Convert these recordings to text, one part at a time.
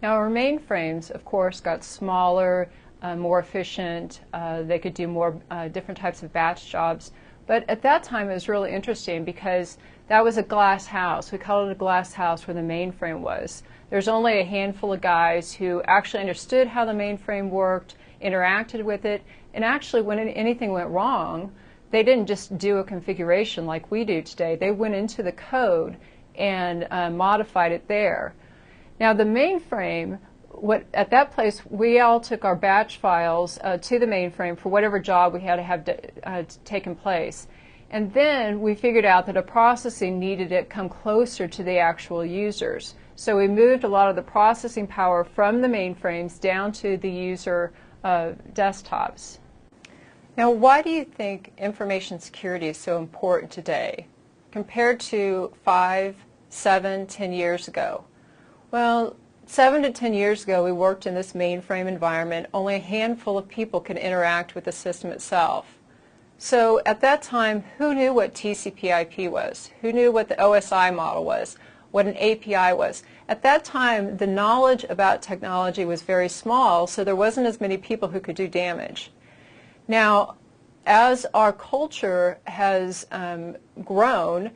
Now our mainframes, of course, got smaller, more efficient. They could do more different types of batch jobs. But at that time it was really interesting because that was a glass house. We called it a glass house where the mainframe was. There's only a handful of guys who actually understood how the mainframe worked, interacted with it, and actually when anything went wrong, they didn't just do a configuration like we do today. They went into the code and modified it there. Now the mainframe, at that place, we all took our batch files to the mainframe for whatever job we had to have taken place. And then we figured out that a processing needed to come closer to the actual users. So we moved a lot of the processing power from the mainframes down to the user desktops. Now, why do you think information security is so important today compared to 5, 7, 10 years ago? Well, 7 to 10 years ago, we worked in this mainframe environment. Only a handful of people could interact with the system itself. So at that time, who knew what TCP/IP was? Who knew what the OSI model was? What an API was? At that time, the knowledge about technology was very small, so there wasn't as many people who could do damage. Now, as our culture has grown,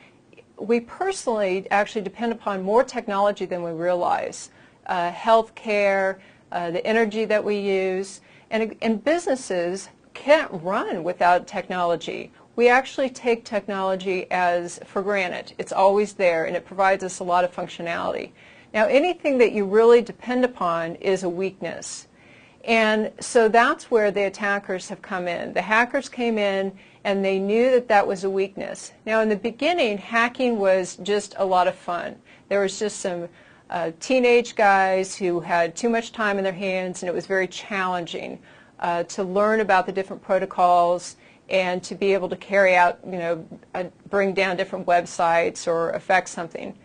we personally actually depend upon more technology than we realize. Healthcare, the energy that we use, and businesses can't run without technology. We actually take technology for granted. It's always there, and it provides us a lot of functionality. Now, anything that you really depend upon is a weakness. And so that's where the attackers have come in. The hackers came in and they knew that that was a weakness. Now in the beginning, hacking was just a lot of fun. There was just some teenage guys who had too much time in their hands, and it was very challenging to learn about the different protocols and to be able to carry out, bring down different websites or affect something.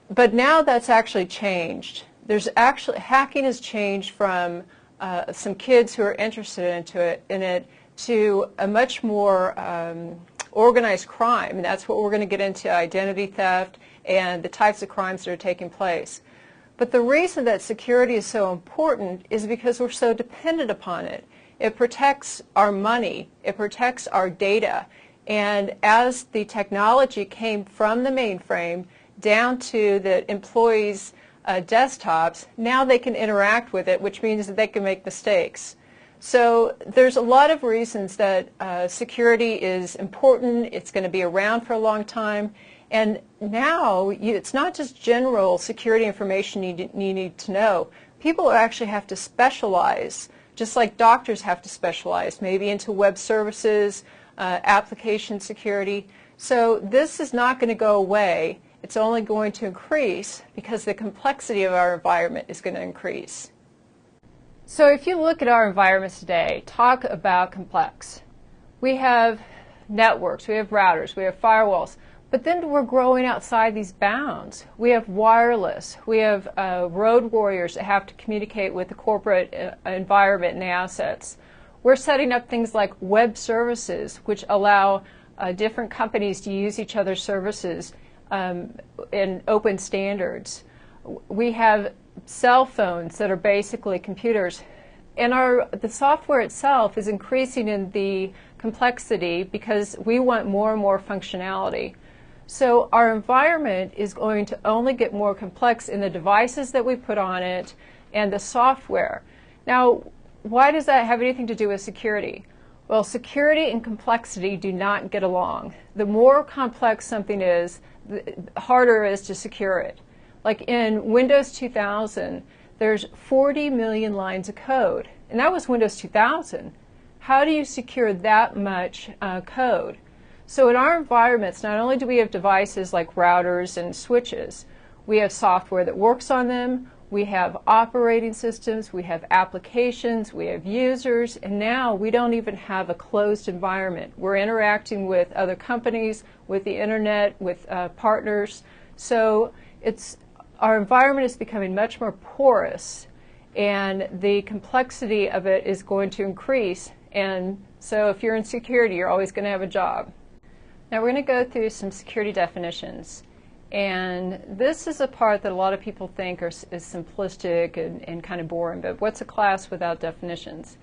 But now that's actually changed. Hacking has changed from some kids who are interested in it to a much more organized crime, and that's what we're going to get into: identity theft and the types of crimes that are taking place. But the reason that security is so important is because we're so dependent upon it. It protects our money, it protects our data, and as the technology came from the mainframe down to the employees' desktops, now they can interact with it, which means that they can make mistakes. So there's a lot of reasons that security is important. It's going to be around for a long time. And now it's not just general security information you need to know. People actually have to specialize, just like doctors have to specialize, maybe into web services, application security. So this is not going to go away. It's only going to increase because the complexity of our environment is going to increase. So if you look at our environments today, talk about complex. We have networks, we have routers, we have firewalls, but then we're growing outside these bounds. We have wireless, we have road warriors that have to communicate with the corporate environment and assets. We're setting up things like web services, which allow different companies to use each other's services in open standards. We have cell phones that are basically computers, and the software itself is increasing in the complexity because we want more and more functionality. So our environment is going to only get more complex in the devices that we put on it and the software. Now, why does that have anything to do with security? Well, security and complexity do not get along. The more complex something is, the harder it is to secure it. Like in Windows 2000, there's 40 million lines of code, and that was Windows 2000. How do you secure that much code? So in our environments, not only do we have devices like routers and switches, we have software that works on them, we have operating systems, we have applications, we have users, and now we don't even have a closed environment. We're interacting with other companies, with the internet, with partners. So our environment is becoming much more porous, and the complexity of it is going to increase. And so if you're in security, you're always going to have a job. Now we're going to go through some security definitions. And this is a part that a lot of people think is simplistic and kind of boring, but what's a class without definitions?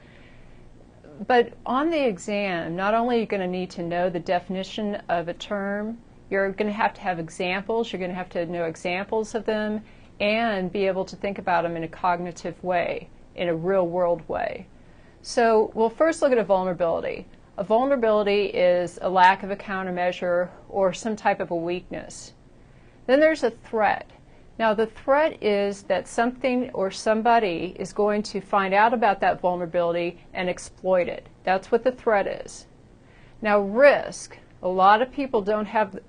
But on the exam, not only are you going to need to know the definition of a term, you're going to have examples, you're going to have to know examples of them, and be able to think about them in a cognitive way, in a real-world way. So we'll first look at a vulnerability. A vulnerability is a lack of a countermeasure or some type of a weakness. Then there's a threat. Now the threat is that something or somebody is going to find out about that vulnerability and exploit it. That's what the threat is. Now risk. A lot of people don't have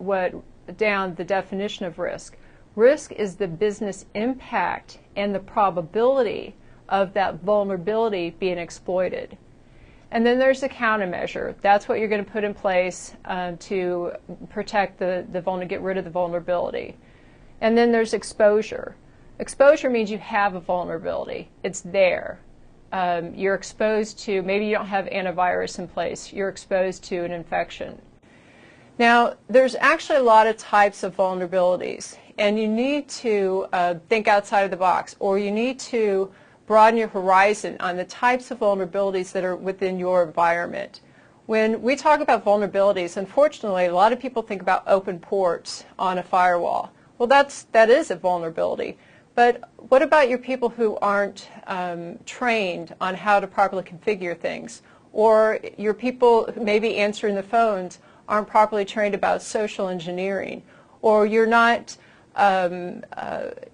down the definition of risk. Risk is the business impact and the probability of that vulnerability being exploited. And then there's a countermeasure. That's what you're going to put in place to protect get rid of the vulnerability. And then there's exposure. Exposure means you have a vulnerability. It's there. You're exposed to, maybe you don't have antivirus in place, you're exposed to an infection. Now, there's actually a lot of types of vulnerabilities, and you need to think outside of the box, or you need to broaden your horizon on the types of vulnerabilities that are within your environment. When we talk about vulnerabilities, unfortunately, a lot of people think about open ports on a firewall. Well, that is a vulnerability. But what about your people who aren't trained on how to properly configure things? Or your people maybe answering the phones aren't properly trained about social engineering? Or you're not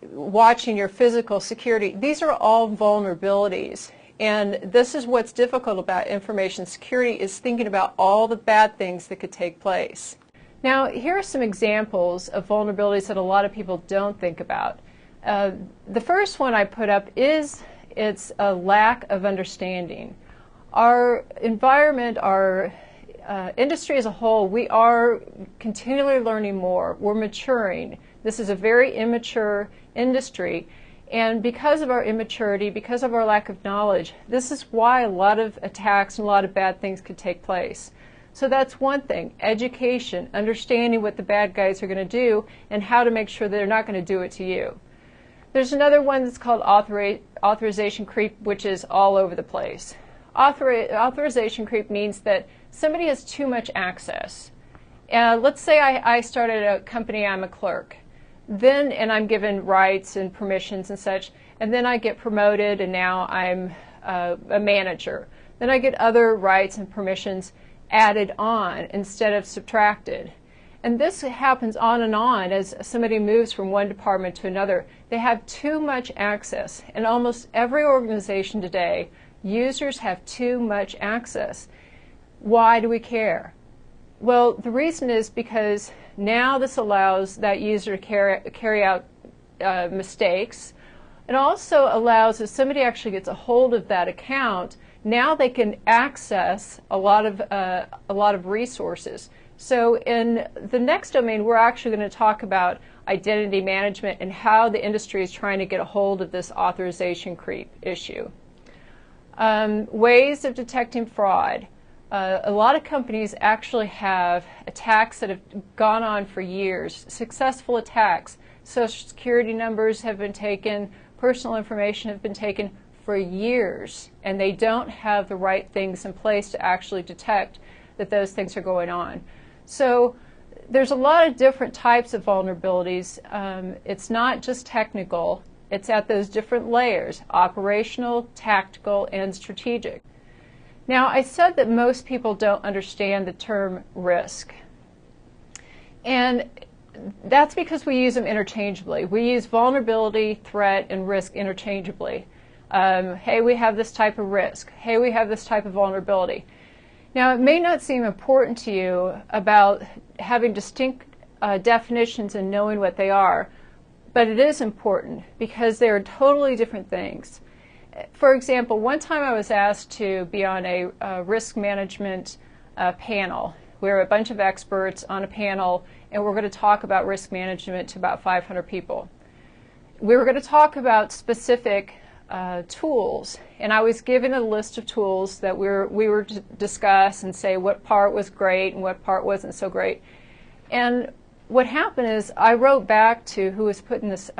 watching your physical security. These are all vulnerabilities. And this is what's difficult about information security, is thinking about all the bad things that could take place. Now, here are some examples of vulnerabilities that a lot of people don't think about. The first one I put up is it's a lack of understanding. Our environment, our industry as a whole, we are continually learning more. We're maturing. This is a very immature industry. And because of our immaturity, because of our lack of knowledge, this is why a lot of attacks and a lot of bad things could take place. So that's one thing, education, understanding what the bad guys are going to do and how to make sure they're not going to do it to you. There's another one that's called authorization creep, which is all over the place. Authorization creep means that somebody has too much access. Let's say I started a company, I'm a clerk. And I'm given rights and permissions and such, and then I get promoted and now I'm a manager. Then I get other rights and permissions added on instead of subtracted. And this happens on and on as somebody moves from one department to another. They have too much access. In almost every organization today, users have too much access. Why do we care? Well, the reason is because now this allows that user to carry out mistakes. It also allows, if somebody actually gets a hold of that account, now they can access a lot of resources. So in the next domain, we're actually going to talk about identity management and how the industry is trying to get a hold of this authorization creep issue. Ways of detecting fraud. A lot of companies actually have attacks that have gone on for years, successful attacks. Social security numbers have been taken, personal information have been taken for years, and they don't have the right things in place to actually detect that those things are going on. So there's a lot of different types of vulnerabilities. It's not just technical, it's at those different layers, operational, tactical, and strategic. Now, I said that most people don't understand the term risk. And that's because we use them interchangeably. We use vulnerability, threat, and risk interchangeably. Hey, we have this type of risk. Hey, we have this type of vulnerability. Now, it may not seem important to you about having distinct definitions and knowing what they are, but it is important because they are totally different things. For example, one time I was asked to be on a risk management panel. We're a bunch of experts on a panel, and we're going to talk about risk management to about 500 people. We were going to talk about specific tools, and I was given a list of tools that we were to discuss and say what part was great and what part wasn't so great. And what happened is I wrote back to who was putting this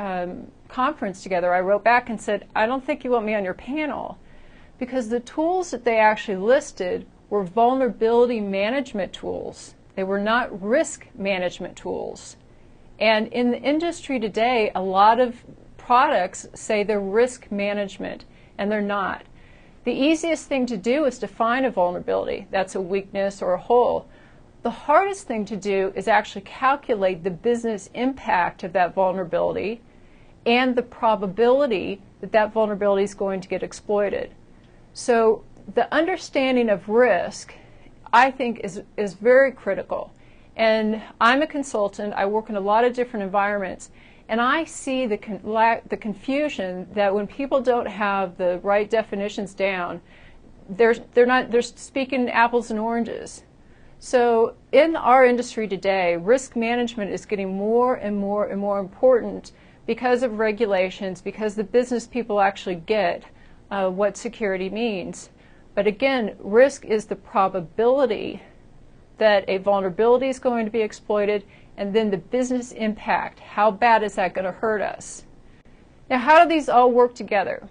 conference together. I wrote back and said, I don't think you want me on your panel, because the tools that they actually listed were vulnerability management tools. They were not risk management tools. And in the industry today, a lot of products say they're risk management, and they're not. The easiest thing to do is define a vulnerability. That's a weakness or a hole. The hardest thing to do is actually calculate the business impact of that vulnerability and the probability that that vulnerability is going to get exploited. So the understanding of risk, I think, is very critical. And I'm a consultant. I work in a lot of different environments. And I see the confusion that when people don't have the right definitions down, they're speaking apples and oranges. So in our industry today, risk management is getting more and more and more important because of regulations, because the business people actually get what security means. But again, risk is the probability that a vulnerability is going to be exploited, and then the business impact. How bad is that going to hurt us? Now, how do these all work together?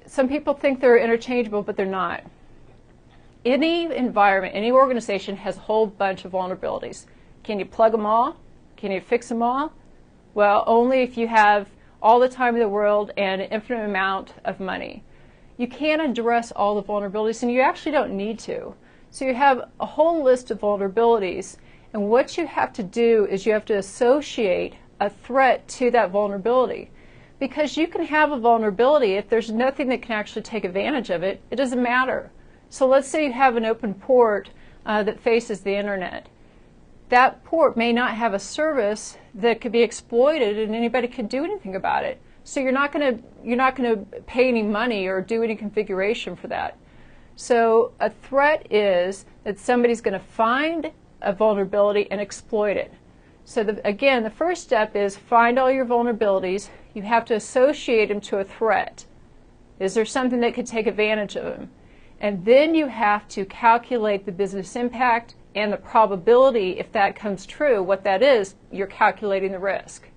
Some people think they're interchangeable, but they're not. Any environment, any organization has a whole bunch of vulnerabilities. Can you plug them all? Can you fix them all? Well, only if you have all the time in the world and an infinite amount of money. You can't address all the vulnerabilities, and you actually don't need to. So you have a whole list of vulnerabilities, and what you have to do is you have to associate a threat to that vulnerability. Because you can have a vulnerability, if there's nothing that can actually take advantage of it, it doesn't matter. So let's say you have an open port that faces the internet. That port may not have a service that could be exploited, and anybody could do anything about it. So you're not going to pay any money or do any configuration for that. So a threat is that somebody's going to find a vulnerability and exploit it. So again, the first step is find all your vulnerabilities. You have to associate them to a threat. Is there something that could take advantage of them? And then you have to calculate the business impact and the probability, if that comes true. What that is, you're calculating the risk.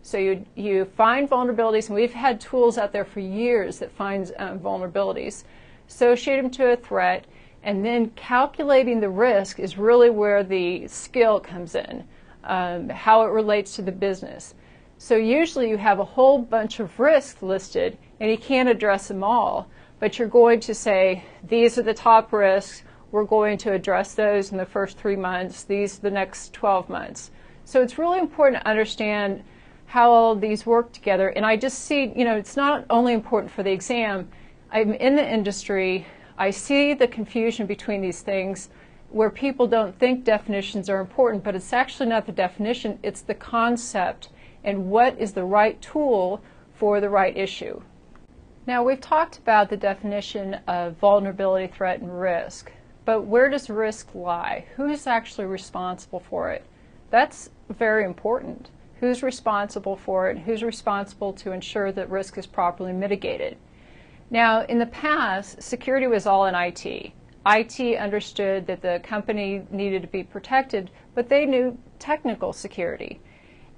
So you find vulnerabilities, and we've had tools out there for years that finds vulnerabilities, associate them to a threat, and then calculating the risk is really where the skill comes in, how it relates to the business. So usually you have a whole bunch of risks listed, and you can't address them all, but you're going to say, these are the top risks, we're going to address those in the first 3 months, these the next 12 months. So it's really important to understand how all of these work together, and I just see, it's not only important for the exam. I'm in the industry, I see the confusion between these things where people don't think definitions are important, but it's actually not the definition, it's the concept and what is the right tool for the right issue. Now, we've talked about the definition of vulnerability, threat, and risk, but where does risk lie? Who's actually responsible for it? That's very important. Who's responsible for it? Who's responsible to ensure that risk is properly mitigated? Now, in the past, security was all in IT. IT understood that the company needed to be protected, but they knew technical security.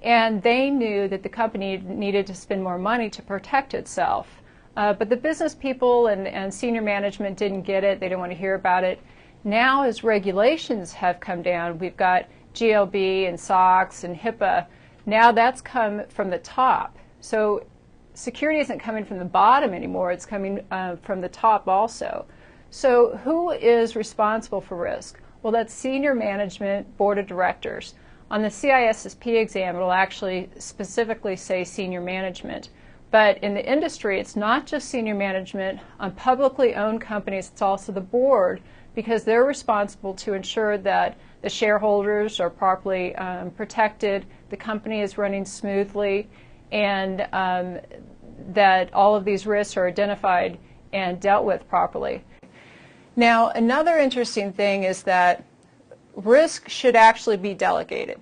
And they knew that the company needed to spend more money to protect itself. But the business people and senior management didn't get it. They didn't want to hear about it. Now, as regulations have come down, we've got GLB and SOX and HIPAA. Now that's come from the top. So security isn't coming from the bottom anymore. It's coming from the top also. So who is responsible for risk? Well, that's senior management, board of directors. On the CISSP exam, it will actually specifically say senior management. But in the industry, it's not just senior management. On publicly owned companies, it's also the board, because they're responsible to ensure that the shareholders are properly protected, the company is running smoothly, and that all of these risks are identified and dealt with properly. Now, another interesting thing is that risk should actually be delegated.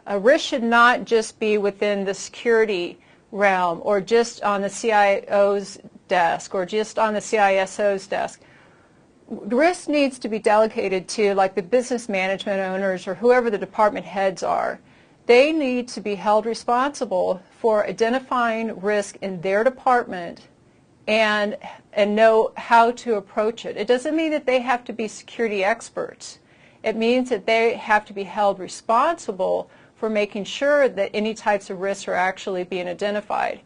A risk should not just be within the security realm or just on the CIO's desk or just on the CISO's desk. risk needs to be delegated to, like, the business management owners or whoever the department heads are. They need to be held responsible for identifying risk in their department and know how to approach it. It doesn't mean that they have to be security experts. It means that they have to be held responsible for making sure that any types of risks are actually being identified.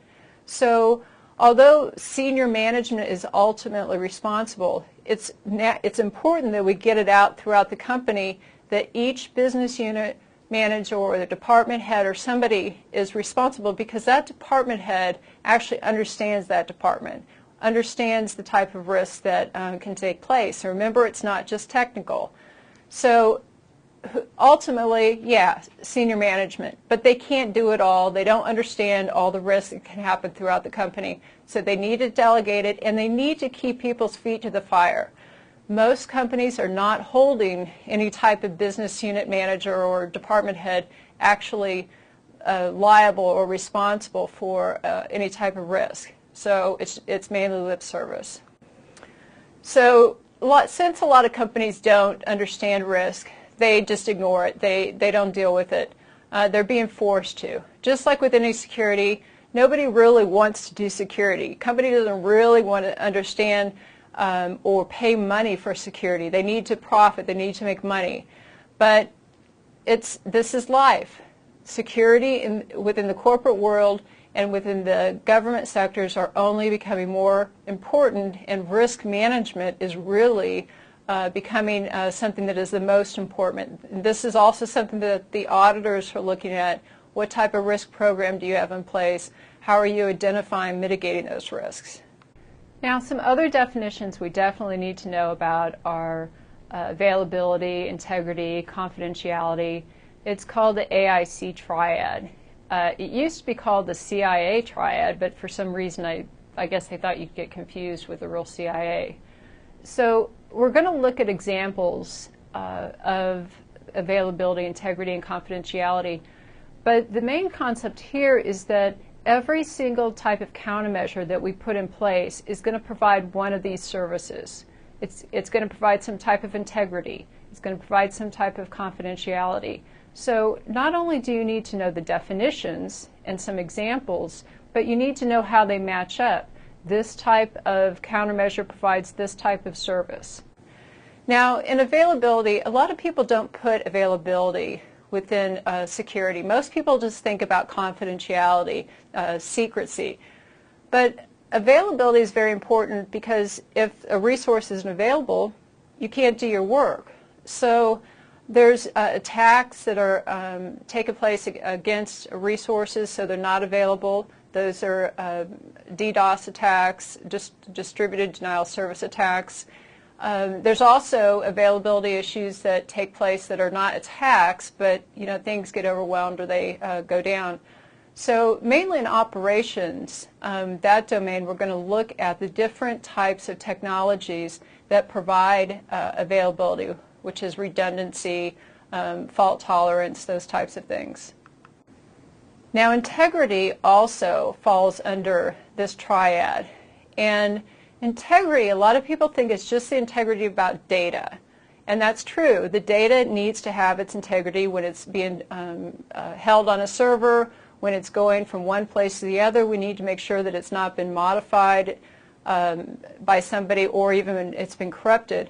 So although senior management is ultimately responsible, it's important that we get it out throughout the company that each business unit manager or the department head or somebody is responsible, because that department head actually understands that department, understands the type of risk that can take place. And remember, it's not just technical. So ultimately, yeah, senior management, but they can't do it all. They don't understand all the risks that can happen throughout the company. So they need to delegate it, and they need to keep people's feet to the fire. Most companies are not holding any type of business unit manager or department head actually liable or responsible for any type of risk. So it's mainly lip service. So since a lot of companies don't understand risk, they just ignore it. They don't deal with it. They're being forced to. Just like with any security, nobody really wants to do security. Company doesn't really want to understand or pay money for security. They need to profit. They need to make money. But this is life. Security within the corporate world and within the government sectors are only becoming more important, and risk management is really becoming something that is the most important. And this is also something that the auditors are looking at. What type of risk program do you have in place? How are you identifying, mitigating those risks? Now, some other definitions we definitely need to know about are availability, integrity, confidentiality. It's called the AIC triad. It used to be called the CIA triad, but for some reason I guess they thought you'd get confused with the real CIA. So we're going to look at examples of availability, integrity, and confidentiality. But the main concept here is that every single type of countermeasure that we put in place is going to provide one of these services. It's going to provide some type of integrity. It's going to provide some type of confidentiality. So not only do you need to know the definitions and some examples, but you need to know how they match up. This type of countermeasure provides this type of service. Now, in availability, a lot of people don't put availability within security. Most people just think about confidentiality, secrecy. But availability is very important, because if a resource isn't available, you can't do your work. So there's attacks that are taking place against resources, so they're not available. Those are DDoS attacks, distributed denial of service attacks. There's also availability issues that take place that are not attacks, but things get overwhelmed or they go down. So mainly in operations, that domain, we're going to look at the different types of technologies that provide availability, which is redundancy, fault tolerance, those types of things. Now, integrity also falls under this triad. And integrity, a lot of people think it's just the integrity about data. And that's true. The data needs to have its integrity when it's being held on a server, when it's going from one place to the other. We need to make sure that it's not been modified by somebody, or even when it's been corrupted.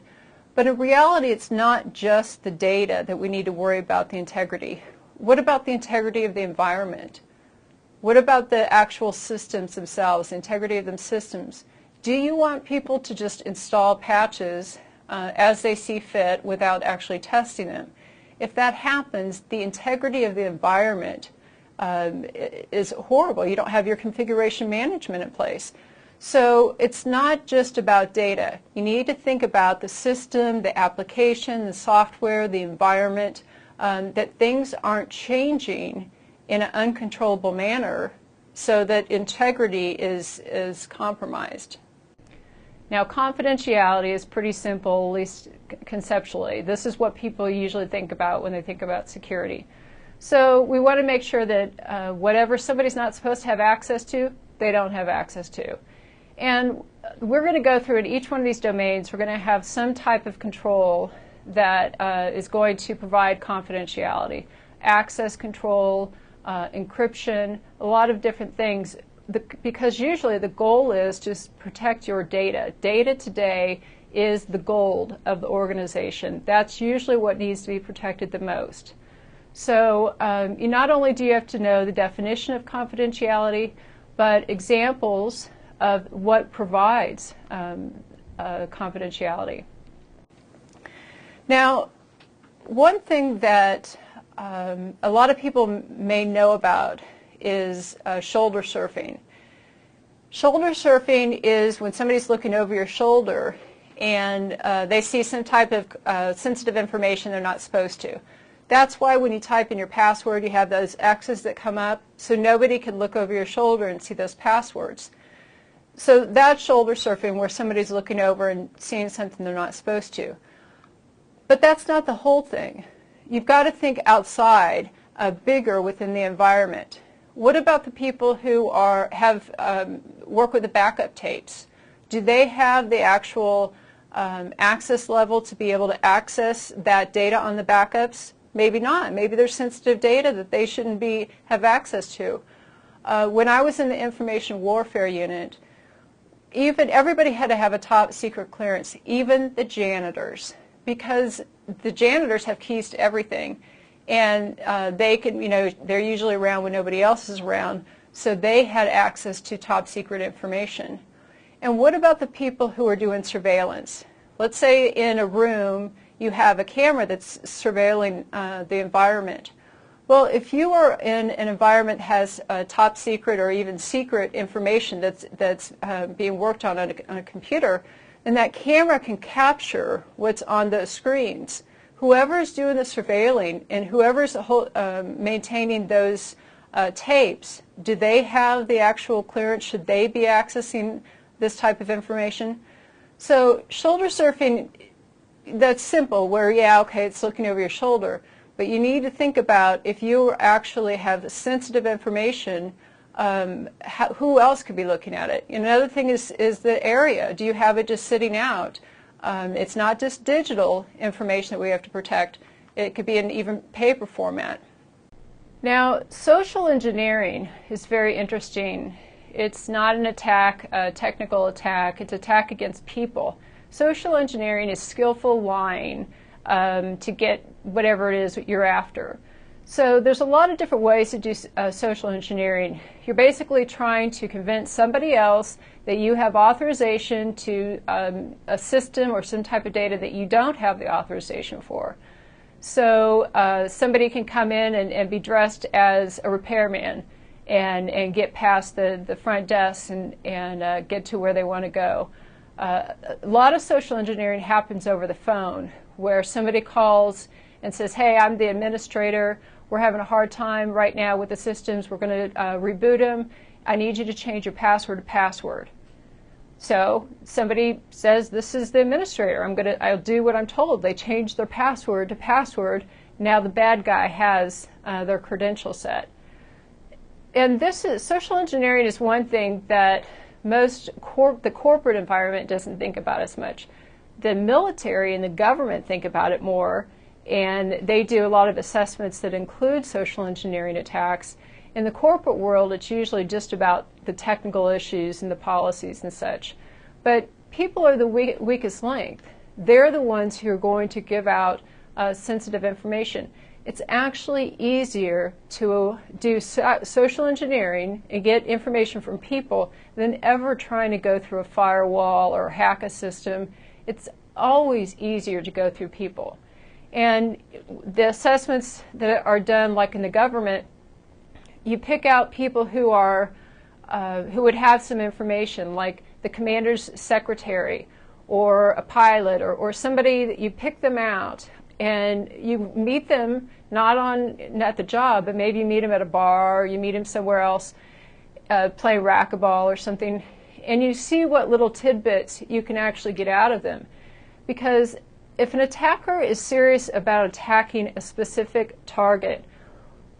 But in reality, it's not just the data that we need to worry about the integrity. What about the integrity of the environment? What about the actual systems themselves, the integrity of them systems? Do you want people to just install patches as they see fit without actually testing them? If that happens, the integrity of the environment is horrible. You don't have your configuration management in place. So it's not just about data. You need to think about the system, the application, the software, the environment, that things aren't changing in an uncontrollable manner so that integrity is compromised. Now, confidentiality is pretty simple, at least conceptually. This is what people usually think about when they think about security. So we want to make sure that whatever somebody's not supposed to have access to, they don't have access to. And we're going to go through in each one of these domains, we're going to have some type of control that is going to provide confidentiality, access control, encryption, a lot of different things, because usually the goal is to protect your data. Data today is the gold of the organization. That's usually what needs to be protected the most. So not only do you have to know the definition of confidentiality, but examples of what provides confidentiality. Now, one thing that a lot of people may know about is shoulder surfing. Shoulder surfing is when somebody's looking over your shoulder and they see some type of sensitive information they're not supposed to. That's why when you type in your password, you have those X's that come up, so nobody can look over your shoulder and see those passwords. So that's shoulder surfing, where somebody's looking over and seeing something they're not supposed to. But that's not the whole thing. You've got to think outside, bigger within the environment. What about the people who work with the backup tapes? Do they have the actual access level to be able to access that data on the backups? Maybe not. Maybe there's sensitive data that they shouldn't have access to. When I was in the information warfare unit, everybody had to have a top secret clearance, even the janitors, because the janitors have keys to everything, and they're usually around when nobody else is around, so they had access to top secret information. And what about the people who are doing surveillance? Let's say in a room you have a camera that's surveilling the environment. Well, if you are in an environment that has top secret or even secret information that's being worked on a computer, then that camera can capture what's on those screens. Whoever's doing the surveilling and whoever's maintaining those tapes, do they have the actual clearance? Should they be accessing this type of information? So shoulder surfing, that's simple, where, yeah, okay, it's looking over your shoulder. But you need to think about, if you actually have sensitive information, who else could be looking at it? Another thing is the area. Do you have it just sitting out? It's not just digital information that we have to protect. It could be in even paper format. Now, social engineering is very interesting. It's not an attack, a technical attack. It's attack against people. Social engineering is skillful lying to get whatever it is that you're after. So there's a lot of different ways to do social engineering. You're basically trying to convince somebody else that you have authorization to a system or some type of data that you don't have the authorization for. So somebody can come in and be dressed as a repairman and get past the front desk and get to where they want to go. A lot of social engineering happens over the phone, where somebody calls and says, hey, I'm the administrator. We're having a hard time right now with the systems. We're going to reboot them. I need you to change your password to password. So somebody says, this is the administrator. I'll do what I'm told. They change their password to password. Now the bad guy has their credential set. And social engineering is one thing that the corporate environment doesn't think about as much. The military and the government think about it more, and they do a lot of assessments that include social engineering attacks. In the corporate world, it's usually just about the technical issues and the policies and such. But people are the weakest link. They're the ones who are going to give out sensitive information. It's actually easier to do social engineering and get information from people than ever trying to go through a firewall or hack a system. It's always easier to go through people. And the assessments that are done, like in the government, you pick out people who would have some information, like the commander's secretary or a pilot or somebody that you pick them out. And you meet them not at the job, but maybe you meet them at a bar, or you meet them somewhere else, playing racquetball or something, and you see what little tidbits you can actually get out of them. Because if an attacker is serious about attacking a specific target,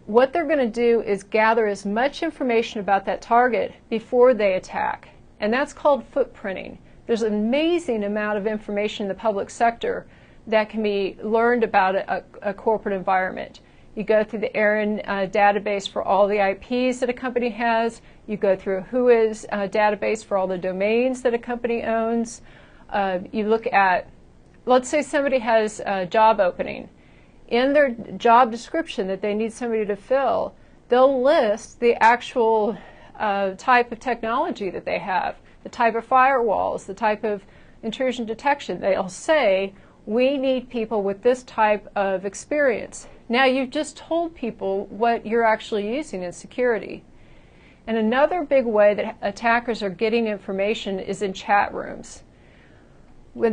what they're going to do is gather as much information about that target before they attack. and that's called footprinting. There's an amazing amount of information in the public sector that can be learned about a corporate environment. You go through the ARIN database for all the IPs that a company has. You go through a WHOIS database for all the domains that a company owns. You look at, let's say somebody has a job opening. In their job description that they need somebody to fill, they'll list the actual type of technology that they have, the type of firewalls, the type of intrusion detection. They'll say, we need people with this type of experience. Now you've just told people what you're actually using in security. And another big way that attackers are getting information is in chat rooms. We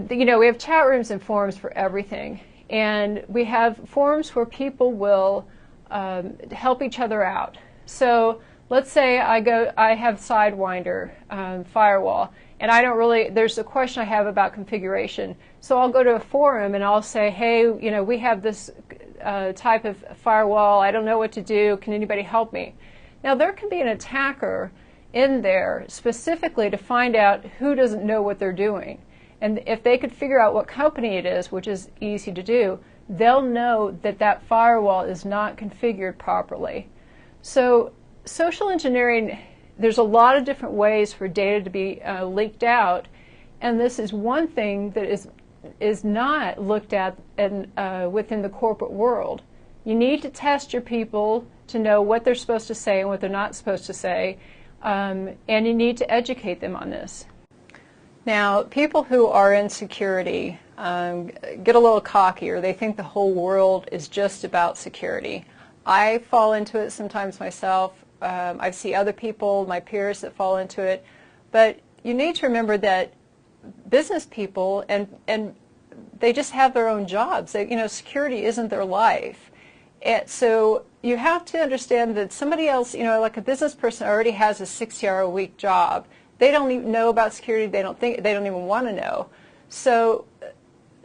have chat rooms and forums for everything. And we have forums where people will help each other out. So let's say I have Sidewinder firewall, and there's a question I have about configuration. So I'll go to a forum and I'll say, hey, we have this type of firewall. I don't know what to do. Can anybody help me? Now there can be an attacker in there specifically to find out who doesn't know what they're doing. And if they could figure out what company it is, which is easy to do, they'll know that that firewall is not configured properly. So social engineering, there's a lot of different ways for data to be leaked out, and this is one thing that is not looked at within the corporate world. You need to test your people to know what they're supposed to say and what they're not supposed to say, and you need to educate them on this. Now, people who are in security get a little cocky, or they think the whole world is just about security. I fall into it sometimes myself. I see other people, my peers, that fall into it. But you need to remember that business people, and they just have their own jobs. Security isn't their life. So you have to understand that somebody else, like a business person already has a 60-hour-a-week job. They don't even know about security. They don't even want to know. So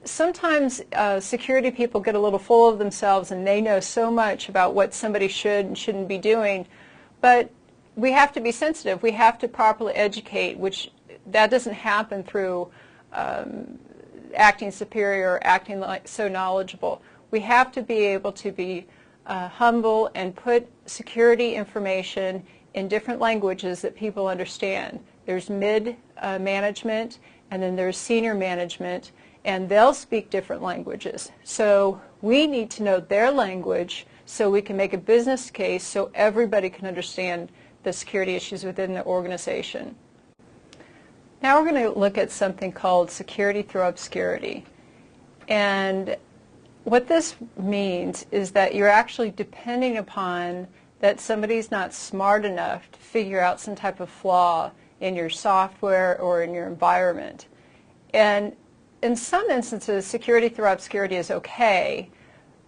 sometimes security people get a little full of themselves, and they know so much about what somebody should and shouldn't be doing. But we have to be sensitive. We have to properly educate, which that doesn't happen through acting superior, acting like so knowledgeable. We have to be able to be humble and put security information in different languages that people understand. There's mid-management, and then there's senior management, and they'll speak different languages. So we need to know their language so we can make a business case so everybody can understand the security issues within the organization. Now we're going to look at something called security through obscurity. And what this means is that you're actually depending upon that somebody's not smart enough to figure out some type of flaw in your software or in your environment. And in some instances, security through obscurity is okay,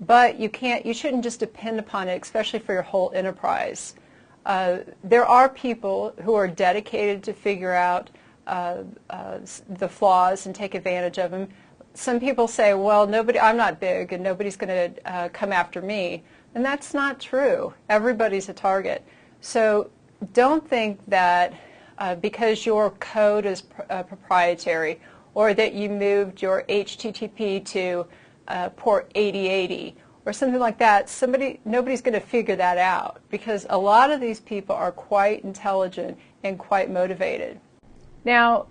but you shouldn't just depend upon it, especially for your whole enterprise. There are people who are dedicated to figure out the flaws and take advantage of them. Some people say, well, I'm not big and nobody's going to come after me. And that's not true. Everybody's a target. So don't think that because your code is proprietary, or that you moved your HTTP to port 8080 or something like that, nobody's going to figure that out, because a lot of these people are quite intelligent and quite motivated. Now,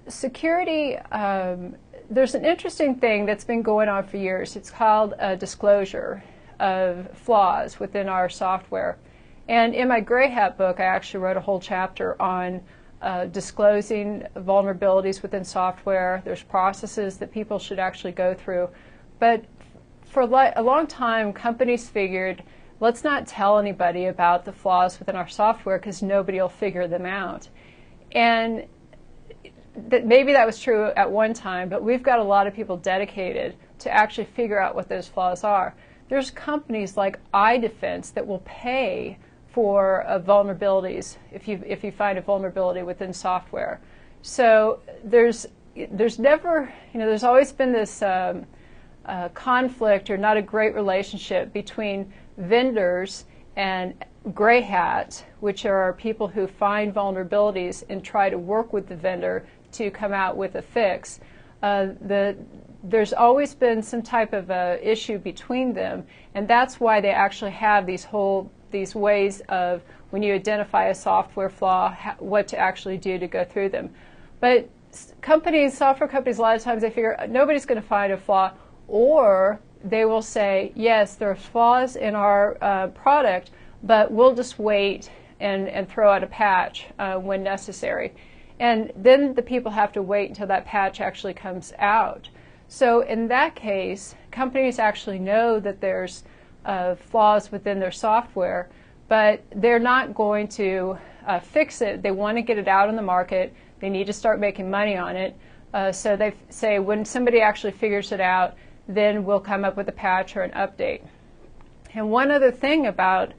security, there's an interesting thing that's been going on for years. It's called disclosure of flaws within our software. And in my Gray Hat book, I actually wrote a whole chapter on disclosing vulnerabilities within software. There's processes that people should actually go through. But for a long time, companies figured, let's not tell anybody about the flaws within our software because nobody will figure them out. And maybe that was true at one time, but we've got a lot of people dedicated to actually figure out what those flaws are. There's companies like iDefense that will pay for vulnerabilities if you find a vulnerability within software. So there's always been this conflict, or not a great relationship between vendors and gray hats, which are people who find vulnerabilities and try to work with the vendor to come out with a fix. There's always been some type of issue between them, and that's why they actually have these ways of, when you identify a software flaw, what to actually do to go through them. But software companies, a lot of times they figure nobody's going to find a flaw, or they will say, yes, there are flaws in our product, but we'll just wait and throw out a patch when necessary. And then the people have to wait until that patch actually comes out. So in that case, companies actually know that there's flaws within their software, but they're not going to fix it. They want to get it out on the market. They need to start making money on it. So they say when somebody actually figures it out, then we'll come up with a patch or an update. And one other thing about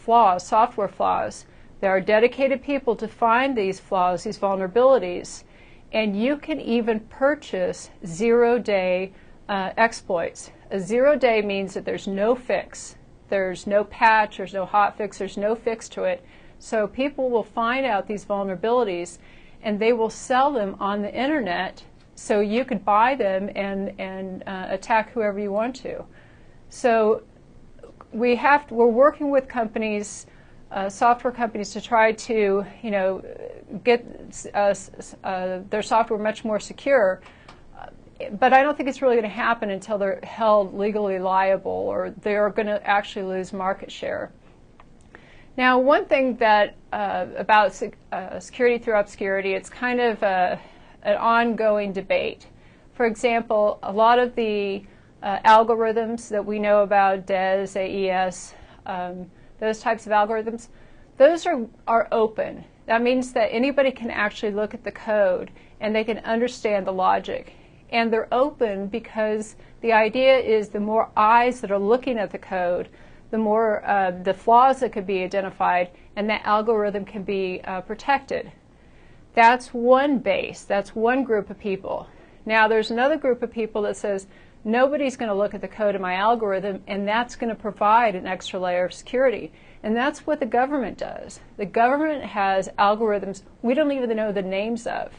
flaws, software flaws, there are dedicated people to find these flaws, these vulnerabilities, and you can even purchase zero-day exploits. A zero-day means that there's no fix. There's no patch, there's no hot fix, there's no fix to it. So people will find out these vulnerabilities and they will sell them on the internet, so you could buy them and attack whoever you want to. So we're working with companies, software companies, to try to get their software much more secure. But I don't think it's really going to happen until they're held legally liable or they're going to actually lose market share. Now, one thing that about security through obscurity, it's kind of an ongoing debate. For example, a lot of the algorithms that we know about, DES, AES, those types of algorithms, those are open. That means that anybody can actually look at the code and they can understand the logic. And they're open because the idea is the more eyes that are looking at the code, the more the flaws that could be identified, and that algorithm can be protected. That's one base. That's one group of people. Now there's another group of people that says nobody's going to look at the code of my algorithm, and that's going to provide an extra layer of security. And that's what the government does. The government has algorithms we don't even know the names of.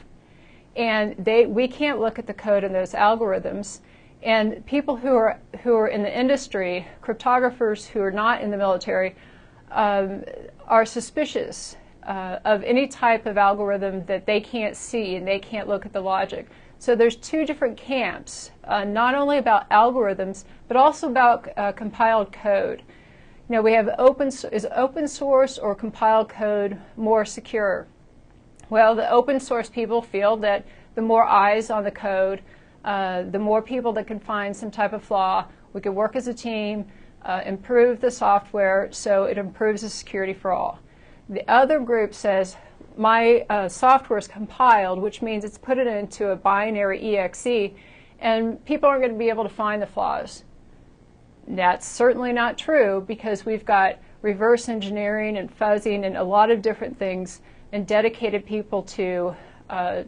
And we can't look at the code in those algorithms. And people who are in the industry, cryptographers who are not in the military, are suspicious of any type of algorithm that they can't see and they can't look at the logic. So there's two different camps, not only about algorithms, but also about compiled code. We have is open source or compiled code more secure? Well, the open source people feel that the more eyes on the code, the more people that can find some type of flaw, we can work as a team, improve the software so it improves the security for all. The other group says, my software is compiled, which means it's put it into a binary exe, and people aren't going to be able to find the flaws. That's certainly not true, because we've got reverse engineering and fuzzing and a lot of different things, and dedicated people to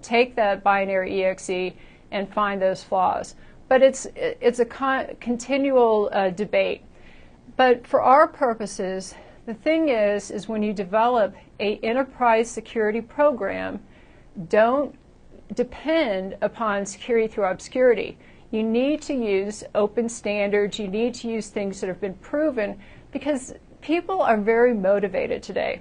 take that binary exe and find those flaws. But it's a continual debate. But for our purposes, the thing is when you develop an enterprise security program, don't depend upon security through obscurity. You need to use open standards. You need to use things that have been proven, because people are very motivated today.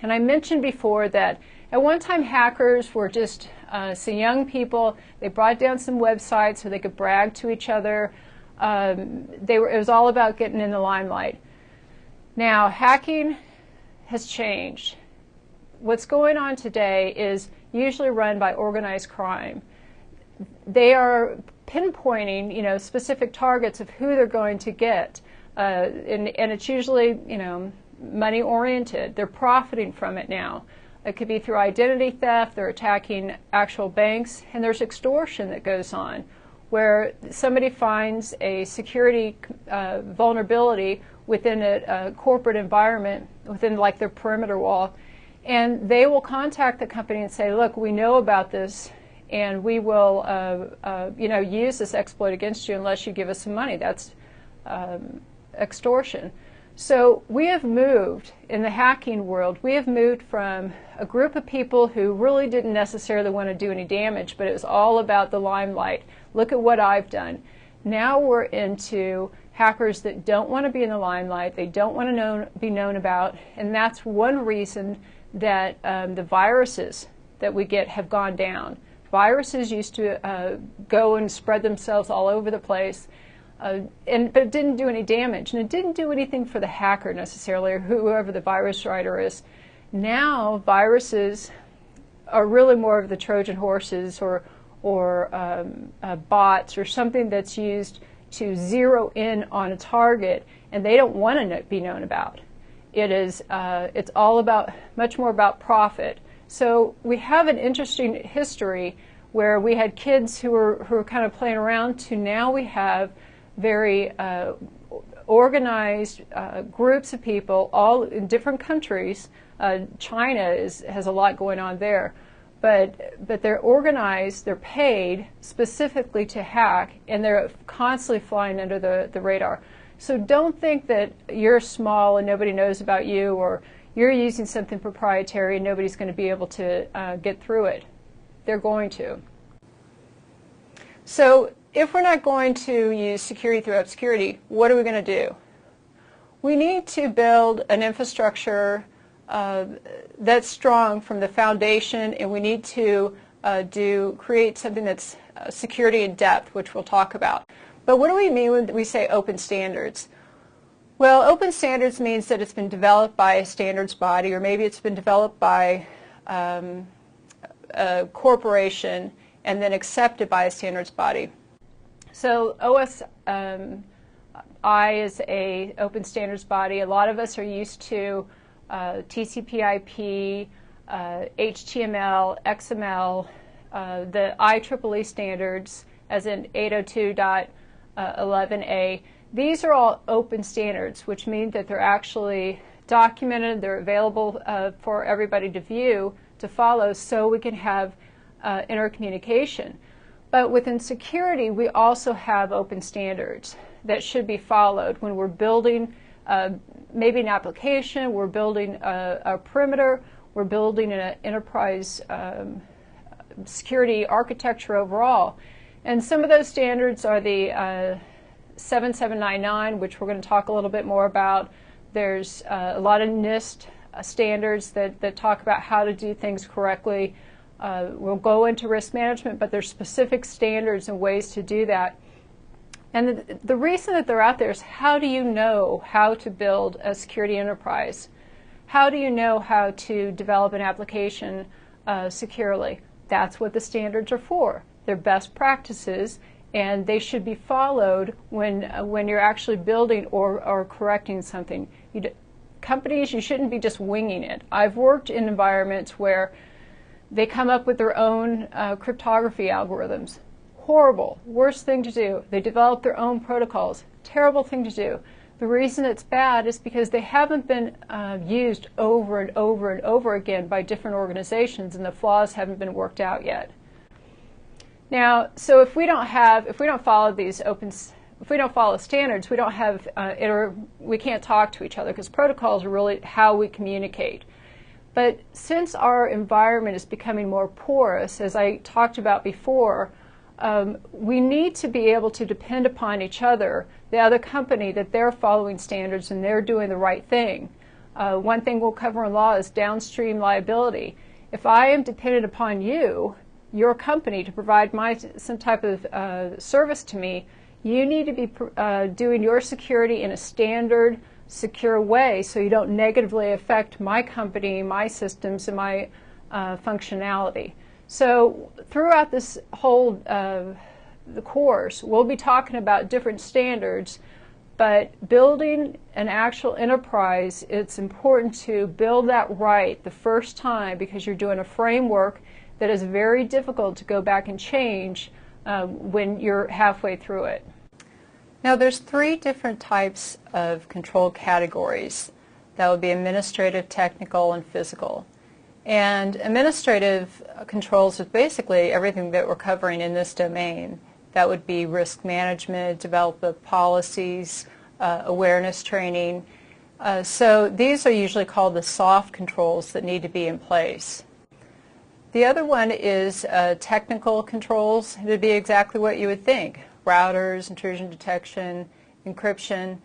And I mentioned before that at one time hackers were just some young people. They brought down some websites so they could brag to each other. It was all about getting in the limelight. Now, hacking has changed. What's going on today is usually run by organized crime. They are pinpointing, specific targets of who they're going to get, and it's usually, money-oriented. They're profiting from it now. It could be through identity theft. They're attacking actual banks, and there's extortion that goes on, where somebody finds a security vulnerability within a corporate environment, within like their perimeter wall, and they will contact the company and say, look, we know about this, and we will use this exploit against you unless you give us some money. That's extortion. So we have moved, in the hacking world, we have moved from a group of people who really didn't necessarily want to do any damage, but it was all about the limelight. Look at what I've done. Now we're into hackers that don't want to be in the limelight, they don't want to be known about, and that's one reason that the viruses that we get have gone down. Viruses used to go and spread themselves all over the place, but it didn't do any damage, and it didn't do anything for the hacker necessarily, or whoever the virus writer is. Now viruses are really more of the Trojan horses or bots or something that's used to zero in on a target, and they don't want to be known about. It's all about, much more about profit. So we have an interesting history where we had kids who were kind of playing around to now we have very organized groups of people all in different countries. China has a lot going on there. But they're organized, they're paid specifically to hack, and they're constantly flying under the radar. So don't think that you're small and nobody knows about you, or you're using something proprietary and nobody's going to be able to get through it. They're going to. So if we're not going to use security through obscurity, what are we going to do? We need to build an infrastructure that's strong from the foundation, and we need to create something that's security in depth, which we'll talk about. But what do we mean when we say open standards? Well, open standards means that it's been developed by a standards body, or maybe it's been developed by a corporation and then accepted by a standards body. So OSI is an open standards body. A lot of us are used to TCP/IP, HTML, XML, the IEEE standards, as in 802.11a. These are all open standards, which mean that they're actually documented, they're available for everybody to view, to follow, so we can have intercommunication. But within security, we also have open standards that should be followed when we're building maybe an application, we're building a perimeter, we're building an enterprise security architecture overall. And some of those standards are the 7799, which we're going to talk a little bit more about. There's a lot of NIST standards that talk about how to do things correctly. We'll go into risk management, but there's specific standards and ways to do that. And the reason that they're out there is, how do you know how to build a security enterprise? How do you know how to develop an application securely? That's what the standards are for. They're best practices, and they should be followed when you're actually building or correcting something. Companies, you shouldn't be just winging it. I've worked in environments where they come up with their own cryptography algorithms. Horrible, worst thing to do. They develop their own protocols. Terrible thing to do. The reason it's bad is because they haven't been used over and over and over again by different organizations, and the flaws haven't been worked out yet. Now, so if we don't follow standards, we don't have we can't talk to each other, because protocols are really how we communicate. But since our environment is becoming more porous, as I talked about before, we need to be able to depend upon each other, the other company, that they're following standards and they're doing the right thing. One thing we'll cover in law is downstream liability. If I am dependent upon you, your company, to provide some type of service to me, you need to be doing your security in a standard, secure way, so you don't negatively affect my company, my systems, and my functionality. So throughout this whole the course, we'll be talking about different standards, but building an actual enterprise, it's important to build that right the first time, because you're doing a framework that is very difficult to go back and change when you're halfway through it. Now, there's 3 different types of control categories. That would be administrative, technical, and physical. And administrative controls is basically everything that we're covering in this domain. That would be risk management, develop of policies, awareness training. So these are usually called the soft controls that need to be in place. The other one is technical controls. It would be exactly what you would think: routers, intrusion detection, encryption.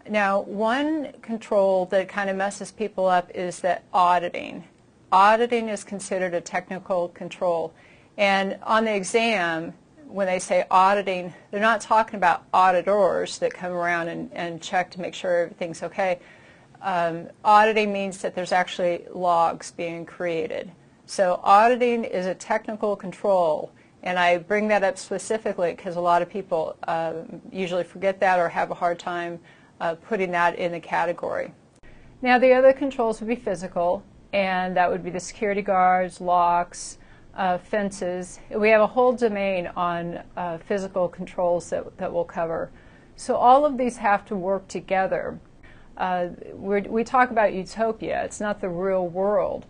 Now, one control that kind of messes people up is that auditing. Auditing is considered a technical control. And on the exam, when they say auditing, they're not talking about auditors that come around and check to make sure everything's okay. Auditing means that there's actually logs being created. So auditing is a technical control, and I bring that up specifically because a lot of people usually forget that or have a hard time putting that in the category. Now, the other controls would be physical, and that would be the security guards, locks, fences. We have a whole domain on physical controls that we'll cover. So all of these have to work together. We talk about utopia. It's not the real world.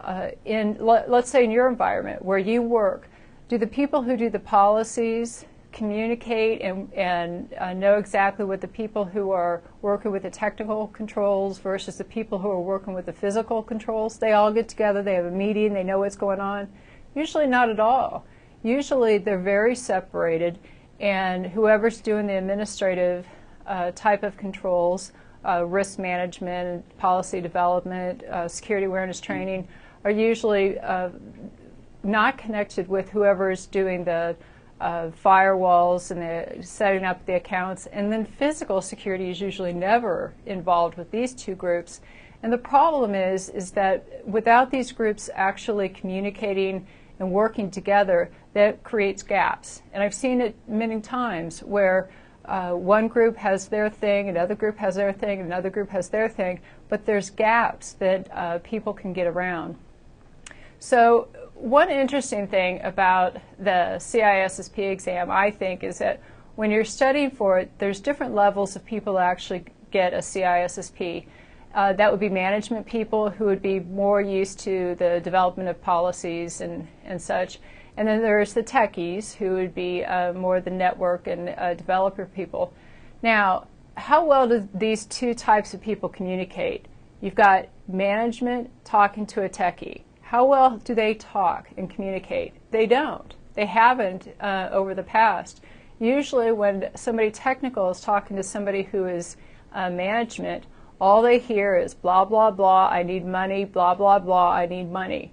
Let's say in your environment where you work, do the people who do the policies communicate and know exactly what the people who are working with the technical controls versus the people who are working with the physical controls? They all get together, they have a meeting, they know what's going on? Usually not at all. Usually they're very separated, and whoever's doing the administrative type of controls, risk management, policy development, security awareness training, are usually not connected with whoever is doing the firewalls and the setting up the accounts. And then physical security is usually never involved with these two groups. And the problem is that without these groups actually communicating and working together, that creates gaps. And I've seen it many times where one group has their thing, another group has their thing, another group has their thing, but there's gaps that people can get around. So one interesting thing about the CISSP exam, I think, is that when you're studying for it, there's different levels of people that actually get a CISSP. That would be management people who would be more used to the development of policies and such. And then there's the techies who would be more the network and developer people. Now, how well do these two types of people communicate? You've got management talking to a techie. How well do they talk and communicate? They don't. They haven't over the past. Usually when somebody technical is talking to somebody who is management, all they hear is blah, blah, blah, I need money, blah, blah, blah, I need money.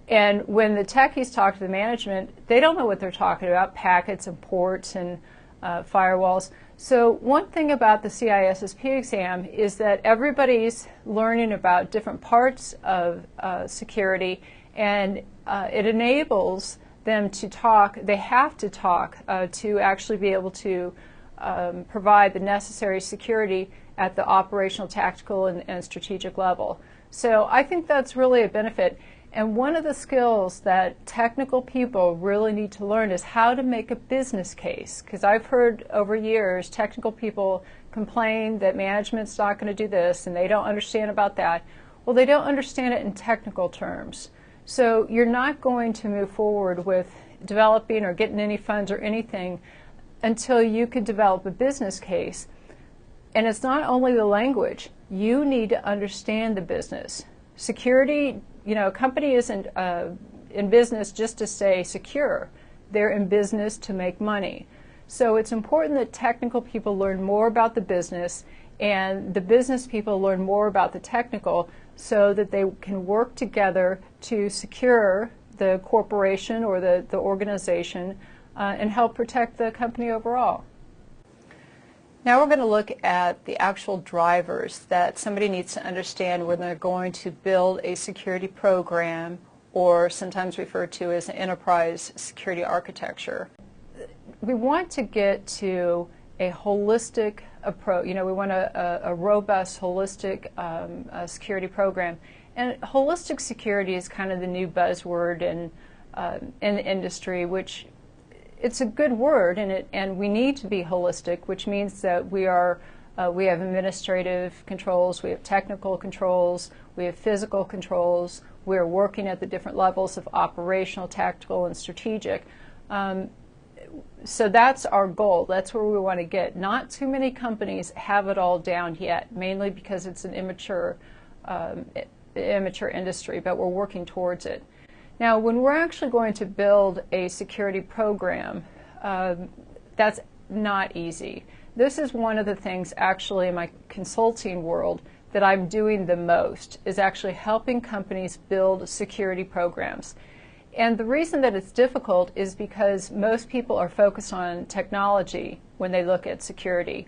And when the techies talk to the management, they don't know what they're talking about, packets and ports and firewalls. So one thing about the CISSP exam is that everybody's learning about different parts of security, and it enables them to talk. They have to talk to actually be able to provide the necessary security at the operational, tactical, and strategic level. So I think that's really a benefit. And one of the skills that technical people really need to learn is how to make a business case. Because I've heard over years technical people complain that management's not going to do this and they don't understand about that. Well, they don't understand it in technical terms. So you're not going to move forward with developing or getting any funds or anything until you can develop a business case. And it's not only the language. You need to understand the business. Security, you know, a company isn't in business just to stay secure. They're in business to make money. So it's important that technical people learn more about the business and the business people learn more about the technical so that they can work together to secure the corporation or the organization and help protect the company overall. Now we're going to look at the actual drivers that somebody needs to understand when they're going to build a security program, or sometimes referred to as an enterprise security architecture. We want to get to a holistic approach. You know, we want a robust, holistic security program. And holistic security is kind of the new buzzword in the industry, which it's a good word, and we need to be holistic, which means that we have administrative controls, we have technical controls, we have physical controls, we're working at the different levels of operational, tactical, and strategic. so that's our goal. That's where we want to get. Not too many companies have it all down yet, mainly because it's an immature industry, but we're working towards it. Now, when we're actually going to build a security program, that's not easy. This is one of the things actually in my consulting world that I'm doing the most, is actually helping companies build security programs. And the reason that it's difficult is because most people are focused on technology when they look at security.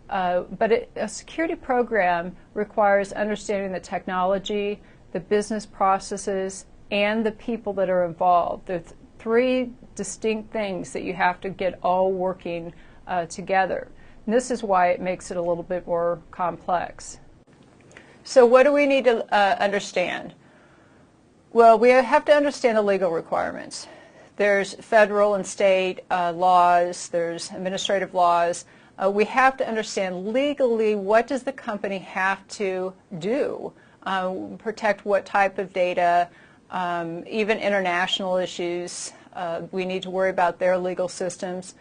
But a security program requires understanding the technology, the business processes, and the people that are involved. There's three distinct things that you have to get all working together. And this is why it makes it a little bit more complex. So what do we need to understand? Well, we have to understand the legal requirements. There's federal and state laws, there's administrative laws. We have to understand legally what does the company have to do, protect what type of data, even international issues. We need to worry about their legal systems.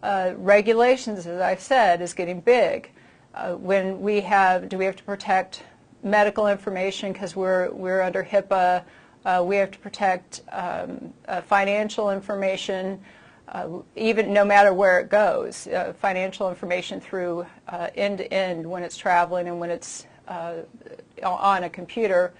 Regulations, as I've said, is getting big. Do we have to protect medical information because we're under HIPAA? We have to protect financial information, even no matter where it goes, financial information through end to end when it's traveling and when it's on a computer.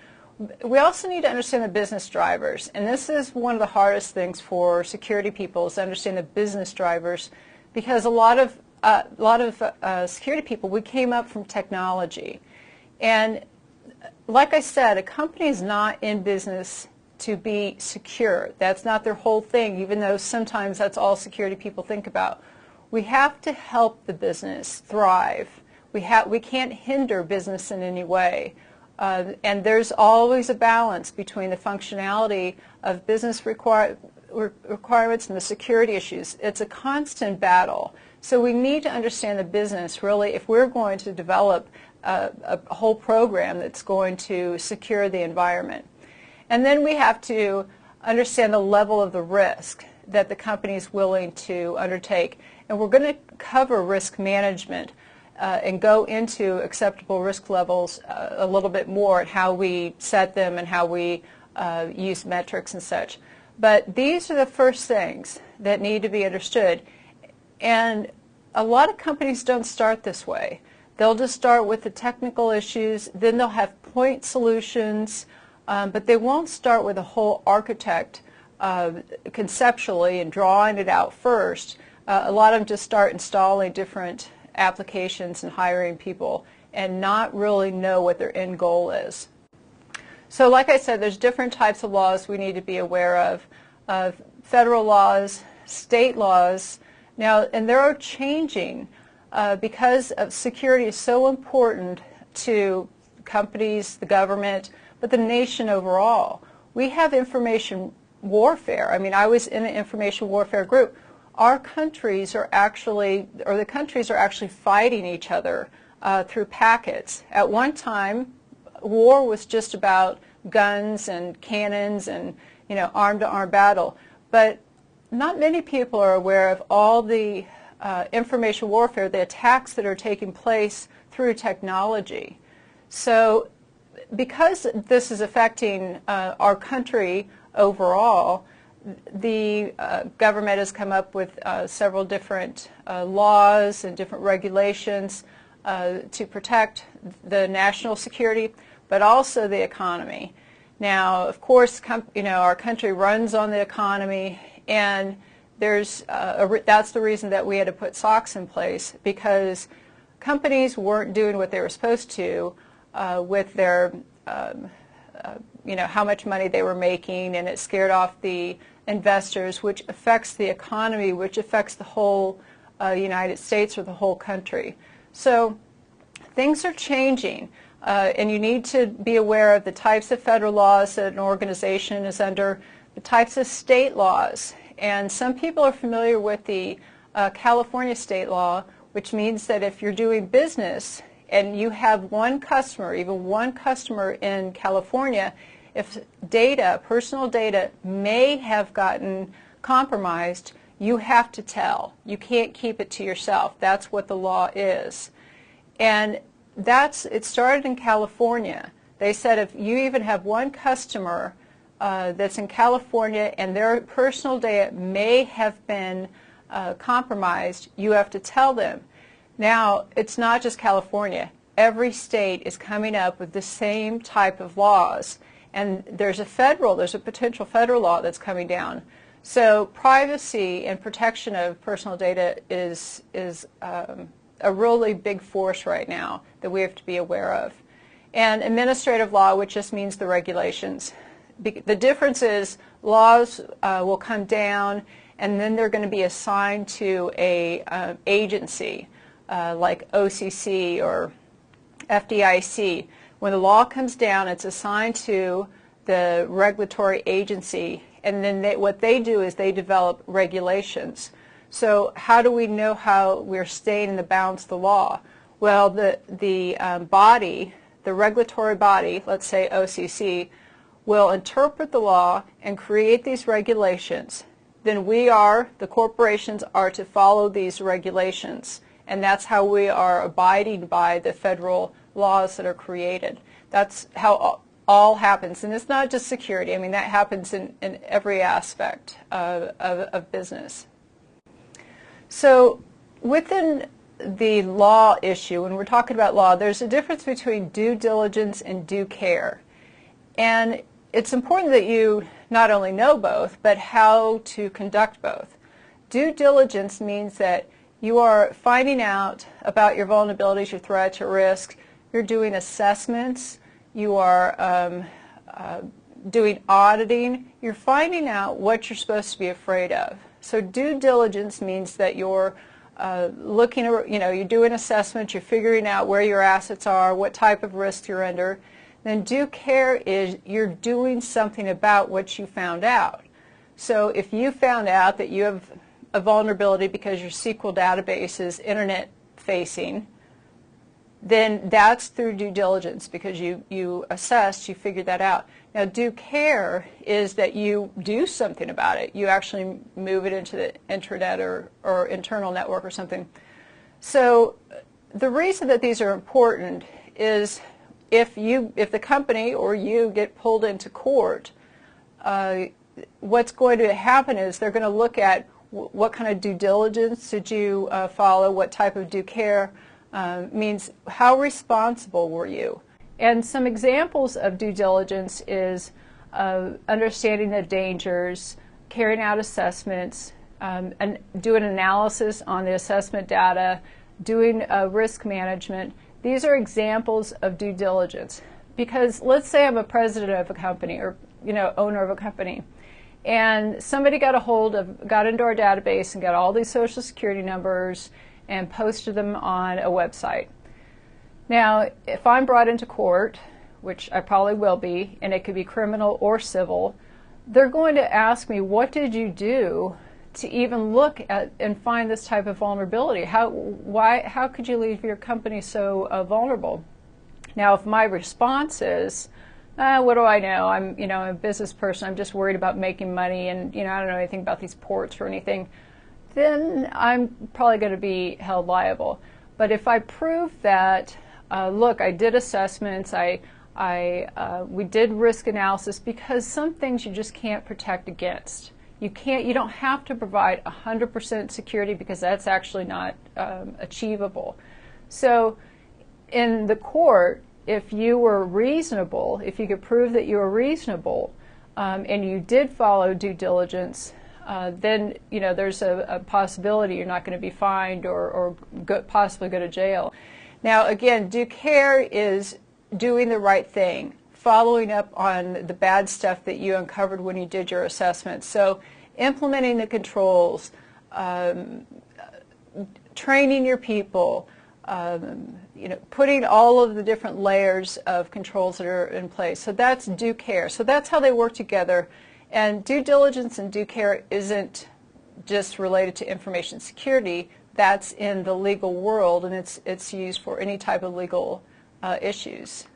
We also need to understand the business drivers, and this is one of the hardest things for security people, is to understand the business drivers, because a lot of security people, we came up from technology, and like I said, a company is not in business to be secure. That's not their whole thing, even though sometimes that's all security people think about. We have to help the business thrive. We can't hinder business in any way. And there's always a balance between the functionality of business requirements and the security issues. It's a constant battle. So we need to understand the business, really, if we're going to develop a whole program that's going to secure the environment. And then we have to understand the level of the risk that the company is willing to undertake. And we're going to cover risk management and go into acceptable risk levels a little bit more, and how we set them and how we use metrics and such. But these are the first things that need to be understood. And a lot of companies don't start this way. They'll just start with the technical issues, then they'll have point solutions, but they won't start with a whole architect conceptually and drawing it out first. A lot of them just start installing different applications and hiring people and not really know what their end goal is. So like I said, there's different types of laws we need to be aware of. Federal laws, state laws. Now, and they are changing because of security is so important to companies, the government, but the nation overall. We have information warfare. I mean, I was in an information warfare group. Our countries are actually, or the countries are actually fighting each other through packets. At one time, war was just about guns and cannons and, arm-to-arm battle. But not many people are aware of all the information warfare, the attacks that are taking place through technology. So because this is affecting our country overall, the government has come up with several different laws and different regulations to protect the national security, but also the economy. Now, of course, our country runs on the economy, and that's the reason that we had to put SOX in place, because companies weren't doing what they were supposed to with their, how much money they were making, and it scared off the investors, which affects the economy, which affects the whole United States or the whole country. So things are changing, and you need to be aware of the types of federal laws that an organization is under, the types of state laws. And some people are familiar with the California state law, which means that if you're doing business and you have one customer, even one customer in California, if data, personal data, may have gotten compromised, You have to tell. You can't keep it to yourself. That's what the law is. And it started in California. They said if you even have one customer that's in California and their personal data may have been compromised, you have to tell them. Now, it's not just California. Every state is coming up with the same type of laws. And there's a potential federal law that's coming down. So privacy and protection of personal data is a really big force right now that we have to be aware of. And administrative law, which just means the regulations. The difference is laws will come down and then they're going to be assigned to a agency like OCC or FDIC. When the law comes down, it's assigned to the regulatory agency, and then what they do is they develop regulations. So how do we know how we're staying in the bounds of the law? Well, the regulatory body, let's say OCC, will interpret the law and create these regulations. Then the corporations are to follow these regulations. And that's how we are abiding by the federal laws that are created. That's how all happens. And it's not just security. I mean, that happens in every aspect of business. So within the law issue, when we're talking about law, there's a difference between due diligence and due care. And it's important that you not only know both, but how to conduct both. Due diligence means that you are finding out about your vulnerabilities, your threats, your risks. You're doing assessments. You are doing auditing. You're finding out what you're supposed to be afraid of. So due diligence means that you're you're doing assessments, you're figuring out where your assets are, what type of risk you're under. Then due care is you're doing something about what you found out. So if you found out that you have a vulnerability because your SQL database is internet facing, then that's through due diligence because you assessed, you figured that out. Now due care is that you do something about it. You actually move it into the intranet or internal network or something. So the reason that these are important is if the company or you get pulled into court, what's going to happen is they're going to look at what kind of due diligence did you follow, what type of due care means how responsible were you. And some examples of due diligence is understanding the dangers, carrying out assessments, and doing analysis on the assessment data, doing risk management. These are examples of due diligence. Because let's say I'm a president of a company or owner of a company, and somebody got into our database and got all these social security numbers and posted them on a website. Now, if I'm brought into court, which I probably will be, and it could be criminal or civil, they're going to ask me, what did you do to even look at and find this type of vulnerability? How could you leave your company so vulnerable? Now, if my response is, what do I know? I'm a business person. I'm just worried about making money, and I don't know anything about these ports or anything, then I'm probably going to be held liable. But if I prove that, look, I did assessments, we did risk analysis, because some things you just can't protect against. You don't have to provide 100% security because that's actually not achievable. So in the court, if you were reasonable, if you could prove that you were reasonable and you did follow due diligence, then there's a possibility you're not going to be fined or possibly go to jail. Now again, due care is doing the right thing, following up on the bad stuff that you uncovered when you did your assessment. So implementing the controls, training your people, putting all of the different layers of controls that are in place. So that's due care. So that's how they work together. And due diligence and due care isn't just related to information security. That's in the legal world, and it's used for any type of legal issues.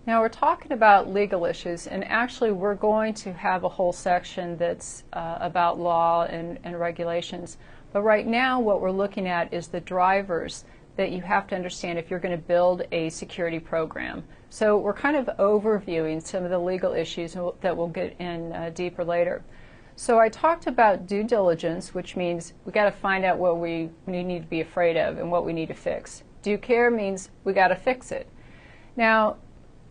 Now we're talking about legal issues, and actually we're going to have a whole section that's about law and regulations. But right now what we're looking at is the drivers that you have to understand if you're going to build a security program. So we're kind of overviewing some of the legal issues that we'll get in deeper later. So I talked about due diligence, which means we got to find out what we need to be afraid of and what we need to fix. Due care means we got to fix it. Now,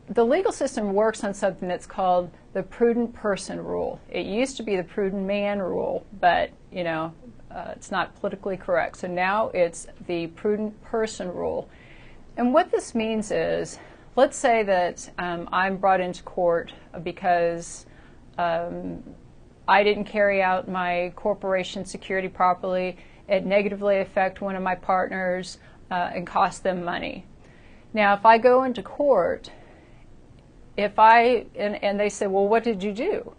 the legal system works on something that's called the prudent person rule. It used to be the prudent man rule, but it's not politically correct. So now it's the prudent person rule. And what this means is, let's say that I'm brought into court because I didn't carry out my corporation security properly. It negatively affected one of my partners and cost them money. Now, if I go into court, and they say, well, what did you do?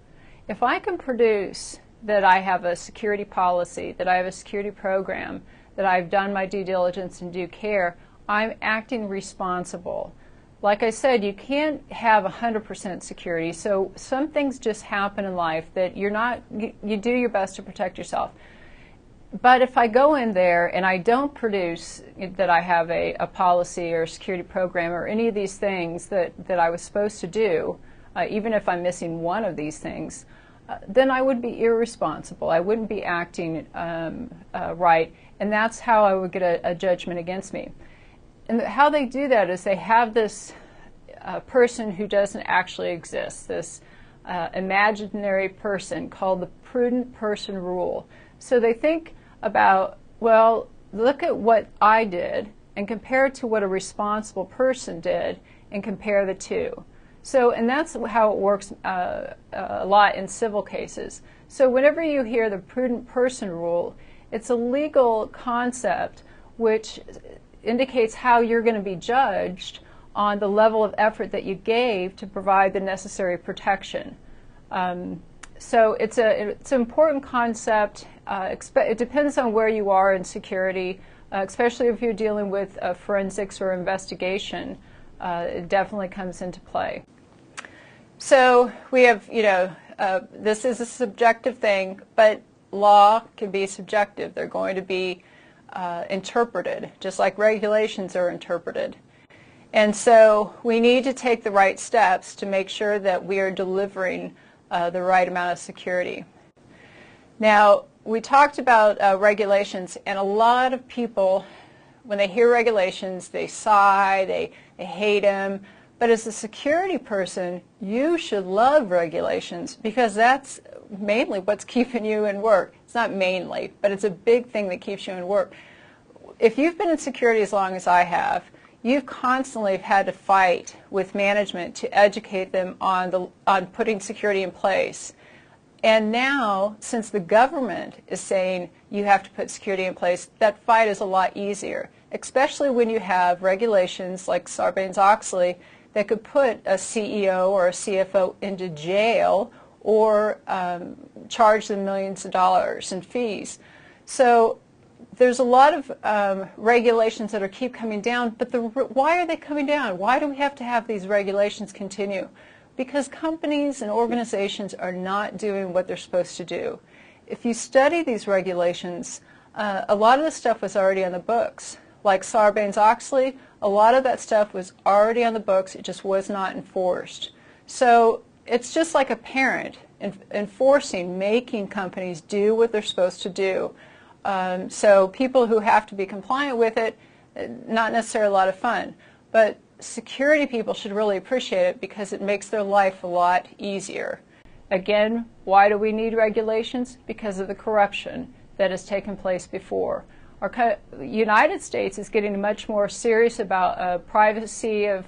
If I can produce that I have a security policy, that I have a security program, that I've done my due diligence and due care, I'm acting responsible. Like I said, you can't have 100% security, so some things just happen in life that you do your best to protect yourself. But if I go in there and I don't produce that I have a policy or a security program or any of these things that I was supposed to do, even if I'm missing one of these things, then I would be irresponsible. I wouldn't be acting right, and that's how I would get a judgment against me. And how they do that is they have this person who doesn't actually exist, this imaginary person called the prudent person rule. So they think about, well, look at what I did and compare it to what a responsible person did and compare the two. So, and that's how it works a lot in civil cases. So whenever you hear the prudent person rule, it's a legal concept which indicates how you're going to be judged on the level of effort that you gave to provide the necessary protection. So it's an important concept. It depends on where you are in security, especially if you're dealing with forensics or investigation. It definitely comes into play. So we have, this is a subjective thing, but law can be subjective. They're going to be interpreted, just like regulations are interpreted. And so we need to take the right steps to make sure that we are delivering the right amount of security. Now, we talked about regulations, and a lot of people, when they hear regulations, they sigh, they hate them. But as a security person, you should love regulations because that's mainly what's keeping you in work. It's not mainly, but it's a big thing that keeps you in work. If you've been in security as long as I have, you've constantly had to fight with management to educate them on putting security in place. And now, since the government is saying you have to put security in place, that fight is a lot easier, especially when you have regulations like Sarbanes-Oxley that could put a CEO or a CFO into jail or charge them millions of dollars in fees. So there's a lot of regulations that keep coming down, but why are they coming down? Why do we have to have these regulations continue? Because companies and organizations are not doing what they're supposed to do. If you study these regulations, a lot of the stuff was already on the books. Like Sarbanes-Oxley, a lot of that stuff was already on the books, it just was not enforced. So it's just like a parent enforcing, making companies do what they're supposed to do. So people who have to be compliant with it, not necessarily a lot of fun. But security people should really appreciate it because it makes their life a lot easier. Again, why do we need regulations? Because of the corruption that has taken place before. Our United States is getting much more serious about privacy of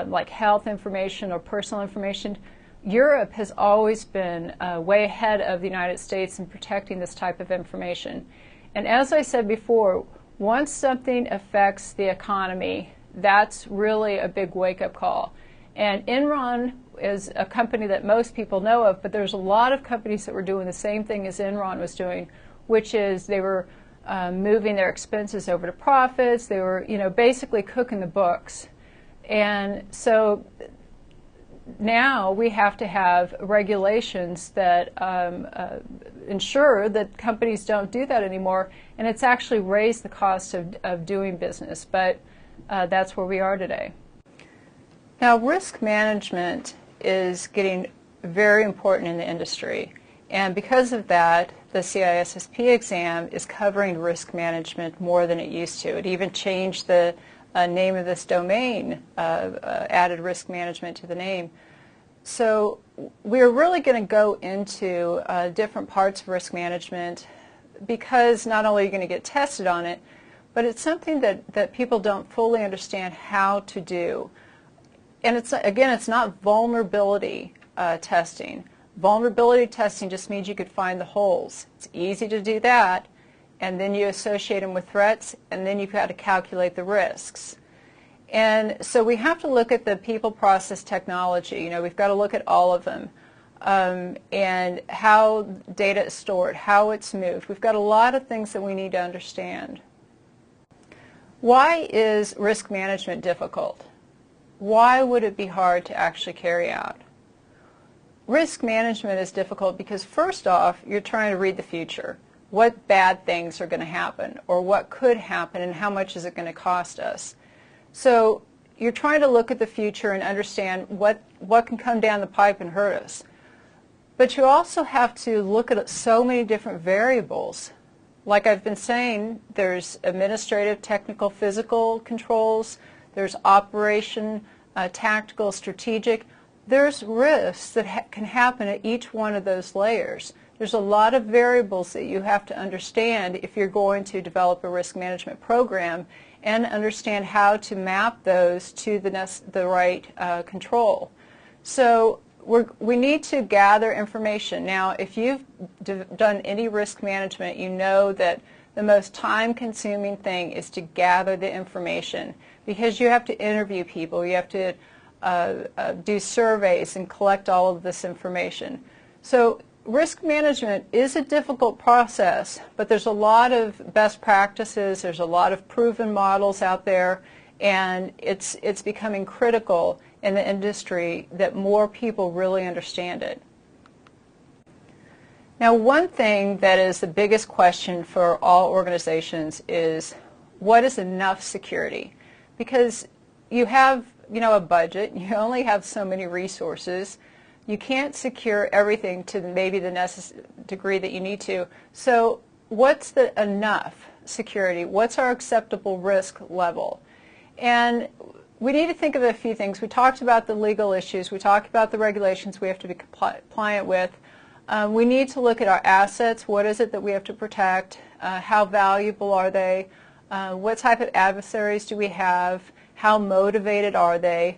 like health information or personal information. Europe has always been way ahead of the United States in protecting this type of information. And as I said before, once something affects the economy, that's really a big wake-up call. And Enron is a company that most people know of, but there's a lot of companies that were doing the same thing as Enron was doing, which is they were moving their expenses over to profits. They were, basically cooking the books. And so now we have to have regulations that ensure that companies don't do that anymore, and it's actually raised the cost of doing business, but that's where we are today. Now, risk management is getting very important in the industry, and because of that, the CISSP exam is covering risk management more than it used to. It even changed the name of this domain, added risk management to the name. So we're really going to go into different parts of risk management, because not only are you going to get tested on it, but it's something that people don't fully understand how to do. And it's not vulnerability testing. Vulnerability testing just means you could find the holes. It's easy to do that, and then you associate them with threats, and then you've got to calculate the risks. And so we have to look at the people, process, technology. You know, we've got to look at all of them, and how data is stored, how it's moved. We've got a lot of things that we need to understand. Why is risk management difficult? Why would it be hard to actually carry out? Risk management is difficult because, first off, you're trying to read the future. What bad things are going to happen, or what could happen, and how much is it going to cost us? So you're trying to look at the future and understand what can come down the pipe and hurt us. But you also have to look at so many different variables. Like I've been saying, there's administrative, technical, physical controls, there's operation, tactical, strategic. There's risks that can happen at each one of those layers. There's a lot of variables that you have to understand if you're going to develop a risk management program, and understand how to map those to the right control. So we need to gather information. Now, if you've done any risk management, you know that the most time-consuming thing is to gather the information, because you have to interview people, you have to do surveys and collect all of this information. So risk management is a difficult process, but there's a lot of best practices, there's a lot of proven models out there, and it's becoming critical in the industry that more people really understand it. Now, one thing that is the biggest question for all organizations is, what is enough security? Because you have, a budget, you only have so many resources. You can't secure everything to maybe the degree that you need to. So what's the enough security? What's our acceptable risk level? And we need to think of a few things. We talked about the legal issues. We talked about the regulations we have to be compliant with. We need to look at our assets. What is it that we have to protect? How valuable are they? What type of adversaries do we have? How motivated are they?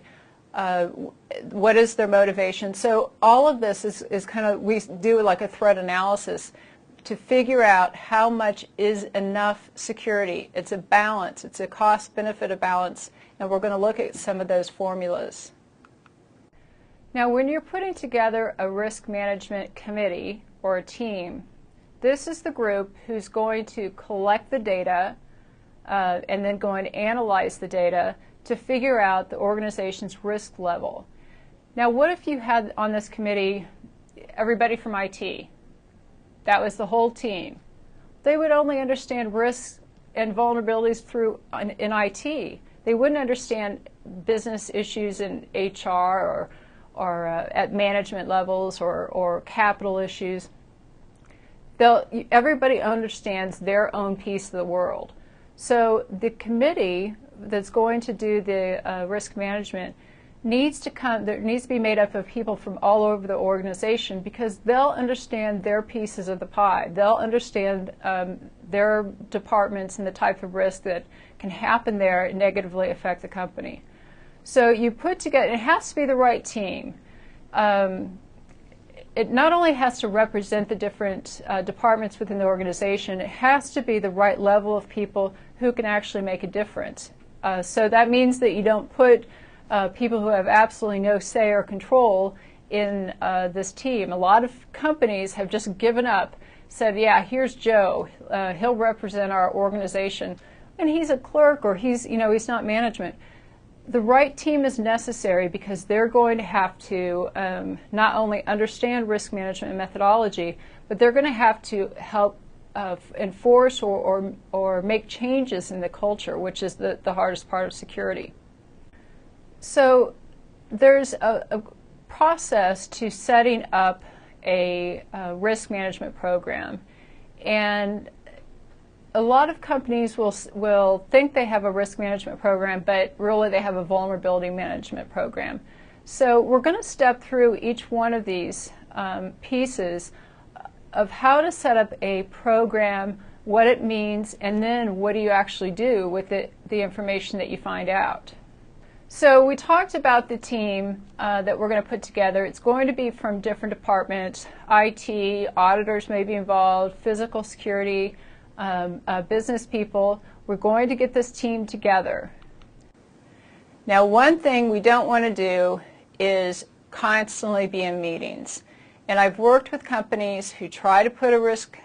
What is their motivation? So all of this is kind of, we do like a threat analysis to figure out how much is enough security. It's a balance. It's a cost-benefit balance, and we're going to look at some of those formulas. Now, when you're putting together a risk management committee or a team, this is the group who's going to collect the data and then going to analyze the data to figure out the organization's risk level. Now, what if you had on this committee everybody from IT? That was the whole team. They would only understand risks and vulnerabilities in IT. They wouldn't understand business issues in HR or at management levels or capital issues. Everybody understands their own piece of the world. So the committee that's going to do the risk management needs to be made up of people from all over the organization, because they'll understand their pieces of the pie. They'll understand their departments and the type of risk that can happen there and negatively affect the company. So you put together, it has to be the right team. It not only has to represent the different departments within the organization, it has to be the right level of people who can actually make a difference. So that means that you don't put people who have absolutely no say or control in this team. A lot of companies have just given up, said, yeah, here's Joe, he'll represent our organization, and he's a clerk, or he's not management. the right team is necessary because they're going to have to not only understand risk management methodology, but they're going to have to help enforce or make changes in the culture, which is the hardest part of security. So there's a process to setting up a risk management program, and a lot of companies will think they have a risk management program, but really they have a vulnerability management program. So we're going to step through each one of these pieces of how to set up a program, what it means, and then what do you actually do with the information that you find out. So we talked about the team that we're going to put together. It's going to be from different departments. IT, auditors may be involved, physical security, business people. We're going to get this team together. Now, one thing we don't want to do is constantly be in meetings. And I've worked with companies who try to put a risk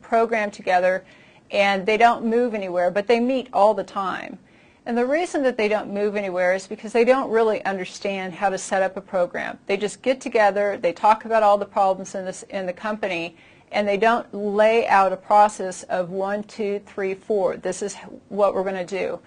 program together and they don't move anywhere, but they meet all the time. And the reason that they don't move anywhere is because they don't really understand how to set up a program. They just get together, they talk about all the problems in the company, and they don't lay out a process of 1, 2, 3, 4. This is what we're going to do.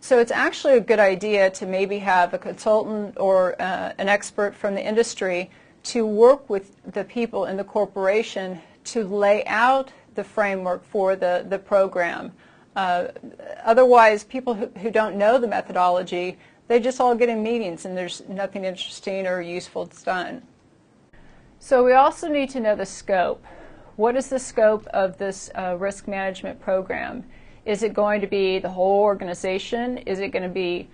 So it's actually a good idea to maybe have a consultant or an expert from the industry to work with the people in the corporation to lay out the framework for the program. Otherwise, people who don't know the methodology, they just all get in meetings and there's nothing interesting or useful that's done. So we also need to know the scope. What is the scope of this risk management program? Is it going to be the whole organization? Is it going to be,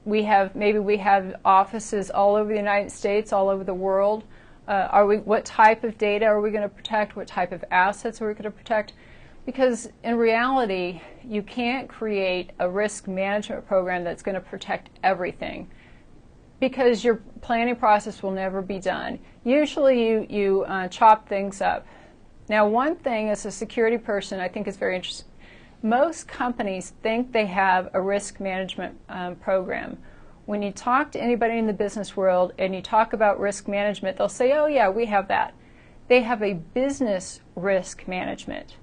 maybe we have offices all over the United States, all over the world. What type of data are we going to protect? What type of assets are we going to protect? Because in reality, you can't create a risk management program that's going to protect everything, because your planning process will never be done. Usually you chop things up. Now, one thing as a security person I think is very interesting. Most companies think they have a risk management program. When you talk to anybody in the business world and you talk about risk management, they'll say, oh yeah, we have that. They have a business risk management.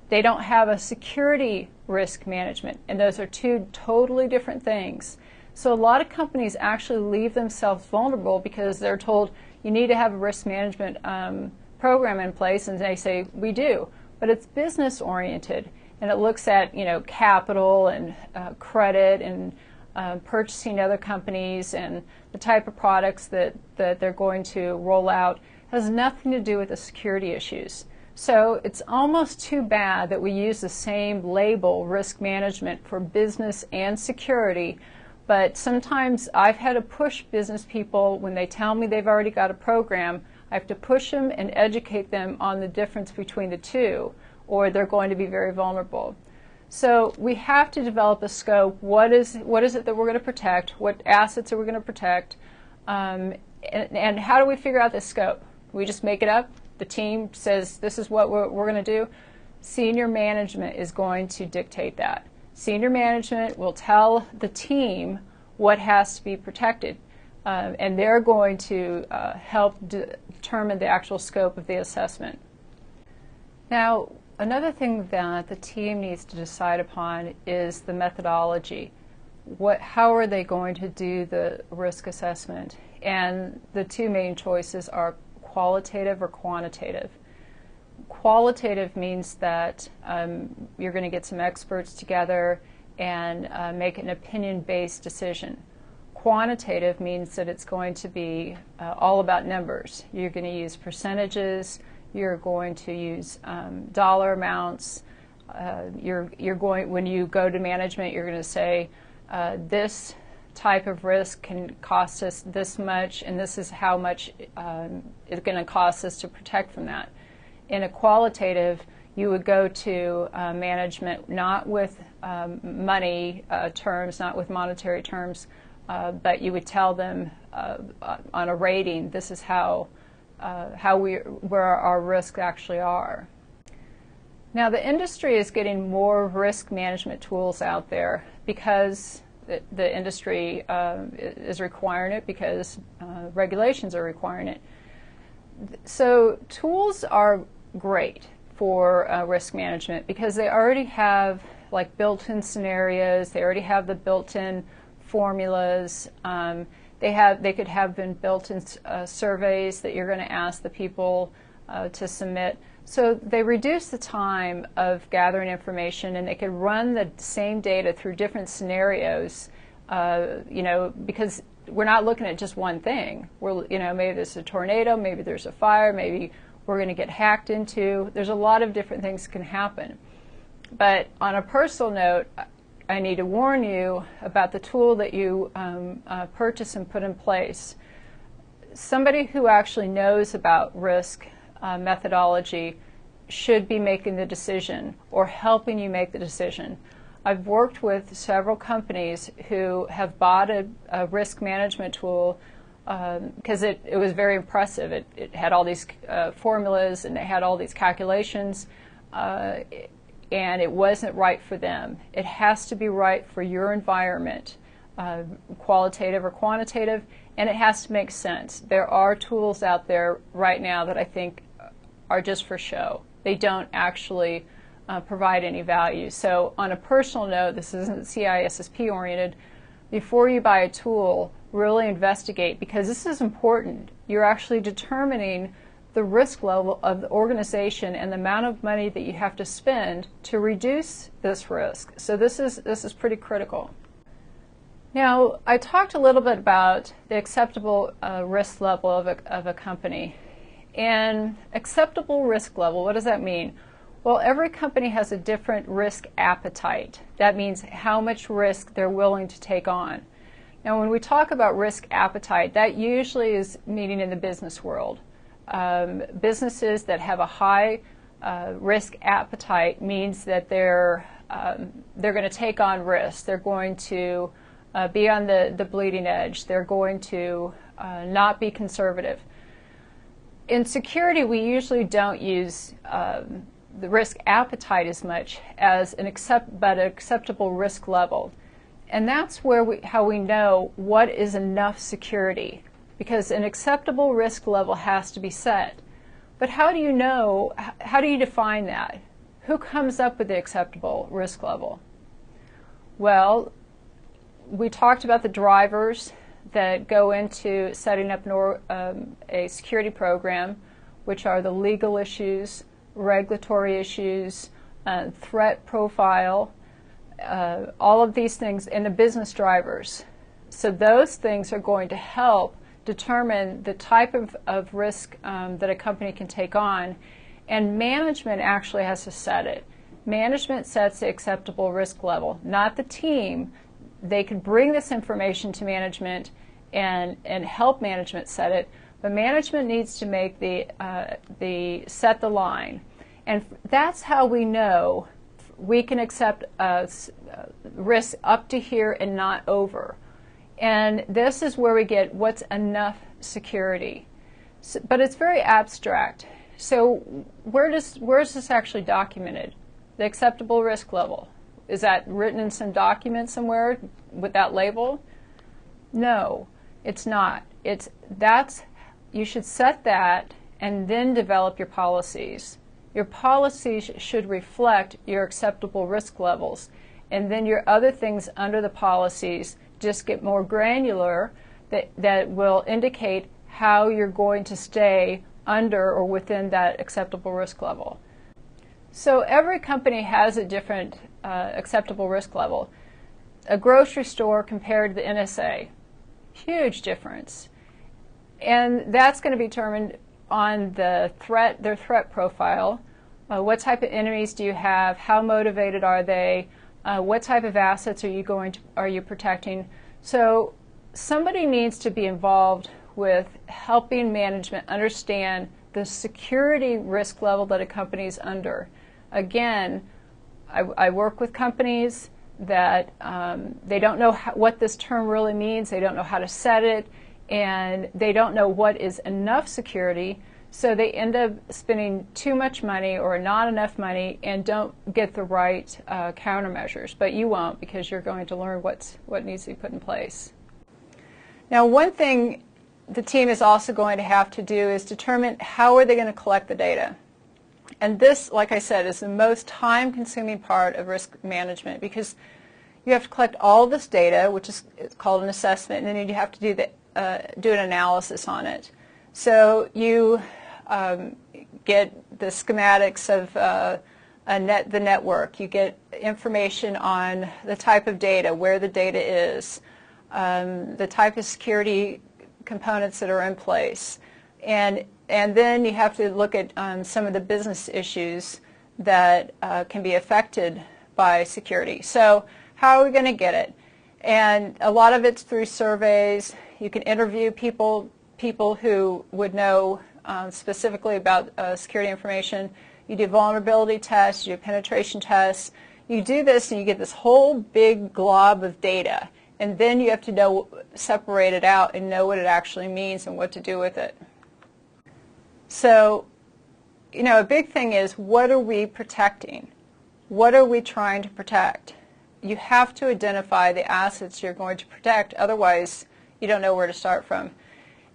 They don't have a security risk management, and those are two totally different things. So a lot of companies actually leave themselves vulnerable because they're told you need to have a risk management program in place, and they say we do, but it's business oriented, and it looks at capital and credit and purchasing other companies and the type of products that they're going to roll out. It has nothing to do with the security issues. So it's almost too bad that we use the same label, risk management, for business and security. But sometimes I've had to push business people when they tell me they've already got a program. I have to push them and educate them on the difference between the two, or they're going to be very vulnerable. So we have to develop a scope. What is it that we're going to protect? What assets are we going to protect? And how do we figure out this scope? We just make it up? The team says this is what we're going to do? Senior management is going to dictate that. Senior management will tell the team what has to be protected, and they're going to help determine the actual scope of the assessment. Now, another thing that the team needs to decide upon is the methodology. How are they going to do the risk assessment? And the two main choices are qualitative or quantitative. Qualitative means that you're going to get some experts together and make an opinion-based decision. Quantitative means that it's going to be all about numbers. You're going to use percentages, you're going to use dollar amounts, when you go to management, you're going to say this type of risk can cost us this much, and this is how much it's going to cost us to protect from that. In a qualitative, you would go to management not with money terms, not with monetary terms, but you would tell them on a rating, this is where our risks actually are. Now the industry is getting more risk management tools out there because the industry is requiring it, because regulations are requiring it. So tools are great for risk management because they already have like built-in scenarios, they already have the built-in formulas, they could have been built-in surveys that you're going to ask the people to submit. So they reduce the time of gathering information, and they could run the same data through different scenarios, because we're not looking at just one thing. Maybe there's a tornado, maybe there's a fire, maybe we're going to get hacked into. There's a lot of different things that can happen. But on a personal note, I need to warn you about the tool that you purchase and put in place. Somebody who actually knows about risk methodology should be making the decision or helping you make the decision. I've worked with several companies who have bought a risk management tool because it was very impressive. It had all these formulas and it had all these calculations, and it wasn't right for them. It has to be right for your environment, qualitative or quantitative, and it has to make sense. There are tools out there right now that I think are just for show. They don't actually provide any value. So on a personal note, this isn't CISSP oriented, before you buy a tool, really investigate, because this is important. You're actually determining the risk level of the organization and the amount of money that you have to spend to reduce this risk. So this is pretty critical. Now, I talked a little bit about the acceptable risk level of a company. And acceptable risk level, what does that mean? Well, every company has a different risk appetite. That means how much risk they're willing to take on. Now, when we talk about risk appetite, that usually is meaning in the business world. Businesses that have a high risk appetite means that they're going to take on risks. They're going to be on the bleeding edge. They're going to not be conservative. In security, we usually don't use the risk appetite as much as an acceptable risk level. And that's where how we know what is enough security, because an acceptable risk level has to be set. But how do you know, how do you define that? Who comes up with the acceptable risk level? Well, we talked about the drivers that go into setting up a security program, which are the legal issues, regulatory issues, threat profile, all of these things, and the business drivers. So those things are going to help determine the type of risk that a company can take on, and management actually has to set it. Management sets the acceptable risk level, not the team. They can bring this information to management and help management set it, but management needs to make set the line. And that's how we know we can accept risks up to here and not over. And this is where we get what's enough security. So, but it's very abstract. So where is this actually documented? The acceptable risk level. Is that written in some document somewhere with that label? No, it's not. You should set that and then develop your policies. Your policies should reflect your acceptable risk levels, and then your other things under the policies just get more granular that will indicate how you're going to stay under or within that acceptable risk level. So every company has a different acceptable risk level. A grocery store compared to the NSA, huge difference. And that's going to be determined on their threat profile. What type of enemies do you have? How motivated are they? What type of assets are you protecting? So somebody needs to be involved with helping management understand the security risk level that a company is under. Again, I work with companies that they don't know what this term really means. They don't know how to set it, and they don't know what is enough security. So they end up spending too much money or not enough money and don't get the right countermeasures. But you won't, because you're going to learn what needs to be put in place. Now, one thing the team is also going to have to do is determine how are they going to collect the data. And this, like I said, is the most time-consuming part of risk management, because you have to collect all this data, which is called an assessment, and then you have to do an analysis on it. So you get the schematics of the network. You get information on the type of data, where the data is, the type of security components that are in place. And then you have to look at some of the business issues that can be affected by security. So how are we going to get it? And a lot of it's through surveys. You can interview people who would know specifically about security information. You do vulnerability tests, you do penetration tests. You do this and you get this whole big glob of data. And then you have to separate it out and know what it actually means and what to do with it. So, a big thing is, what are we protecting? What are we trying to protect? You have to identify the assets you're going to protect, otherwise you don't know where to start from.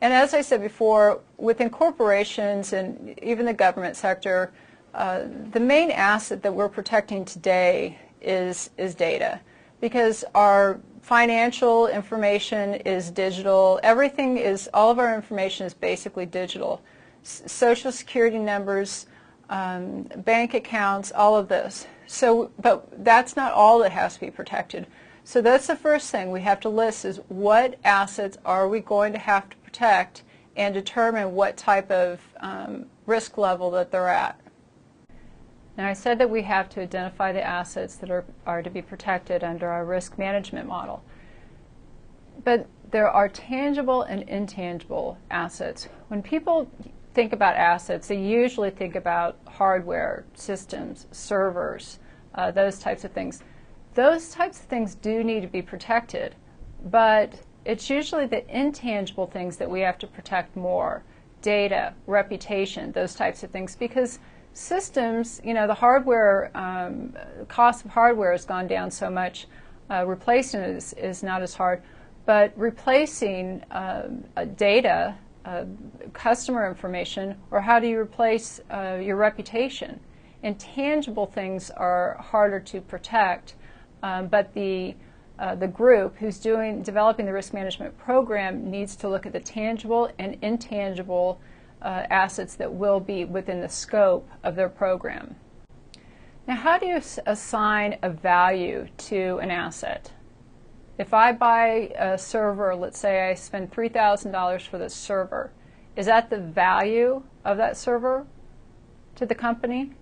And as I said before, within corporations and even the government sector, the main asset that we're protecting today is data, because our financial information is digital. All of our information is basically digital. Social security numbers, bank accounts, all of this. But that's not all that has to be protected. So that's the first thing we have to list, is what assets are we going to have to protect, and determine what type of risk level that they're at. Now, I said that we have to identify the assets that are to be protected under our risk management model. But there are tangible and intangible assets. When people think about assets, they usually think about hardware, systems, servers, those types of things. Those types of things do need to be protected, but it's usually the intangible things that we have to protect more. Data, reputation, those types of things, because systems, the hardware, cost of hardware has gone down so much, replacing it is not as hard, but replacing data, customer information, or how do you replace your reputation? Intangible things are harder to protect, but the group who's developing the risk management program needs to look at the tangible and intangible assets that will be within the scope of their program. Now, how do you assign a value to an asset? If I buy a server, let's say I spend $3,000 for this server, is that the value of that server to the company?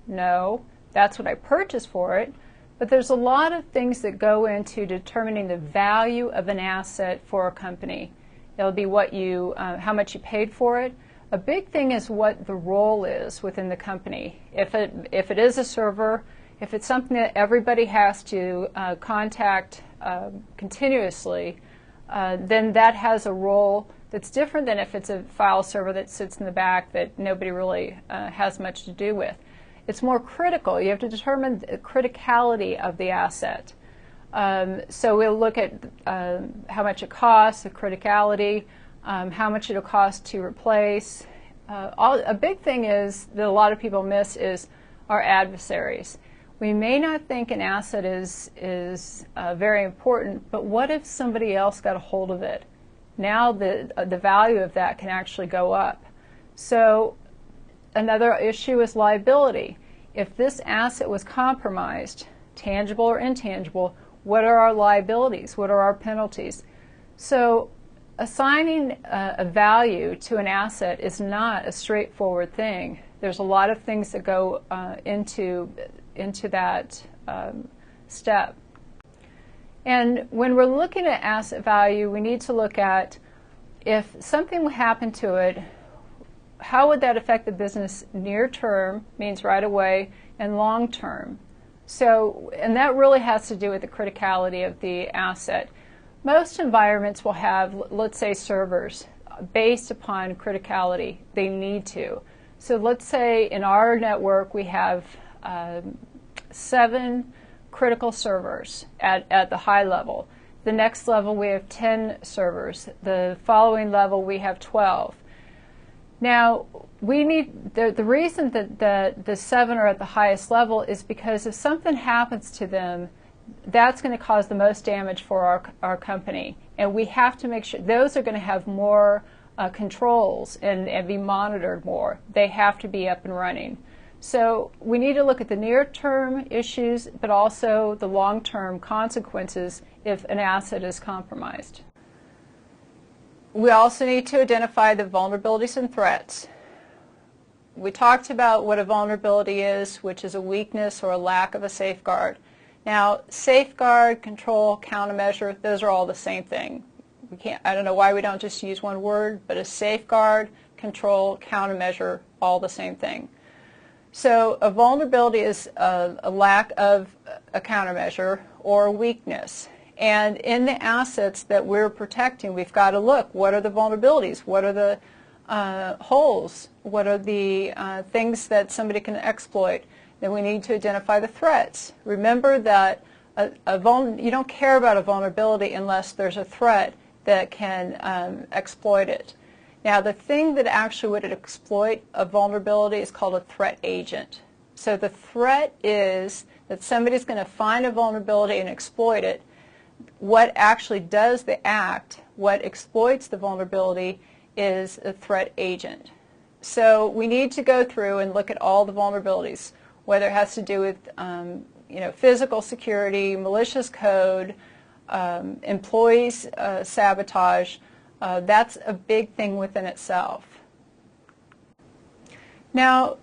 No, that's what I purchased for it. But there's a lot of things that go into determining the value of an asset for a company. It'll be how much you paid for it. A big thing is what the role is within the company. If it is a server, if it's something that everybody has to contact continuously, then that has a role that's different than if it's a file server that sits in the back that nobody really has much to do with. It's more critical. You have to determine the criticality of the asset. So we'll look at how much it costs, the criticality, how much it'll cost to replace. A big thing is that a lot of people miss is our adversaries. We may not think an asset is very important, but what if somebody else got a hold of it? Now the value of that can actually go up. So another issue is liability. If this asset was compromised, tangible or intangible, what are our liabilities? What are our penalties? So assigning a value to an asset is not a straightforward thing. There's a lot of things that go into that step. And when we're looking at asset value, we need to look at, if something would happen to it, how would that affect the business near term, means right away, and long term? So, and that really has to do with the criticality of the asset. Most environments will have, let's say, servers. based upon criticality. They need to. So let's say in our network we have 7 critical servers at the high level. The next level we have 10 servers. The following level we have 12. Now, we need the reason that the 7 are at the highest level is because if something happens to them, that's going to cause the most damage for our company. And we have to make sure those are going to have more controls and be monitored more. They have to be up and running. So we need to look at the near-term issues, but also the long-term consequences if an asset is compromised. We also need to identify the vulnerabilities and threats. We talked about what a vulnerability is, which is a weakness or a lack of a safeguard. Now, safeguard, control, countermeasure, those are all the same thing. I don't know why we don't just use one word, but a safeguard, control, countermeasure, all the same thing. So a vulnerability is a lack of a countermeasure or a weakness. And in the assets that we're protecting, we've got to look, what are the vulnerabilities? What are the holes? What are the things that somebody can exploit? Then we need to identify the threats. Remember that you don't care about a vulnerability unless there's a threat that can exploit it. Now, the thing that actually would exploit a vulnerability is called a threat agent. So the threat is that somebody's going to find a vulnerability and exploit it. What actually does the act, what exploits the vulnerability, is a threat agent. So we need to go through and look at all the vulnerabilities, whether it has to do with physical security, malicious code, employees sabotage. That's a big thing within itself. Now,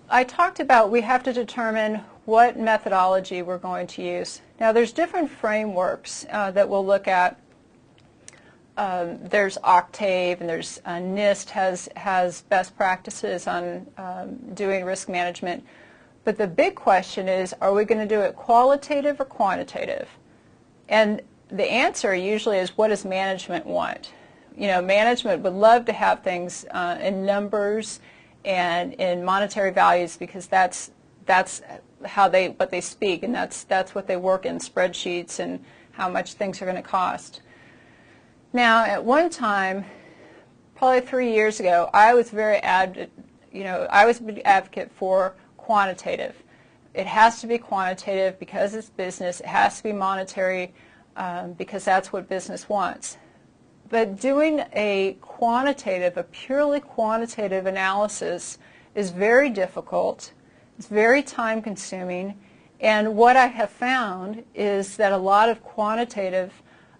I talked about we have to determine what methodology we're going to use. Now, there's different frameworks that we'll look at. There's Octave, and there's NIST has best practices on doing risk management. But the big question is, are we going to do it qualitative or quantitative? And the answer usually is, what does management want? Management would love to have things in numbers and in monetary values, because that's how what they speak, and that's what they work in, spreadsheets and how much things are going to cost. Now, at one time, probably 3 years ago, I was very I was a big advocate for quantitative. It has to be quantitative because it's business. It has to be monetary because that's what business wants. But doing a purely quantitative analysis is very difficult. It's very time consuming. And what I have found is that a lot of quantitative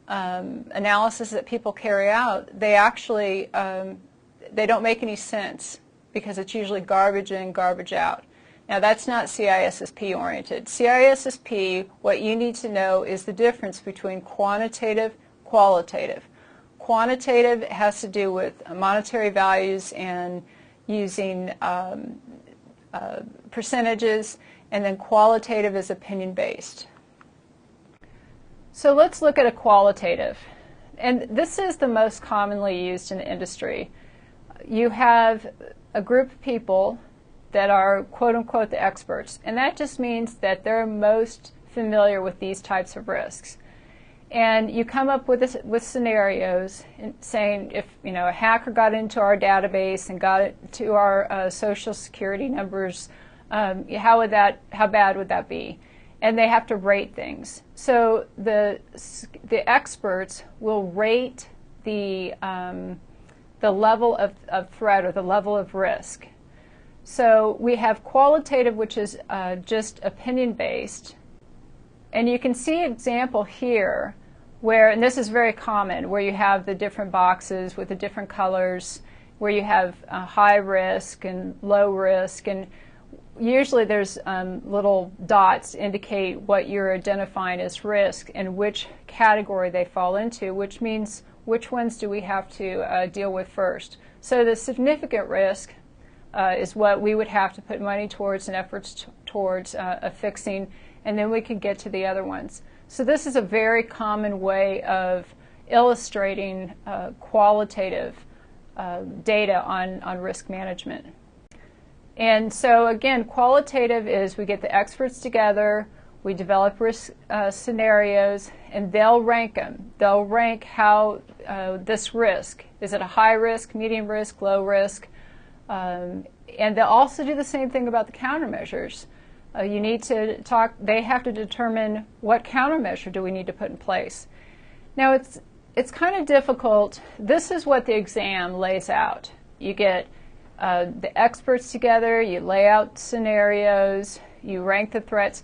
analysis that people carry out, they actually they don't make any sense, because it's usually garbage in, garbage out. Now, that's not CISSP oriented. CISSP, what you need to know is the difference between quantitative, qualitative. Quantitative has to do with monetary values and using percentages, and then qualitative is opinion-based. So let's look at a qualitative. And this is the most commonly used in the industry. You have a group of people that are quote-unquote the experts, and that just means that they're most familiar with these types of risks. And you come up with scenarios saying, if a hacker got into our database and got it to our social security numbers, how bad would that be? And they have to rate things. So the experts will rate the level of threat or the level of risk. So we have qualitative, which is just opinion-based. And you can see an example here where, and this is very common, where you have the different boxes with the different colors, where you have high risk and low risk, and usually there's little dots to indicate what you're identifying as risk and which category they fall into, which means which ones do we have to deal with first. So the significant risk is what we would have to put money towards and efforts towards fixing, and then we could get to the other ones. So this is a very common way of illustrating qualitative data on risk management. And so again, qualitative is we get the experts together, we develop risk scenarios, and they'll rank them. They'll rank how this risk, is it a high risk, medium risk, low risk, and they'll also do the same thing about the countermeasures. You need to talk, they have to determine what countermeasure do we need to put in place. Now it's kind of difficult. This is what the exam lays out. You get the experts together, you lay out scenarios, you rank the threats,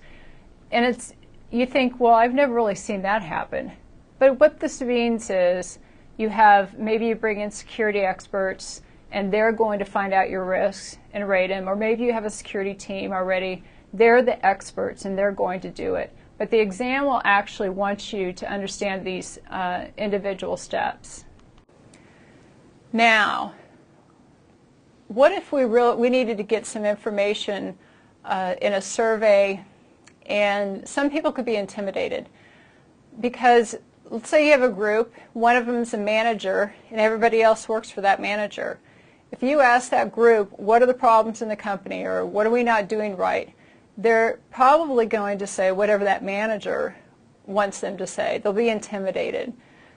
and you think, well, I've never really seen that happen. But what this means is maybe you bring in security experts and they're going to find out your risks and rate them, or maybe you have a security team already. They're the experts and they're going to do it. But the exam will actually want you to understand these individual steps. Now, what if we needed to get some information in a survey, and some people could be intimidated because let's say you have a group, one of them is a manager and everybody else works for that manager. If you ask that group, what are the problems in the company, or what are we not doing right, they're probably going to say whatever that manager wants them to say. They'll be intimidated.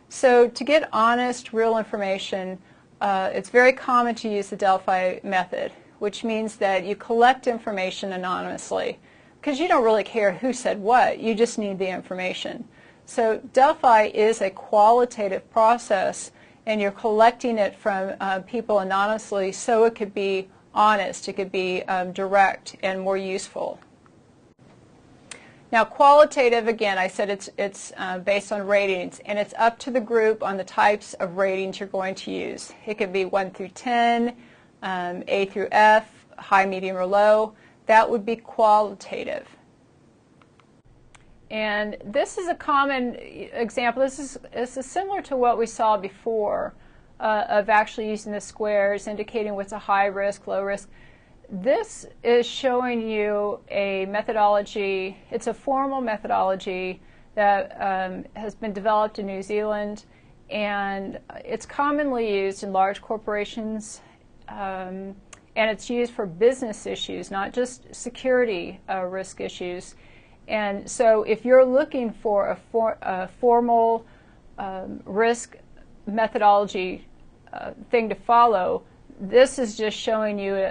So to get honest, real information, it's very common to use the Delphi method, which means that you collect information anonymously because you don't really care who said what. You just need the information. So Delphi is a qualitative process, and you're collecting it from people anonymously so it could be honest, it could be direct and more useful. Now qualitative, again, I said it's based on ratings, and it's up to the group on the types of ratings you're going to use. It could be 1 through 10, A through F, high, medium, or low. That would be qualitative. And this is a common example. This is similar to what we saw before of actually using the squares, indicating what's a high risk, low risk. This is showing you a methodology. It's a formal methodology that has been developed in New Zealand, and it's commonly used in large corporations, and it's used for business issues, not just security risk issues. And so if you're looking for a formal risk methodology thing to follow, this is just showing you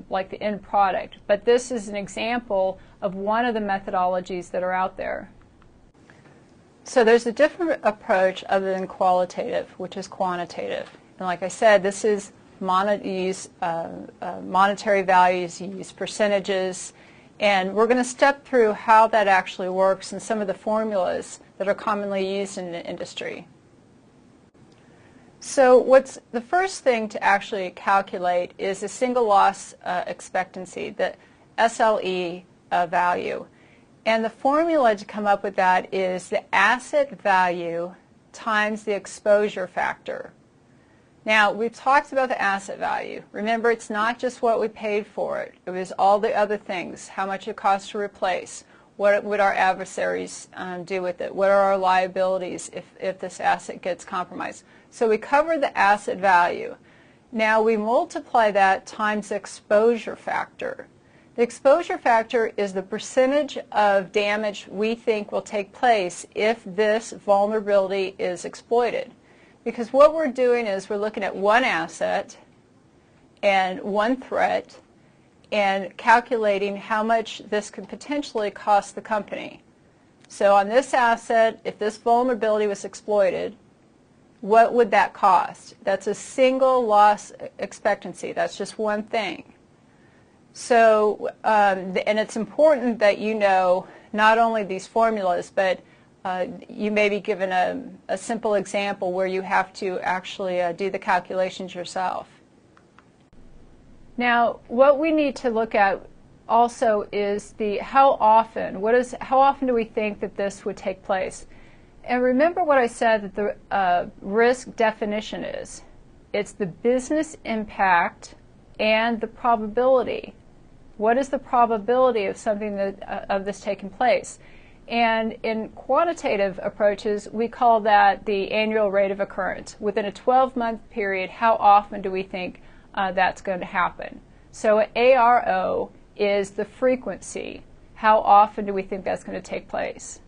like the end product. But this is an example of one of the methodologies that are out there. So there's a different approach other than qualitative, which is quantitative. And like I said, this is monetary values, you use percentages. And we're going to step through how that actually works and some of the formulas that are commonly used in the industry. So what's the first thing to actually calculate is a single loss expectancy, the SLE value. And the formula to come up with that is the asset value times the exposure factor. Now, we've talked about the asset value. Remember, it's not just what we paid for it. It was all the other things, how much it costs to replace, what would our adversaries do with it, what are our liabilities if this asset gets compromised. So we cover the asset value. Now we multiply that times the exposure factor. The exposure factor is the percentage of damage we think will take place if this vulnerability is exploited. Because what we're doing is we're looking at one asset and one threat and calculating how much this could potentially cost the company. So on this asset, if this vulnerability was exploited, what would that cost? That's a single loss expectancy. That's just one thing. So, and it's important that you know not only these formulas, but you may be given a simple example where you have to actually do the calculations yourself. Now, what we need to look at also is how often do we think that this would take place? And remember what I said that the risk definition is. It's the business impact and the probability. What is the probability of something of this taking place? And in quantitative approaches, we call that the annual rate of occurrence. Within a 12-month period, how often do we think that's going to happen? So ARO is the frequency. How often do we think that's going to take place?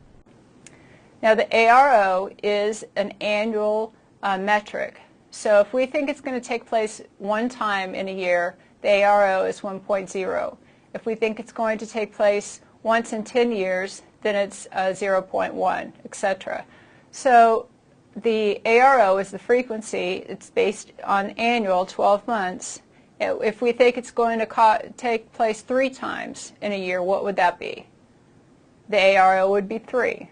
Now the ARO is an annual metric. So if we think it's going to take place one time in a year, the ARO is 1.0. If we think it's going to take place once in 10 years, then it's 0.1, etc. So the ARO is the frequency. It's based on annual, 12 months. If we think it's going to take place 3 times in a year, what would that be? The ARO would be 3.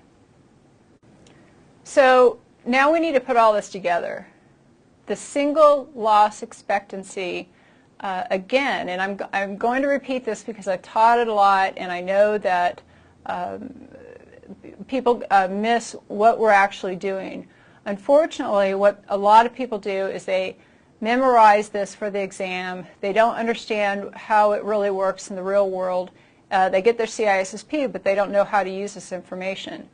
So now we need to put all this together. The single loss expectancy, again, and I'm going to repeat this because I've taught it a lot, and I know that people miss what we're actually doing. Unfortunately, what a lot of people do is they memorize this for the exam. They don't understand how it really works in the real world. They get their CISSP, but they don't know how to use this information.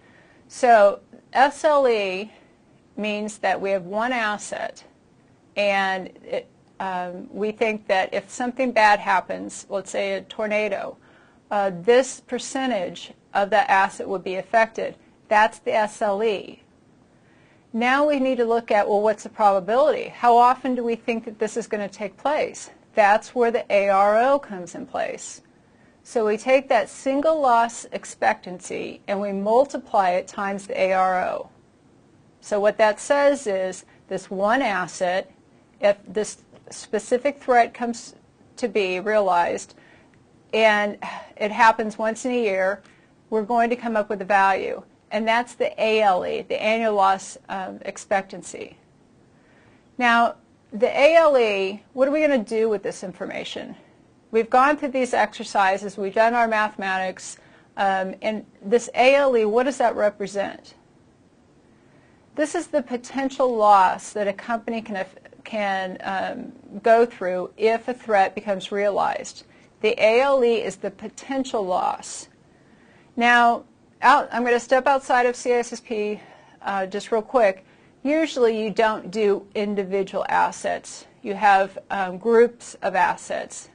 So SLE means that we have one asset, and we think that if something bad happens, let's say a tornado, this percentage of that asset would be affected. That's the SLE. Now we need to look at, well, what's the probability? How often do we think that this is going to take place? That's where the ARO comes in place. So we take that single loss expectancy and we multiply it times the ARO. So what that says is this one asset, if this specific threat comes to be realized and it happens once in a year, we're going to come up with a value. And that's the ALE, the annual loss expectancy. Now, the ALE, what are we going to do with this information? We've gone through these exercises, we've done our mathematics, and this ALE, what does that represent? This is the potential loss that a company can go through if a threat becomes realized. The ALE is the potential loss. Now, I'm going to step outside of CISSP just real quick. Usually you don't do individual assets. You have groups of assets.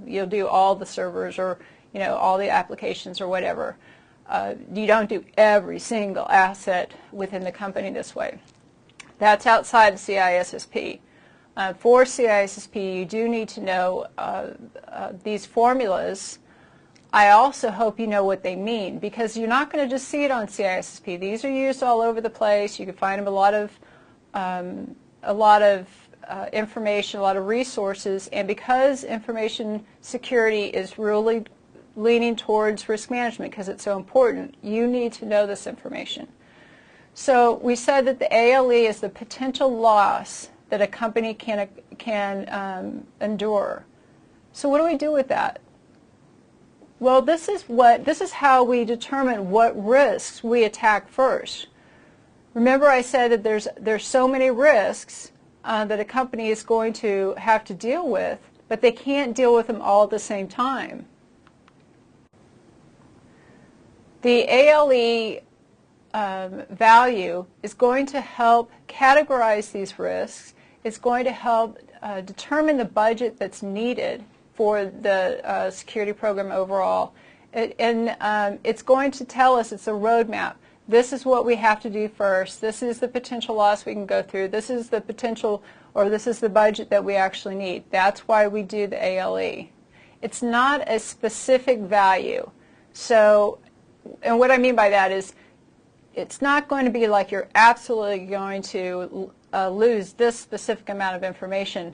You'll do all the servers or all the applications or whatever. You don't do every single asset within the company this way. That's outside of CISSP. For CISSP, you do need to know these formulas. I also hope you know what they mean, because you're not going to just see it on CISSP. These are used all over the place. You can find them a lot of information, a lot of resources, and because information security is really leaning towards risk management because it's so important, you need to know this information. So we said that the ALE is the potential loss that a company can endure. So what do we do with that? Well, this is how we determine what risks we attack first. Remember I said that there's so many risks that a company is going to have to deal with, but they can't deal with them all at the same time. The ALE value is going to help categorize these risks. It's going to help determine the budget that's needed for the security program overall. It's going to tell us, it's a roadmap. This is what we have to do first. This is the potential loss we can go through. This is the potential, or this is the budget that we actually need. That's why we do the ALE. It's not a specific value. So, and what I mean by that is, it's not going to be like you're absolutely going to lose this specific amount of information.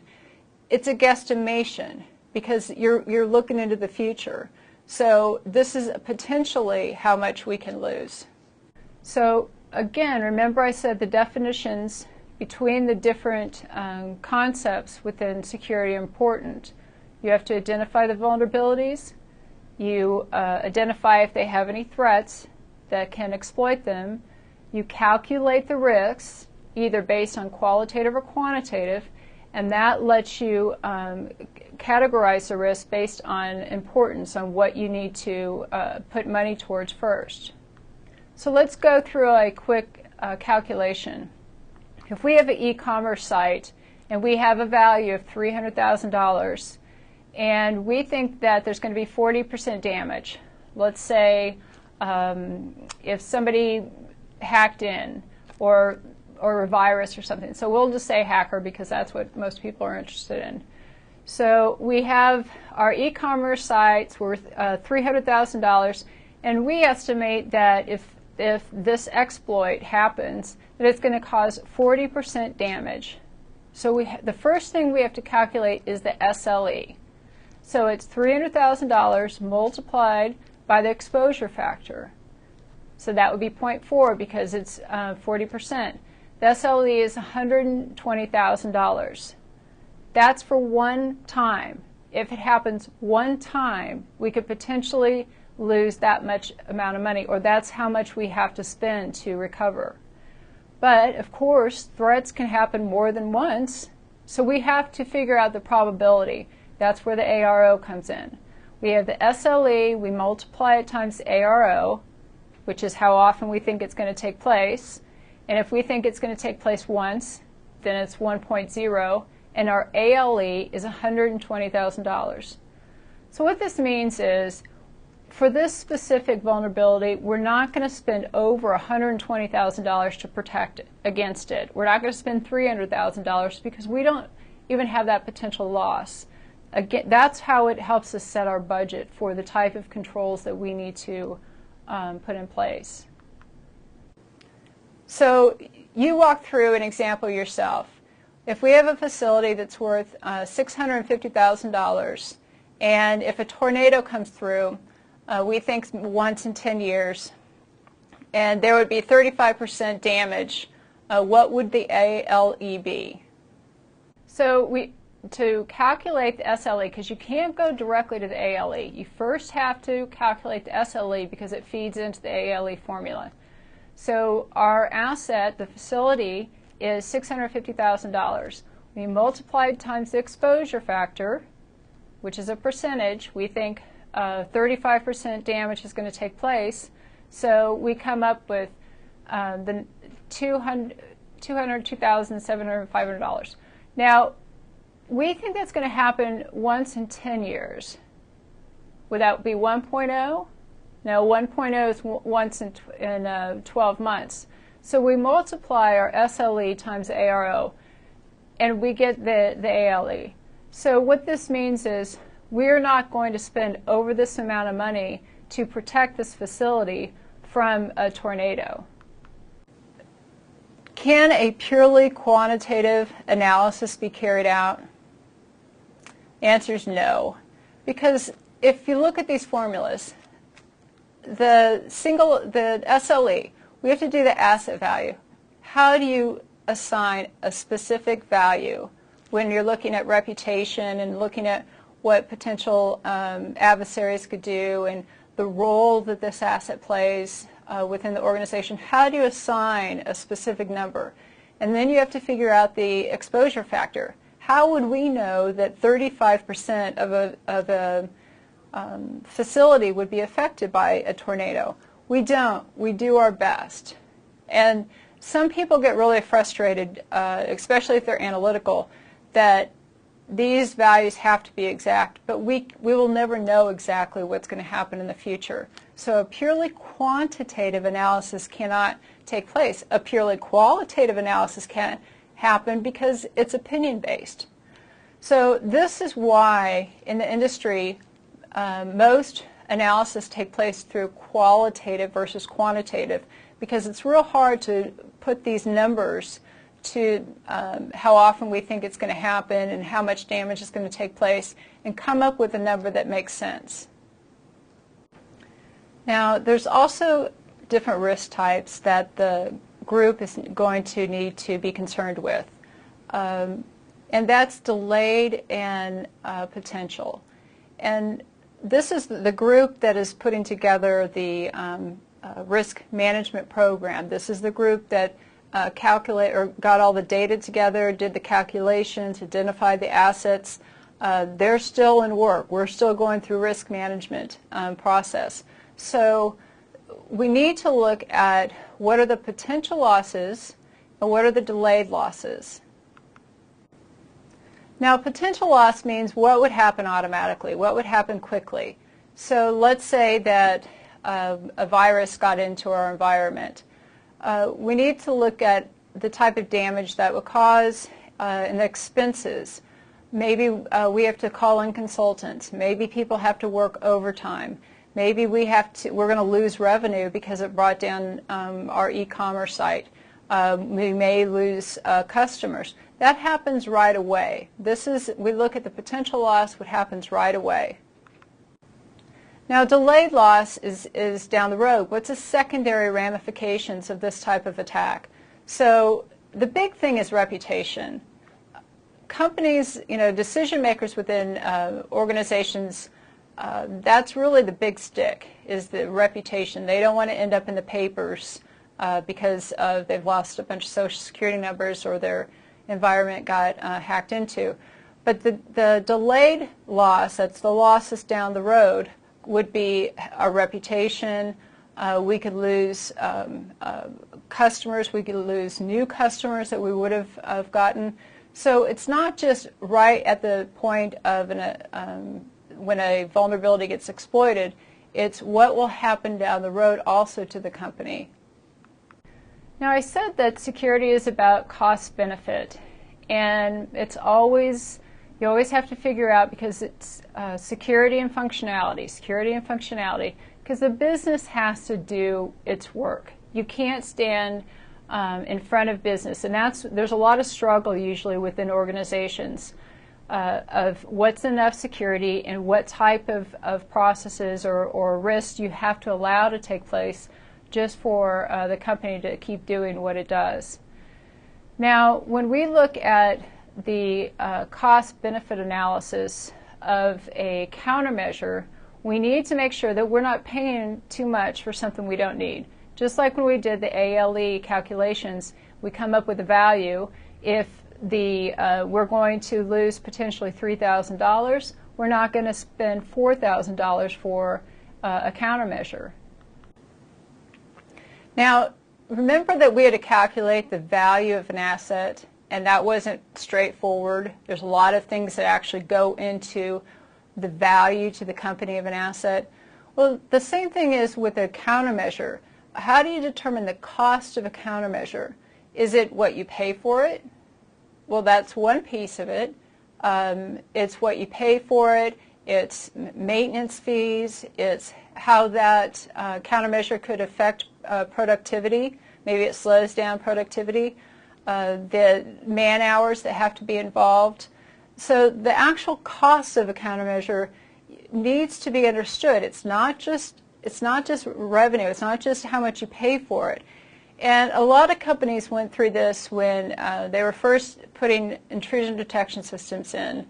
It's a guesstimation, because you're looking into the future. So this is potentially how much we can lose. So again, remember I said the definitions between the different concepts within security are important. You have to identify the vulnerabilities. You identify if they have any threats that can exploit them. You calculate the risks, either based on qualitative or quantitative, and that lets you categorize the risk based on importance, on what you need to put money towards first. So let's go through a quick calculation. If we have an e-commerce site and we have a value of $300,000 and we think that there's going to be 40% damage, let's say if somebody hacked in or a virus or something. So we'll just say hacker because that's what most people are interested in. So we have our e-commerce sites worth $300,000, and we estimate that if this exploit happens, that it's going to cause 40% damage. So the first thing we have to calculate is the SLE. So it's $300,000 multiplied by the exposure factor. So that would be 0.4 because it's 40%. The SLE is $120,000. That's for one time. If it happens one time, we could potentially lose that much amount of money, or that's how much we have to spend to recover. But of course, threats can happen more than once, so we have to figure out the probability. That's where the ARO comes in. We have the SLE, we multiply it times the ARO, which is how often we think it's going to take place. And if we think it's going to take place once, then it's 1.0, and our ALE is $120,000. So what this means is, for this specific vulnerability, we're not going to spend over $120,000 to protect against it. We're not going to spend $300,000 because we don't even have that potential loss. Again, that's how it helps us set our budget for the type of controls that we need to put in place. So you walk through an example yourself. If we have a facility that's worth $650,000, and if a tornado comes through, we think once in 10 years, and there would be 35% damage, what would the ALE be? So to calculate the SLE, because you can't go directly to the ALE, you first have to calculate the SLE because it feeds into the ALE formula. So our asset, the facility, is $650,000. We multiplied times the exposure factor, which is a percentage. We think 35% damage is going to take place. So we come up with the $202,700. Now, we think that's going to happen once in 10 years. Would that be 1.0? No, 1.0 is once in 12 months. So we multiply our SLE times ARO, and we get the ALE. So what this means is we're not going to spend over this amount of money to protect this facility from a tornado. Can a purely quantitative analysis be carried out? The answer is no. Because if you look at these formulas, the SLE, we have to do the asset value. How do you assign a specific value when you're looking at reputation and looking at what potential adversaries could do and the role that this asset plays within the organization? How do you assign a specific number? And then you have to figure out the exposure factor. How would we know that 35% of a facility would be affected by a tornado? We don't. We do our best. And some people get really frustrated, especially if they're analytical, that these values have to be exact, but we will never know exactly what's going to happen in the future. So a purely quantitative analysis cannot take place. A purely qualitative analysis can't happen because it's opinion-based. So this is why in the industry most analysis take place through qualitative versus quantitative, because it's real hard to put these numbers to how often we think it's going to happen and how much damage is going to take place and come up with a number that makes sense. Now, there's also different risk types that the group is going to need to be concerned with, and that's delayed and potential. And this is the group that is putting together the risk management program. This is the group that got all the data together, did the calculations, identified the assets. They're still in work. We're still going through risk management process. So we need to look at what are the potential losses and what are the delayed losses. Now, potential loss means what would happen automatically, what would happen quickly. So let's say that a virus got into our environment. We need to look at the type of damage that would cause and the expenses. Maybe we have to call in consultants. Maybe people have to work overtime. Maybe we're going to lose revenue because it brought down our e-commerce site. We may lose customers. That happens right away. We look at the potential loss, what happens right away. Now, delayed loss is down the road. What's the secondary ramifications of this type of attack? So the big thing is reputation. Companies, decision makers within organizations, that's really the big stick, is the reputation. They don't want to end up in the papers because they've lost a bunch of Social Security numbers or their environment got hacked into. But the delayed loss, that's the losses down the road, would be our reputation. We could lose customers. We could lose new customers that we would have gotten. So it's not just right at the point of when a vulnerability gets exploited. It's what will happen down the road also to the company. Now, I said that security is about cost-benefit, and you always have to figure out, because it's security and functionality, because the business has to do its work. You can't stand in front of business, and there's a lot of struggle usually within organizations of what's enough security and what type of processes or risks you have to allow to take place just for the company to keep doing what it does. Now, when we look at the cost-benefit analysis of a countermeasure, we need to make sure that we're not paying too much for something we don't need. Just like when we did the ALE calculations, we come up with a value. If we're going to lose potentially $3,000, we're not going to spend $4,000 for a countermeasure. Now, remember that we had to calculate the value of an asset, and that wasn't straightforward. There's a lot of things that actually go into the value to the company of an asset. Well, the same thing is with a countermeasure. How do you determine the cost of a countermeasure? Is it what you pay for it? Well, that's one piece of it. It's what you pay for it. It's maintenance fees. It's how that countermeasure could affect productivity. Maybe it slows down productivity. The man hours that have to be involved. So the actual cost of a countermeasure needs to be understood. It's not just revenue. It's not just how much you pay for it. And a lot of companies went through this when they were first putting intrusion detection systems in.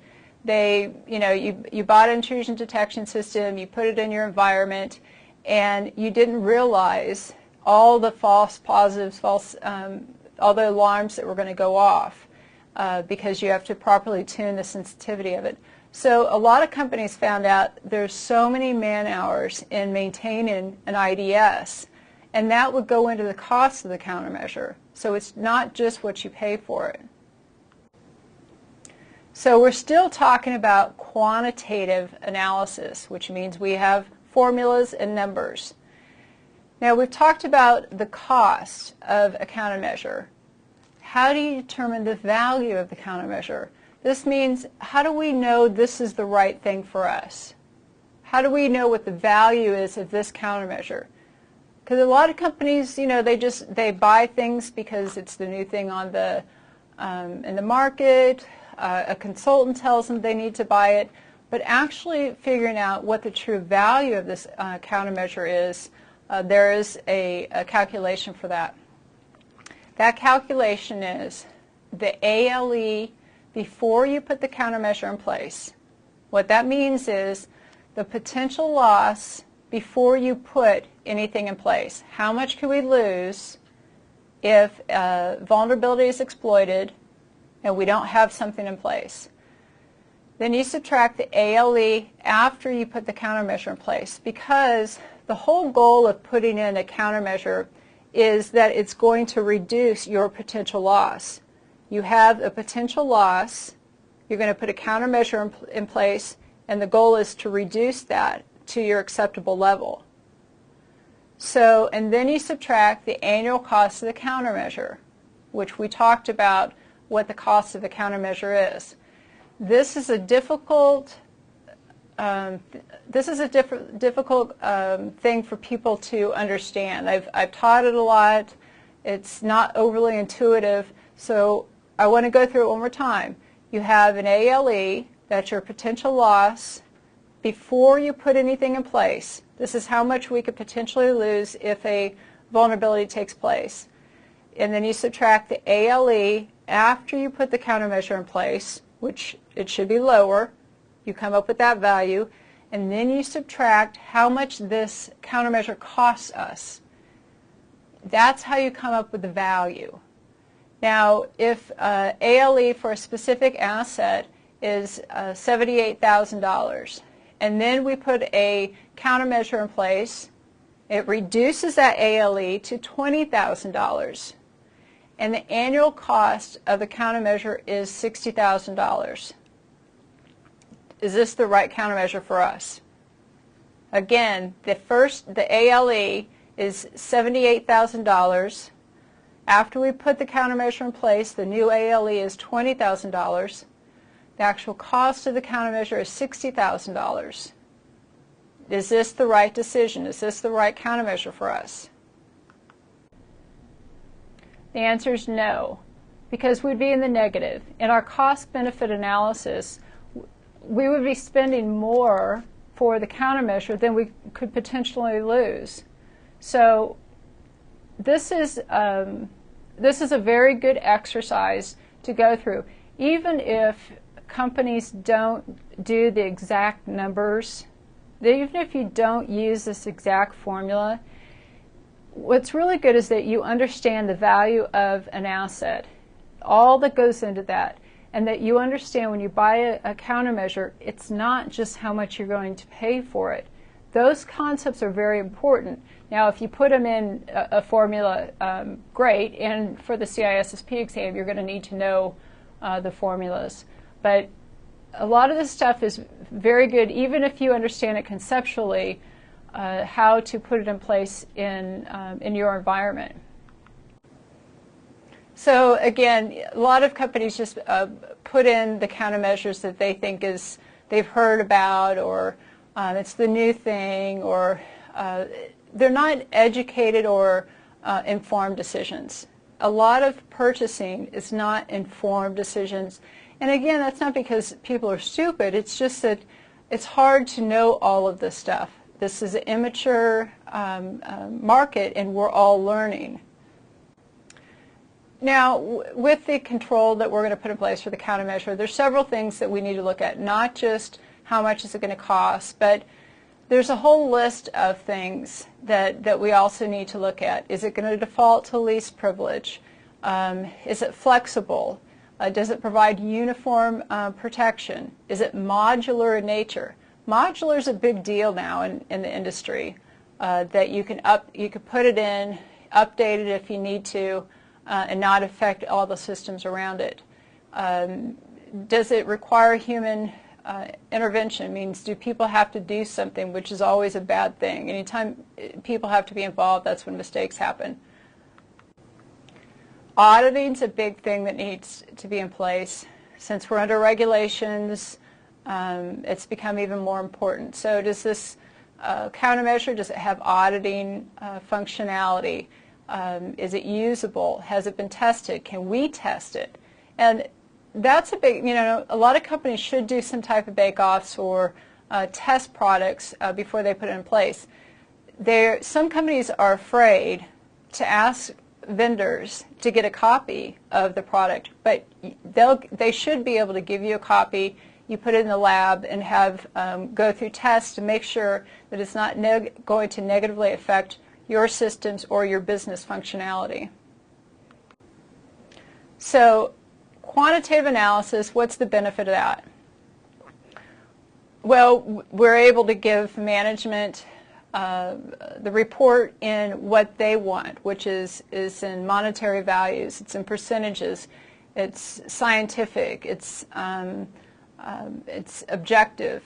You bought an intrusion detection system, you put it in your environment, and you didn't realize all the false positives, all the alarms that were going to go off because you have to properly tune the sensitivity of it. So a lot of companies found out there's so many man hours in maintaining an IDS, and that would go into the cost of the countermeasure. So it's not just what you pay for it. So we're still talking about quantitative analysis, which means we have formulas and numbers. Now, we've talked about the cost of a countermeasure. How do you determine the value of the countermeasure? This means, how do we know this is the right thing for us? How do we know what the value is of this countermeasure? Because a lot of companies, they buy things because it's the new thing on in the market. A consultant tells them they need to buy it, but actually figuring out what the true value of this countermeasure is, there is a calculation for that. That calculation is the ALE before you put the countermeasure in place. What that means is the potential loss before you put anything in place. How much could we lose if vulnerability is exploited and we don't have something in place? Then you subtract the ALE after you put the countermeasure in place, because the whole goal of putting in a countermeasure is that it's going to reduce your potential loss. You have a potential loss, you're going to put a countermeasure in place, and the goal is to reduce that to your acceptable level. So, and then you subtract the annual cost of the countermeasure, which we talked about what the cost of the countermeasure is. This is a difficult thing for people to understand. I've taught it a lot. It's not overly intuitive, so I want to go through it one more time. You have an ALE, that's your potential loss, before you put anything in place. This is how much we could potentially lose if a vulnerability takes place. And then you subtract the ALE after you put the countermeasure in place, which it should be lower. You come up with that value, and then you subtract how much this countermeasure costs us. That's how you come up with the value. Now, if ALE for a specific asset is $78,000, and then we put a countermeasure in place, it reduces that ALE to $20,000. And the annual cost of the countermeasure is $60,000. Is this the right countermeasure for us? Again, the ALE is $78,000. After we put the countermeasure in place, the new ALE is $20,000. The actual cost of the countermeasure is $60,000. Is this the right decision? Is this the right countermeasure for us? The answer is no, because we'd be in the negative. In our cost-benefit analysis, we would be spending more for the countermeasure than we could potentially lose. So this is a very good exercise to go through. Even if companies don't do the exact numbers, even if you don't use this exact formula, what's really good is that you understand the value of an asset, all that goes into that, and that you understand when you buy a countermeasure, it's not just how much you're going to pay for it. Those concepts are very important. Now, if you put them in a formula, great, and for the CISSP exam, you're going to need to know the formulas. But a lot of this stuff is very good, even if you understand it conceptually, how to put it in place in your environment. So again, a lot of companies just put in the countermeasures that they think they've heard about, or it's the new thing, or they're not educated or informed decisions. A lot of purchasing is not informed decisions. And again, that's not because people are stupid. It's just that it's hard to know all of this stuff. This is an immature market, and we're all learning. Now, with the control that we're going to put in place for the countermeasure, there's several things that we need to look at, not just how much is it going to cost, but there's a whole list of things that we also need to look at. Is it going to default to least privilege? Is it flexible? Does it provide uniform protection? Is it modular in nature? Modular is a big deal now in the industry, that you can put it in, update it if you need to, and not affect all the systems around it. Does it require human intervention? Means do people have to do something, which is always a bad thing. Anytime people have to be involved, that's when mistakes happen. Auditing is a big thing that needs to be in place. Since we're under regulations, it's become even more important. So does this countermeasure, does it have auditing functionality? Is it usable? Has it been tested? Can we test it? And that's a big, a lot of companies should do some type of bake-offs or test products before they put it in place. Some companies are afraid to ask vendors to get a copy of the product, but they should be able to give you a copy. You put it in the lab and have go through tests to make sure that it's not going to negatively affect your systems or your business functionality. So quantitative analysis, what's the benefit of that? Well, we're able to give management the report in what they want, which is in monetary values, it's in percentages, it's scientific, it's objective.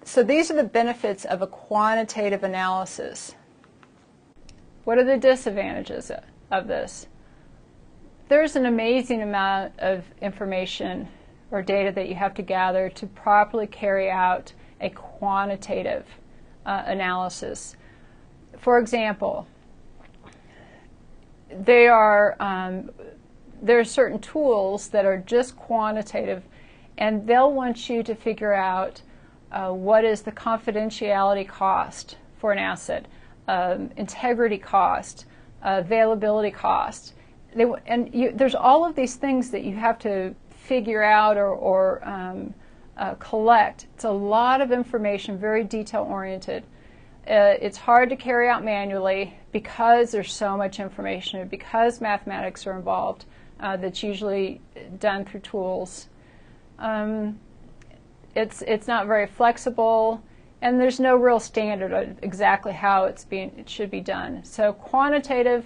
So these are the benefits of a quantitative analysis. What are the disadvantages of this? There's an amazing amount of information or data that you have to gather to properly carry out a quantitative analysis. For example, there are certain tools that are just quantitative, and they'll want you to figure out what is the confidentiality cost for an asset, integrity cost, availability cost. There's all of these things that you have to figure out or collect. It's a lot of information, very detail-oriented. It's hard to carry out manually because there's so much information and because mathematics are involved. That's usually done through tools. It's not very flexible, and there's no real standard of exactly how it should be done. So quantitative,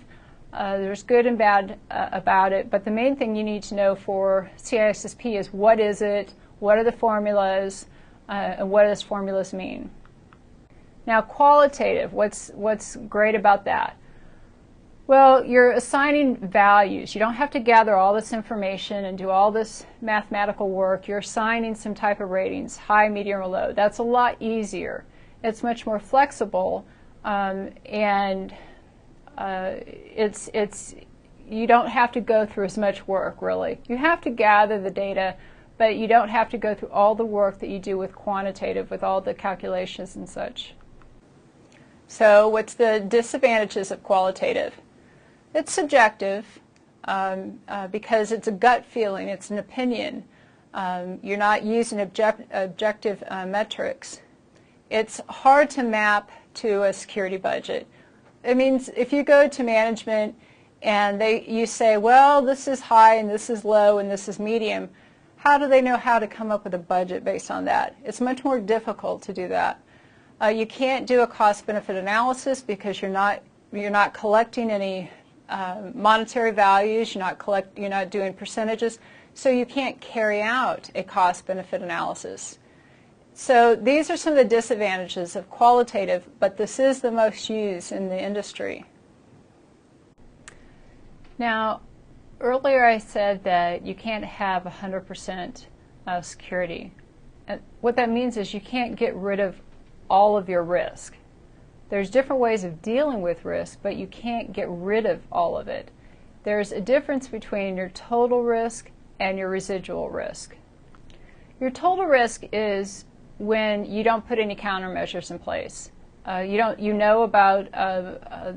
there's good and bad about it, but the main thing you need to know for CISSP is what is it, what are the formulas, and what do those formulas mean. Now qualitative, what's great about that? Well, you're assigning values. You don't have to gather all this information and do all this mathematical work. You're assigning some type of ratings, high, medium, or low. That's a lot easier. It's much more flexible, and you don't have to go through as much work, really. You have to gather the data, but you don't have to go through all the work that you do with quantitative, with all the calculations and such. So what's the disadvantages of qualitative? It's subjective because it's a gut feeling, it's an opinion. You're not using objective metrics. It's hard to map to a security budget. It means if you go to management and you say, well, this is high and this is low and this is medium, how do they know how to come up with a budget based on that? It's much more difficult to do that. You can't do a cost-benefit analysis because you're not collecting any monetary values. You're not doing percentages, so you can't carry out a cost-benefit analysis. So these are some of the disadvantages of qualitative, but this is the most used in the industry. Now, earlier I said that you can't have 100% security. And what that means is you can't get rid of all of your risk. There's different ways of dealing with risk, but you can't get rid of all of it. There's a difference between your total risk and your residual risk. Your total risk is when you don't put any countermeasures in place. You know about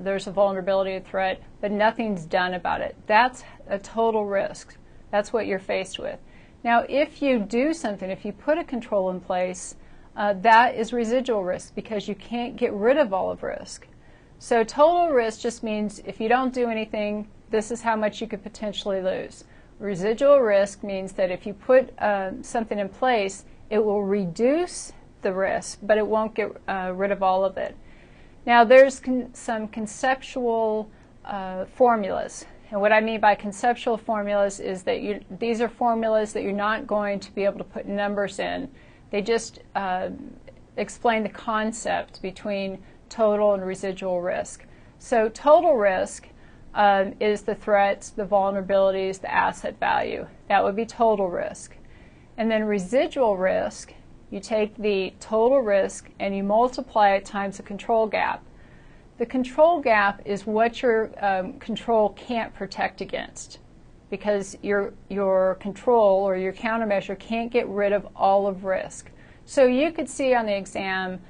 there's a vulnerability or threat, but nothing's done about it. That's a total risk. That's what you're faced with. Now, if you do something, if you put a control in place, that is residual risk because you can't get rid of all of risk. So total risk just means if you don't do anything, this is how much you could potentially lose. Residual risk means that if you put something in place, it will reduce the risk, but it won't get rid of all of it. Now there's some conceptual formulas. And what I mean by conceptual formulas is that these are formulas that you're not going to be able to put numbers in. They just explain the concept between total and residual risk. So total risk is the threats, the vulnerabilities, the asset value. That would be total risk. And then residual risk, you take the total risk and you multiply it times the control gap. The control gap is what your control can't protect against, because your control or your countermeasure can't get rid of all of risk. So you could see on the exam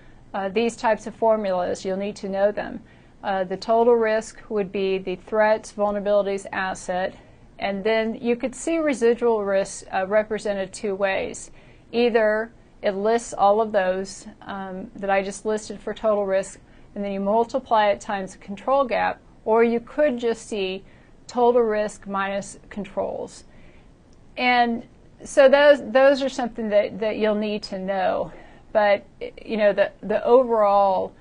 these types of formulas. You'll need to know them. The total risk would be the threats, vulnerabilities, asset, and then you could see residual risk represented two ways. Either it lists all of those that I just listed for total risk, and then you multiply it times the control gap, or you could just see total risk minus controls. And so those are something that you'll need to know. But you know, the overall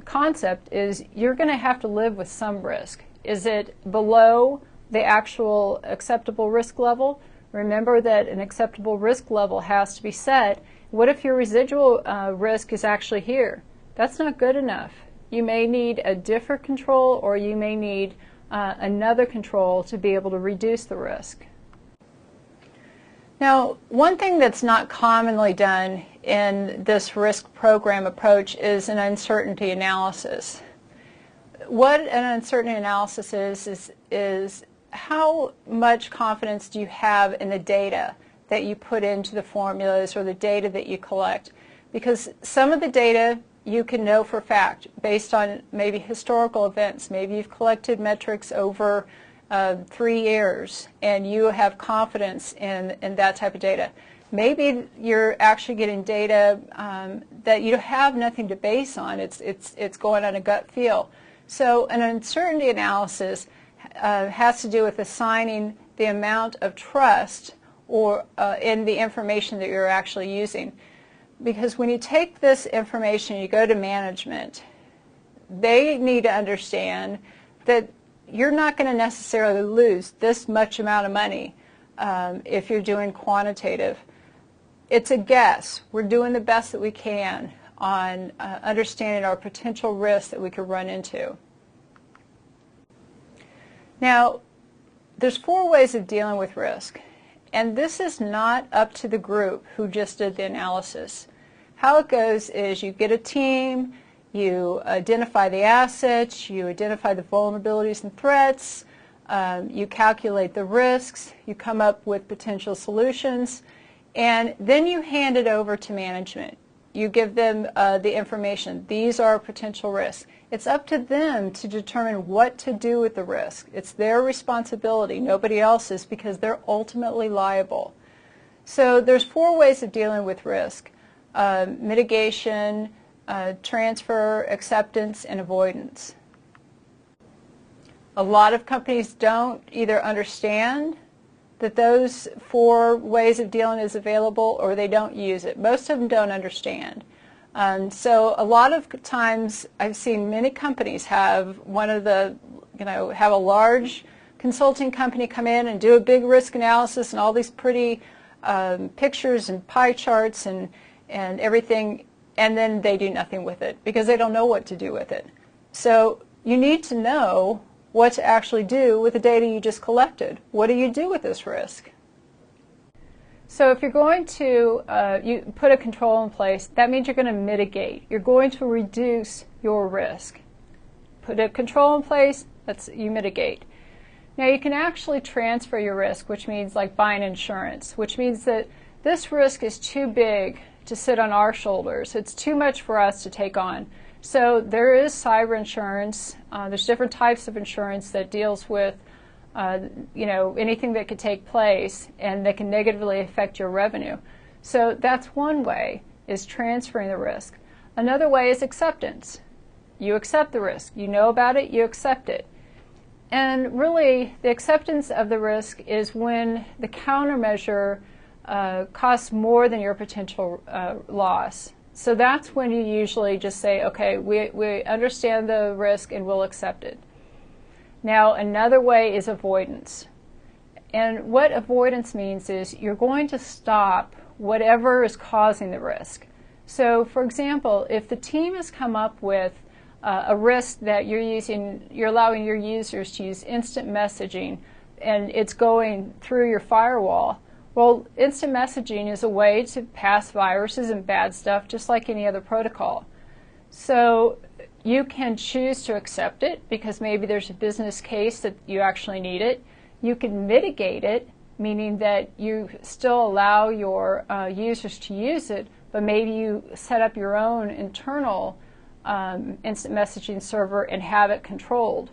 concept is you're going to have to live with some risk. Is it below the actual acceptable risk level? Remember that an acceptable risk level has to be set. What if your residual risk is actually here? That's not good enough. You may need a different control, or you may need another control to be able to reduce the risk. Now, one thing that's not commonly done in this risk program approach is an uncertainty analysis. What an uncertainty analysis is how much confidence do you have in the data that you put into the formulas or the data that you collect? Because some of the data you can know for a fact based on maybe historical events. Maybe you've collected metrics over 3 years and you have confidence in that type of data. Maybe you're actually getting data that you have nothing to base on. It's going on a gut feel. So an uncertainty analysis has to do with assigning the amount of trust or in the information that you're actually using. Because when you take this information, you go to management, they need to understand that you're not going to necessarily lose this much amount of money if you're doing quantitative. It's a guess. We're doing the best that we can on understanding our potential risks that we could run into. Now, there's 4 ways of dealing with risk, and this is not up to the group who just did the analysis. How it goes is you get a team, you identify the assets, you identify the vulnerabilities and threats, you calculate the risks, you come up with potential solutions, and then you hand it over to management. You give them the information. These are potential risks. It's up to them to determine what to do with the risk. It's their responsibility, nobody else's, because they're ultimately liable. So there's 4 ways of dealing with risk: mitigation, transfer, acceptance, and avoidance. A lot of companies don't either understand that those 4 ways of dealing is available, or they don't use it. Most of them don't understand. So a lot of times I've seen many companies have have a large consulting company come in and do a big risk analysis and all these pretty pictures and pie charts and everything, and then they do nothing with it because they don't know what to do with it. So you need to know what to actually do with the data you just collected. What do you do with this risk? So if you're going to you put a control in place, that means you're going to mitigate. You're going to reduce your risk. Put a control in place, you mitigate. Now you can actually transfer your risk, which means like buying insurance, which means that this risk is too big to sit on our shoulders. It's too much for us to take on. So there is cyber insurance. There's different types of insurance that deals with anything that could take place and that can negatively affect your revenue. So that's one way, is transferring the risk. Another way is acceptance. You accept the risk. You know about it, you accept it. And really, the acceptance of the risk is when the countermeasure costs more than your potential loss. So that's when you usually just say, okay, we understand the risk and we'll accept it. Now, another way is avoidance. And what avoidance means is you're going to stop whatever is causing the risk. So, for example, if the team has come up with a risk that you're allowing your users to use instant messaging and it's going through your firewall, well, instant messaging is a way to pass viruses and bad stuff just like any other protocol. So you can choose to accept it because maybe there's a business case that you actually need it. You can mitigate it, meaning that you still allow your users to use it, but maybe you set up your own internal instant messaging server and have it controlled.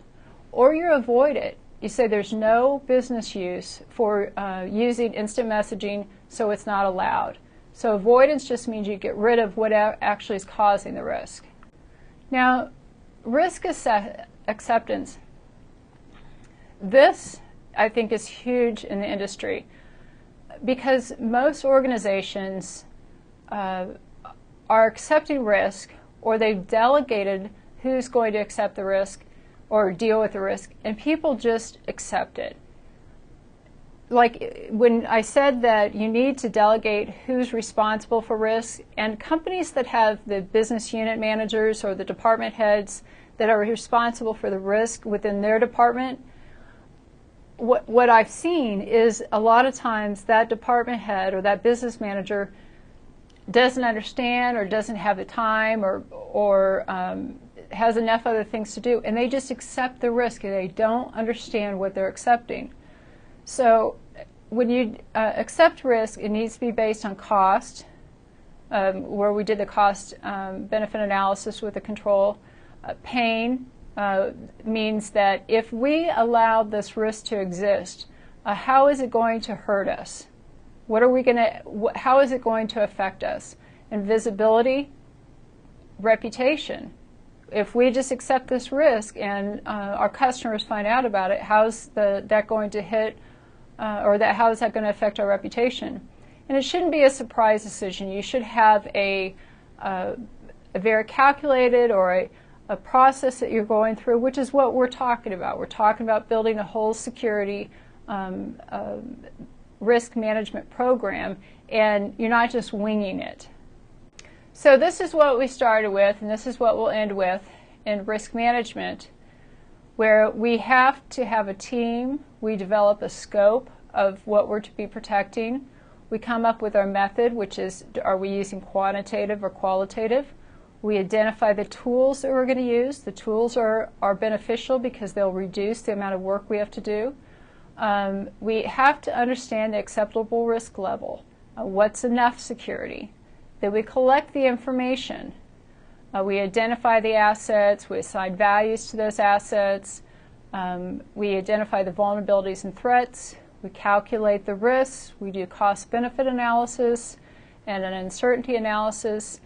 Or you avoid it. You say there's no business use for using instant messaging, so it's not allowed. So avoidance just means you get rid of what actually is causing the risk. Now, risk acceptance. This, I think, is huge in the industry because most organizations are accepting risk, or they've delegated who's going to accept the risk or deal with the risk, and people just accept it. Like when I said that you need to delegate who's responsible for risk, and companies that have the business unit managers or the department heads that are responsible for the risk within their department, what I've seen is a lot of times that department head or that business manager doesn't understand or doesn't have the time or has enough other things to do, and they just accept the risk and they don't understand what they're accepting. So when you accept risk, it needs to be based on cost, where we did the cost benefit analysis with the control. Pain means that if we allow this risk to exist, how is it going to hurt us? What are we going to? How is it going to affect us? And visibility, reputation. If we just accept this risk and our customers find out about it, how's that going to hit, or how is that going to affect our reputation? And it shouldn't be a surprise decision. You should have a very calculated or a process that you're going through, which is what we're talking about. We're talking about building a whole security risk management program, and you're not just winging it. So this is what we started with, and this is what we'll end with in risk management, where we have to have a team. We develop a scope of what we're to be protecting. We come up with our method, which is, are we using quantitative or qualitative? We identify the tools that we're going to use. The tools are beneficial because they'll reduce the amount of work we have to do. We have to understand the acceptable risk level. What's enough security? Then we collect the information. We identify the assets. We assign values to those assets. We identify the vulnerabilities and threats. We calculate the risks. We do cost-benefit analysis and an uncertainty analysis.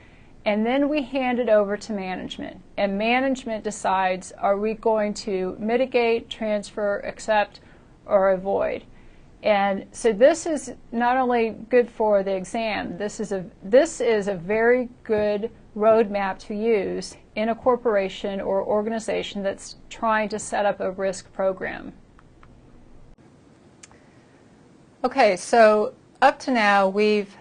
And then we hand it over to management. And management decides, are we going to mitigate, transfer, accept, or avoid? And so this is not only good for the exam, this is a very good roadmap to use in a corporation or organization that's trying to set up a risk program. Okay, so up to now we've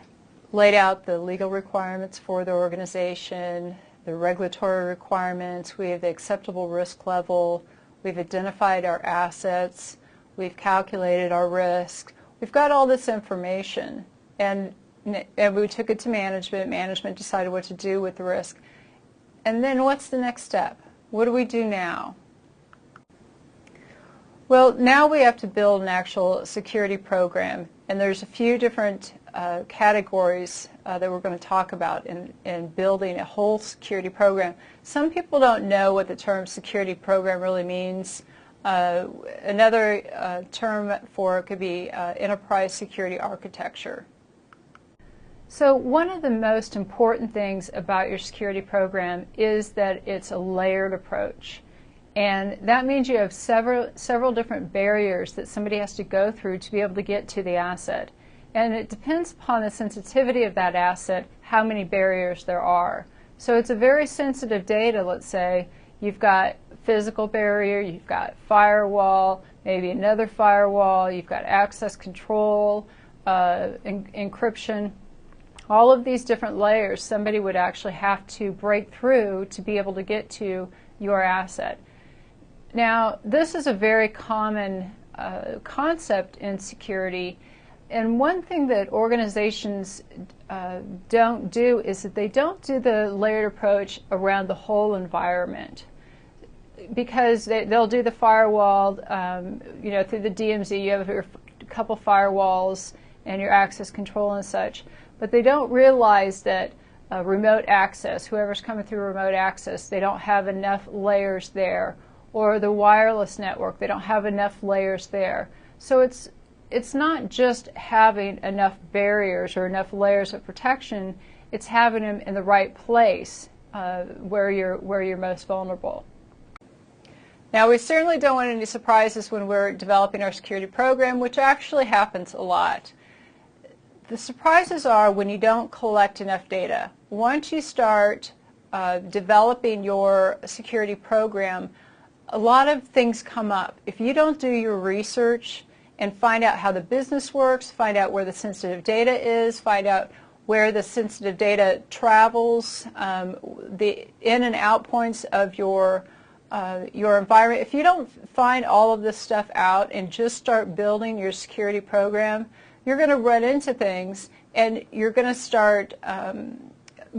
laid out the legal requirements for the organization, the regulatory requirements, we have the acceptable risk level, we've identified our assets, we've calculated our risk. We've got all this information, and we took it to management. Management decided what to do with the risk. And then what's the next step? What do we do now? Well, now we have to build an actual security program, and there's a few different categories that we're going to talk about in building a whole security program. Some people don't know what the term security program really means. Another term for it could be enterprise security architecture. So one of the most important things about your security program is that it's a layered approach. And that means you have several different barriers that somebody has to go through to be able to get to the asset. And it depends upon the sensitivity of that asset, how many barriers there are. So it's a very sensitive data, let's say. You've got physical barrier, you've got firewall, maybe another firewall, you've got access control, encryption. All of these different layers somebody would actually have to break through to be able to get to your asset. Now, this is a very common concept in security, and one thing that organizations don't do is that they don't do the layered approach around the whole environment, because they'll do the firewall, through the DMZ. You have your couple firewalls and your access control and such, but they don't realize that remote access, whoever's coming through remote access, they don't have enough layers there, or the wireless network, they don't have enough layers there. So it's not just having enough barriers or enough layers of protection, it's having them in the right place where you're most vulnerable. Now, we certainly don't want any surprises when we're developing our security program, which actually happens a lot. The surprises are when you don't collect enough data. Once you start developing your security program, a lot of things come up. If you don't do your research and find out how the business works, find out where the sensitive data is, find out where the sensitive data travels, the in and out points of your environment. If you don't find all of this stuff out and just start building your security program, you're going to run into things and you're going to start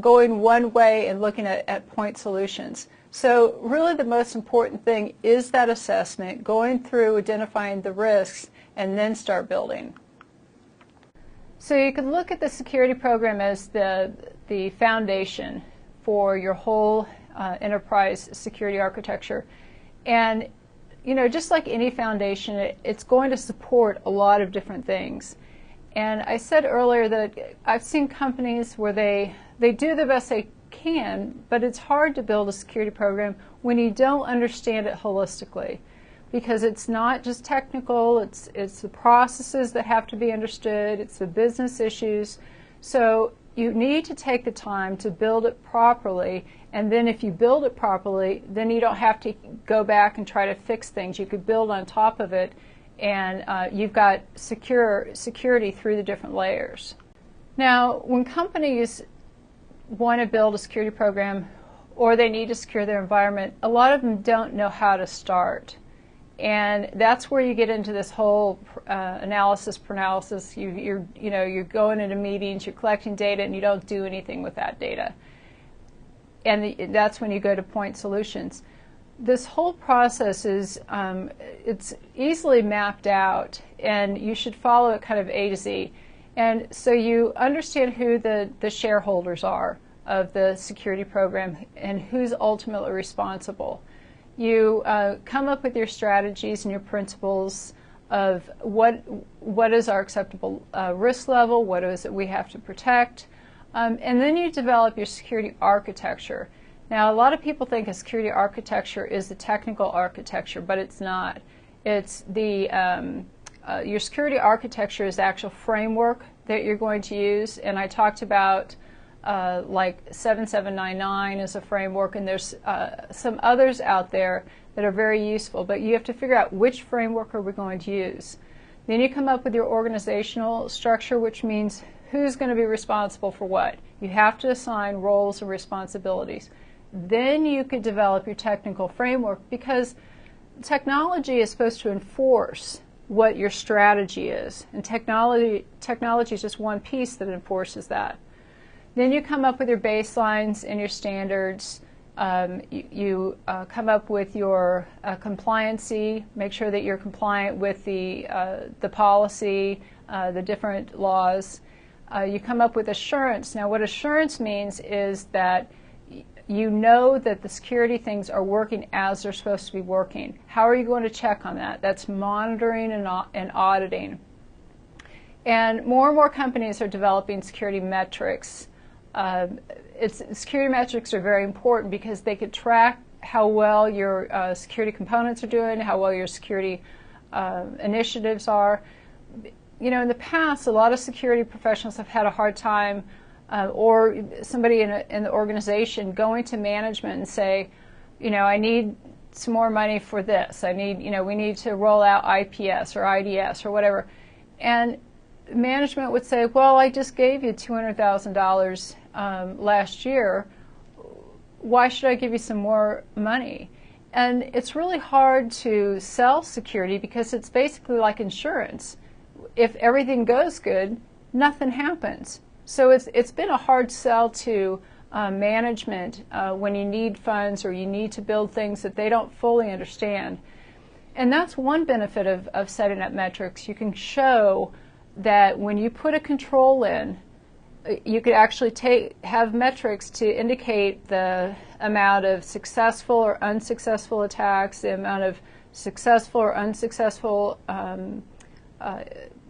going one way and looking at point solutions. So really the most important thing is that assessment, going through, identifying the risks, and then start building. So you can look at the security program as the foundation for your whole enterprise security architecture. And just like any foundation, it's going to support a lot of different things. And I said earlier that I've seen companies where they do the best they can, but it's hard to build a security program when you don't understand it holistically, because it's not just technical, it's the processes that have to be understood, it's the business issues. So you need to take the time to build it properly, and then if you build it properly, then you don't have to go back and try to fix things. You could build on top of it, and you've got security through the different layers. Now, when companies want to build a security program or they need to secure their environment, a lot of them don't know how to start. And that's where you get into this whole analysis paralysis. You're going into meetings, you're collecting data, and you don't do anything with that data. And that's when you go to point solutions. This whole process is it's easily mapped out, and you should follow it kind of A to Z. And so you understand who the shareholders are of the security program and who's ultimately responsible. You come up with your strategies and your principles of what is our acceptable risk level, what is it we have to protect, and then you develop your security architecture. Now, a lot of people think a security architecture is the technical architecture, but it's not. It's your security architecture is the actual framework that you're going to use, and I talked about like 7799 as a framework, and there's some others out there that are very useful, but you have to figure out which framework are we going to use. Then you come up with your organizational structure, which means who's going to be responsible for what. You have to assign roles and responsibilities. Then you could develop your technical framework, because technology is supposed to enforce what your strategy is, and technology is just one piece that enforces that. Then you come up with your baselines and your standards. You come up with your compliancy, make sure that you're compliant with the policy, the different laws. You come up with assurance. Now, what assurance means is that you know that the security things are working as they're supposed to be working. How are you going to check on that? That's monitoring and auditing. And more companies are developing security metrics. Security metrics are very important because they could track how well your security components are doing, how well your security initiatives are. In the past, a lot of security professionals have had a hard time, or somebody in the organization going to management and say, I need some more money for this. We need to roll out IPS or IDS or whatever. And management would say, well, I just gave you $200,000 last year. Why should I give you some more money? And it's really hard to sell security because it's basically like insurance. If everything goes good, nothing happens. So it's been a hard sell to management when you need funds or you need to build things that they don't fully understand. And that's one benefit of setting up metrics. You can show that when you put a control in, you could actually have metrics to indicate the amount of successful or unsuccessful attacks, the amount of successful or unsuccessful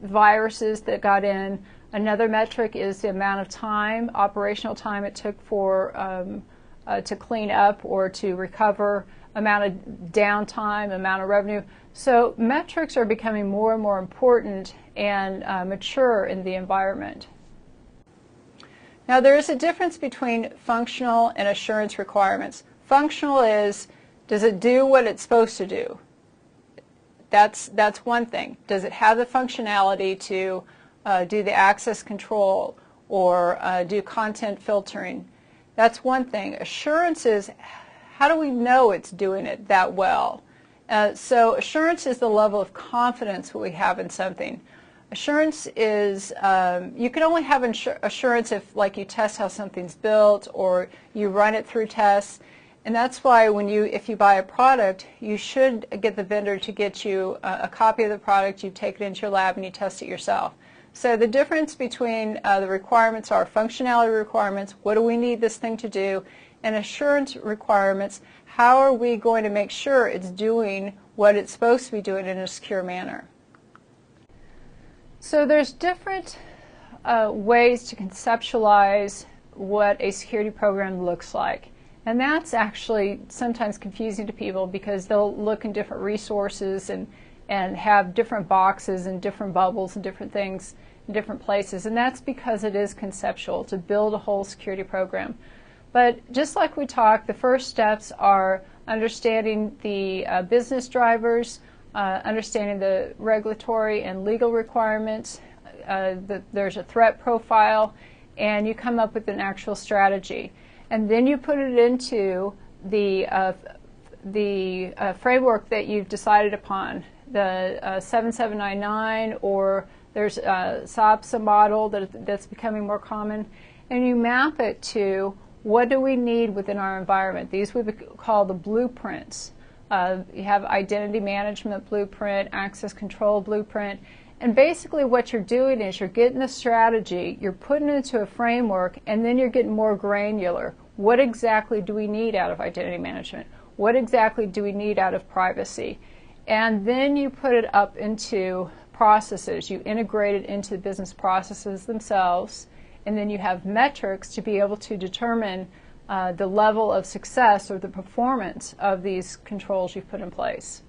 viruses that got in. Another metric is the amount of time, operational time it took for to clean up or to recover, amount of downtime, amount of revenue. So metrics are becoming more and more important and mature in the environment. Now there is a difference between functional and assurance requirements. Functional is, does it do what it's supposed to do? That's one thing. Does it have the functionality to do the access control or do content filtering? That's one thing. Assurance is, how do we know it's doing it that well? So assurance is the level of confidence that we have in something. Assurance is, you can only have assurance if, like, you test how something's built or you run it through tests. And that's why if you buy a product, you should get the vendor to get you a copy of the product, you take it into your lab and you test it yourself. So the difference between the requirements are functionality requirements, what do we need this thing to do, and assurance requirements, how are we going to make sure it's doing what it's supposed to be doing in a secure manner. So there's different ways to conceptualize what a security program looks like. And that's actually sometimes confusing to people because they'll look in different resources and have different boxes and different bubbles and different things in different places. And that's because it is conceptual to build a whole security program. But just like we talked, the first steps are understanding the business drivers, understanding the regulatory and legal requirements, there's a threat profile, and you come up with an actual strategy. And then you put it into the framework that you've decided upon, the 7799, or there's a SAPSA model that's becoming more common, and you map it to what do we need within our environment. These we call the blueprints. You have identity management blueprint, access control blueprint, and basically what you're doing is you're getting the strategy, you're putting it into a framework, and then you're getting more granular. What exactly do we need out of identity management? What exactly do we need out of privacy? And then you put it up into processes. You integrate it into the business processes themselves, and then you have metrics to be able to determine the level of success or the performance of these controls you've put in place.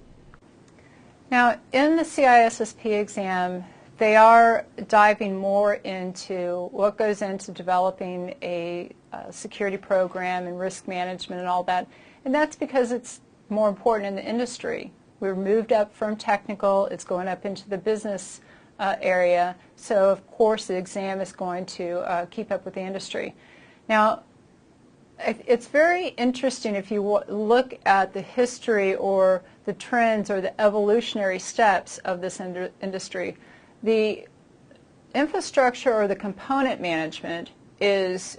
Now, in the CISSP exam, they are diving more into what goes into developing a security program and risk management and all that. And that's because it's more important in the industry. We're moved up from technical, it's going up into the business area. So, of course, the exam is going to keep up with the industry. Now, it's very interesting if you look at the history or the trends or the evolutionary steps of this industry. The infrastructure or the component management is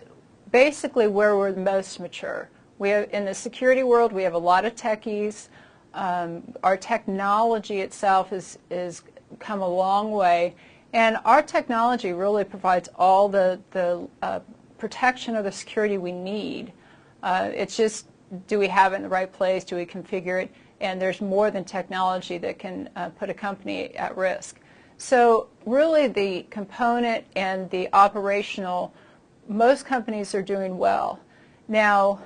basically where we're the most mature. In the security world, we have a lot of techies. Our technology itself has come a long way, and our technology really provides all the protection or the security we need. It's just, do we have it in the right place? Do we configure it? And there's more than technology that can put a company at risk. So really the component and the operational, most companies are doing well. Now,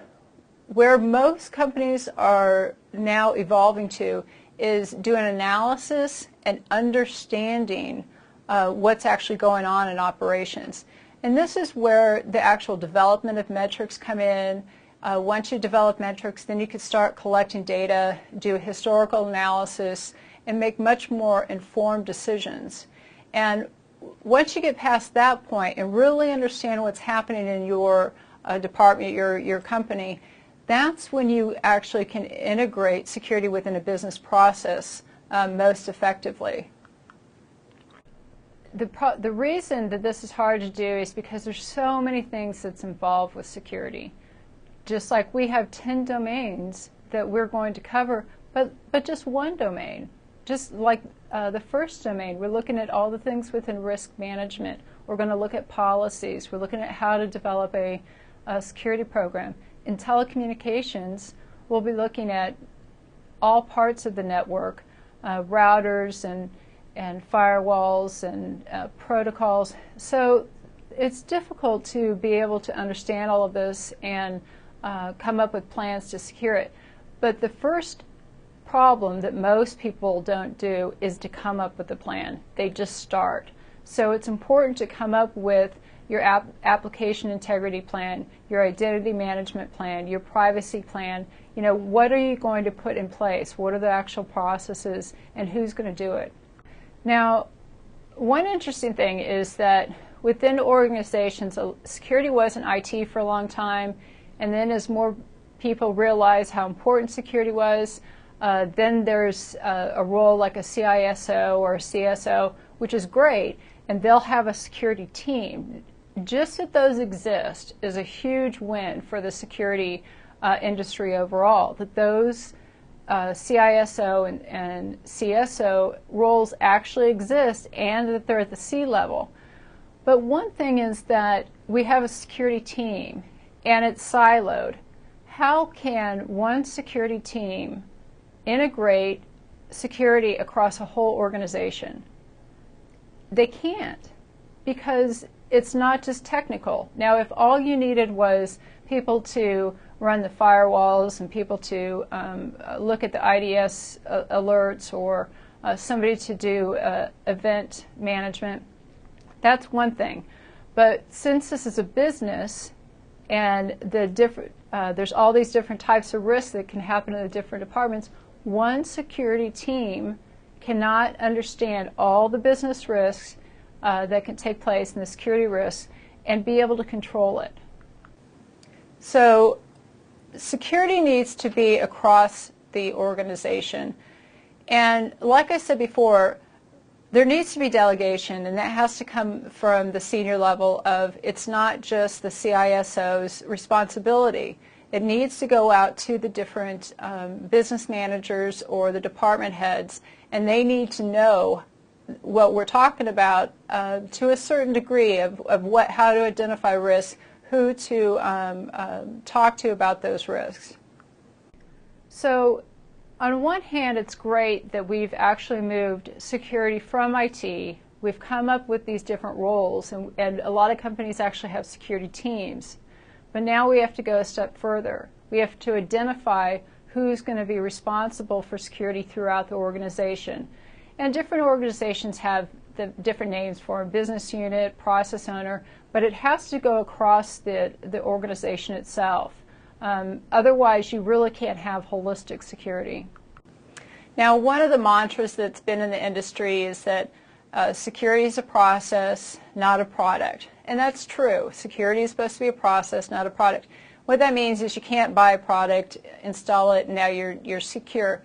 where most companies are now evolving to is doing analysis and understanding what's actually going on in operations. And this is where the actual development of metrics come in. Once you develop metrics, then you can start collecting data, do a historical analysis, and make much more informed decisions. And once you get past that point and really understand what's happening in your department, your company, that's when you actually can integrate security within a business process most effectively. The reason that this is hard to do is because there's so many things that's involved with security. Just like we have 10 domains that we're going to cover, but just one domain. Just like the first domain, we're looking at all the things within risk management. We're going to look at policies. We're looking at how to develop a security program. In telecommunications, we'll be looking at all parts of the network, routers and firewalls and protocols. So it's difficult to be able to understand all of this and come up with plans to secure it. But the first problem that most people don't do is to come up with a plan. They just start. So it's important to come up with your application integrity plan, your identity management plan, your privacy plan. You know, what are you going to put in place? What are the actual processes, and who's going to do it? Now, one interesting thing is that within organizations, security was in IT for a long time, and then as more people realized how important security was, then there's a role like a CISO or a CSO, which is great, and they'll have a security team. Just that those exist is a huge win for the security industry overall, that those CISO and CSO roles actually exist and that they're at the C level. But one thing is that we have a security team and it's siloed. How can one security team integrate security across a whole organization? They can't, because it's not just technical. Now, if all you needed was people to run the firewalls and people to look at the IDS alerts, or somebody to do event management, that's one thing. But since this is a business and there's all these different types of risks that can happen in the different departments, one security team cannot understand all the business risks that can take place and the security risks and be able to control it. So security needs to be across the organization. And like I said before, there needs to be delegation, and that has to come from the senior level of, it's not just the CISO's responsibility. It needs to go out to the different business managers or the department heads, and they need to know what we're talking about to a certain degree of how to identify risks, who to talk to about those risks. So on one hand, it's great that we've actually moved security from IT. We've come up with these different roles, and a lot of companies actually have security teams. But now we have to go a step further. We have to identify who's going to be responsible for security throughout the organization. And different organizations have the different names for a business unit, process owner, but it has to go across the organization itself. Otherwise, you really can't have holistic security. Now, one of the mantras that's been in the industry is that security is a process, not a product. And that's true. Security is supposed to be a process, not a product. What that means is you can't buy a product, install it, and now you're secure.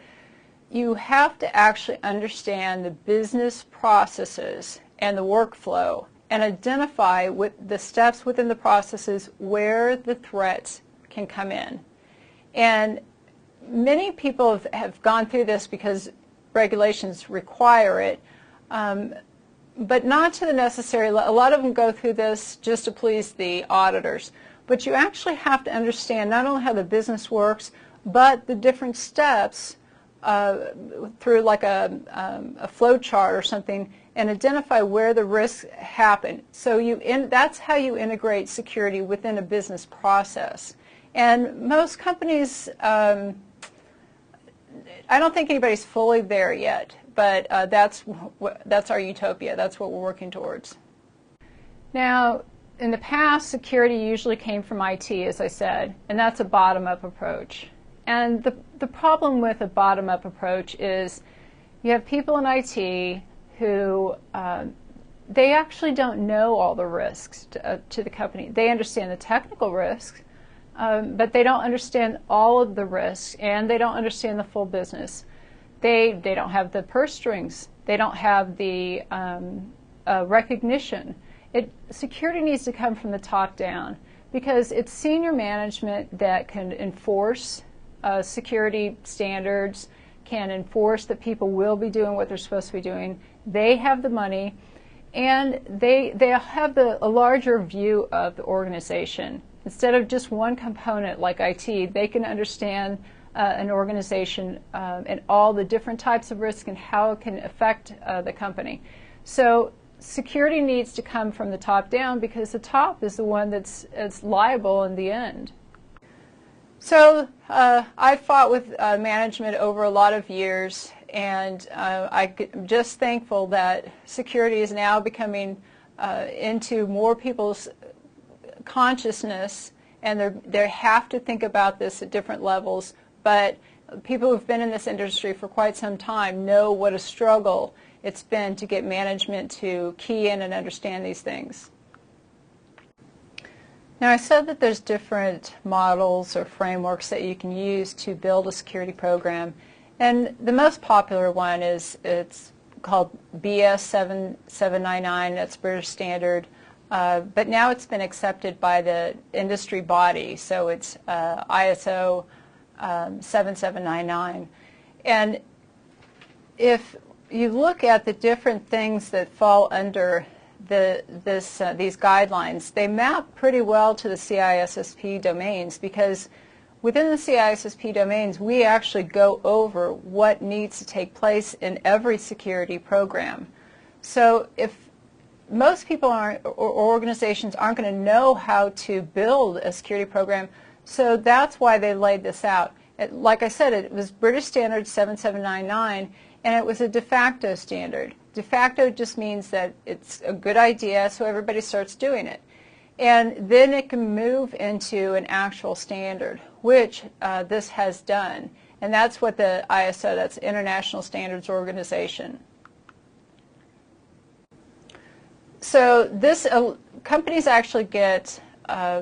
You have to actually understand the business processes and the workflow and identify with the steps within the processes where the threats can come in. And many people have gone through this because regulations require it, but not to the necessary. A lot of them go through this just to please the auditors. But you actually have to understand not only how the business works, but the different steps through like a flow chart or something, and identify where the risks happen. So that's how you integrate security within a business process. And most companies, I don't think anybody's fully there yet, but that's our utopia. That's what we're working towards. Now, in the past, security usually came from IT, as I said, and that's a bottom-up approach. And the problem with a bottom-up approach is you have people in IT who they actually don't know all the risks to the company. They understand the technical risks, but they don't understand all of the risks, and they don't understand the full business. They don't have the purse strings. They don't have the recognition. Security needs to come from the top down, because it's senior management that can enforce security standards, can enforce that people will be doing what they're supposed to be doing. They have the money, and they have a larger view of the organization. Instead of just one component like IT, they can understand an organization and all the different types of risk and how it can affect the company. So security needs to come from the top down, because the top is the one that's liable in the end. So I've fought with management over a lot of years, and I'm just thankful that security is now becoming into more people's consciousness, and they have to think about this at different levels. But people who've been in this industry for quite some time know what a struggle it's been to get management to key in and understand these things. Now, I said that there's different models or frameworks that you can use to build a security program, and the most popular one is it's called BS 7799. That's British Standard, but now it's been accepted by the industry body, so it's ISO 7799. And if you look at the different things that fall under these guidelines, they map pretty well to the CISSP domains, because within the CISSP domains, we actually go over what needs to take place in every security program. So if most people aren't, or organizations aren't going to know how to build a security program, so that's why they laid this out. Like I said, it was British Standard 7799, and it was a de facto standard. De facto just means that it's a good idea, so everybody starts doing it. And then it can move into an actual standard, which this has done. And that's what the ISO, that's International Standards Organization. So this, companies actually get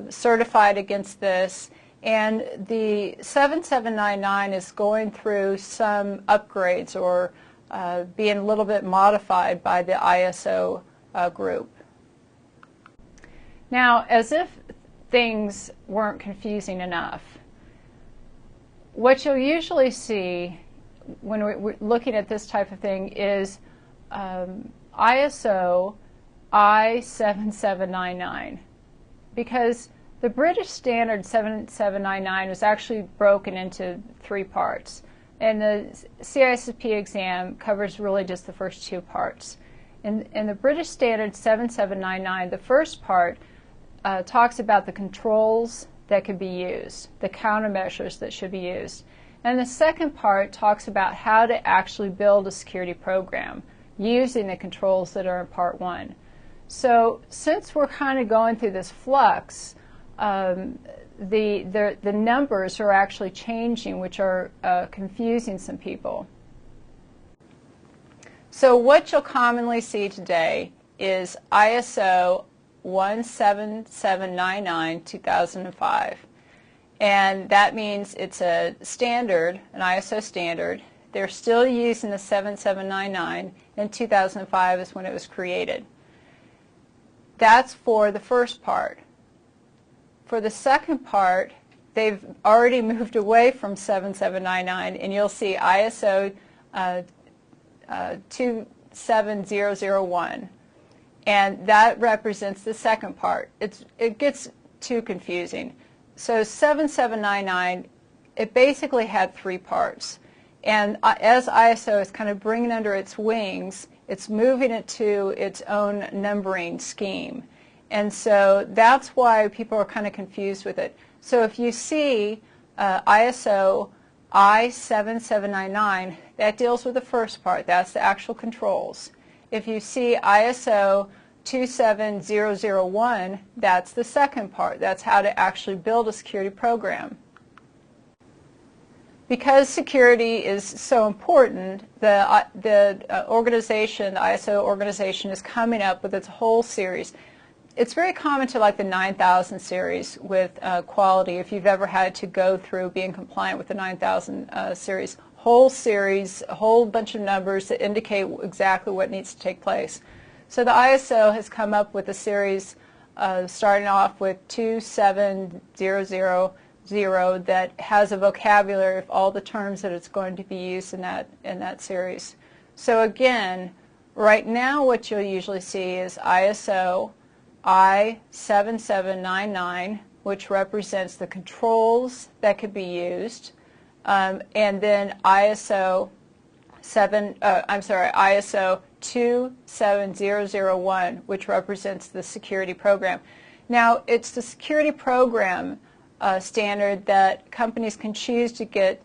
certified against this, and the 7799 is going through some upgrades or being a little bit modified by the ISO group. Now, as if things weren't confusing enough, what you'll usually see when we're looking at this type of thing is ISO I7799, because the British Standard 7799 was actually broken into 3 parts, and the CISSP exam covers really just the first 2 parts. In the British Standard 7799, the first part talks about the controls that could be used, the countermeasures that should be used. And the second part talks about how to actually build a security program using the controls that are in Part 1. So since we're kind of going through this flux, the numbers are actually changing, which are confusing some people. So what you'll commonly see today is ISO 17799 2005, and that means it's a standard, an ISO standard. They're still using the 7799, and 2005 is when it was created. That's for the first part. For the second part, they've already moved away from 7799, and you'll see ISO 27001. And that represents the second part. It gets too confusing. So 7799, it basically had 3 parts. And as ISO is kind of bringing under its wings, it's moving it to its own numbering scheme. And so that's why people are kind of confused with it. So if you see ISO I7799, that deals with the first part. That's the actual controls. If you see ISO 27001, that's the second part. That's how to actually build a security program. Because security is so important, the organization, the ISO organization, is coming up with its whole series. It's very common to like the 9000 series with quality. If you've ever had to go through being compliant with the 9000 series, whole series, a whole bunch of numbers that indicate exactly what needs to take place. So the ISO has come up with a series starting off with 27000 that has a vocabulary of all the terms that it's going to be used in that series. So again, right now what you'll usually see is ISO I7799, which represents the controls that could be used, and then ISO 27001, which represents the security program. Now, it's the security program standard that companies can choose to get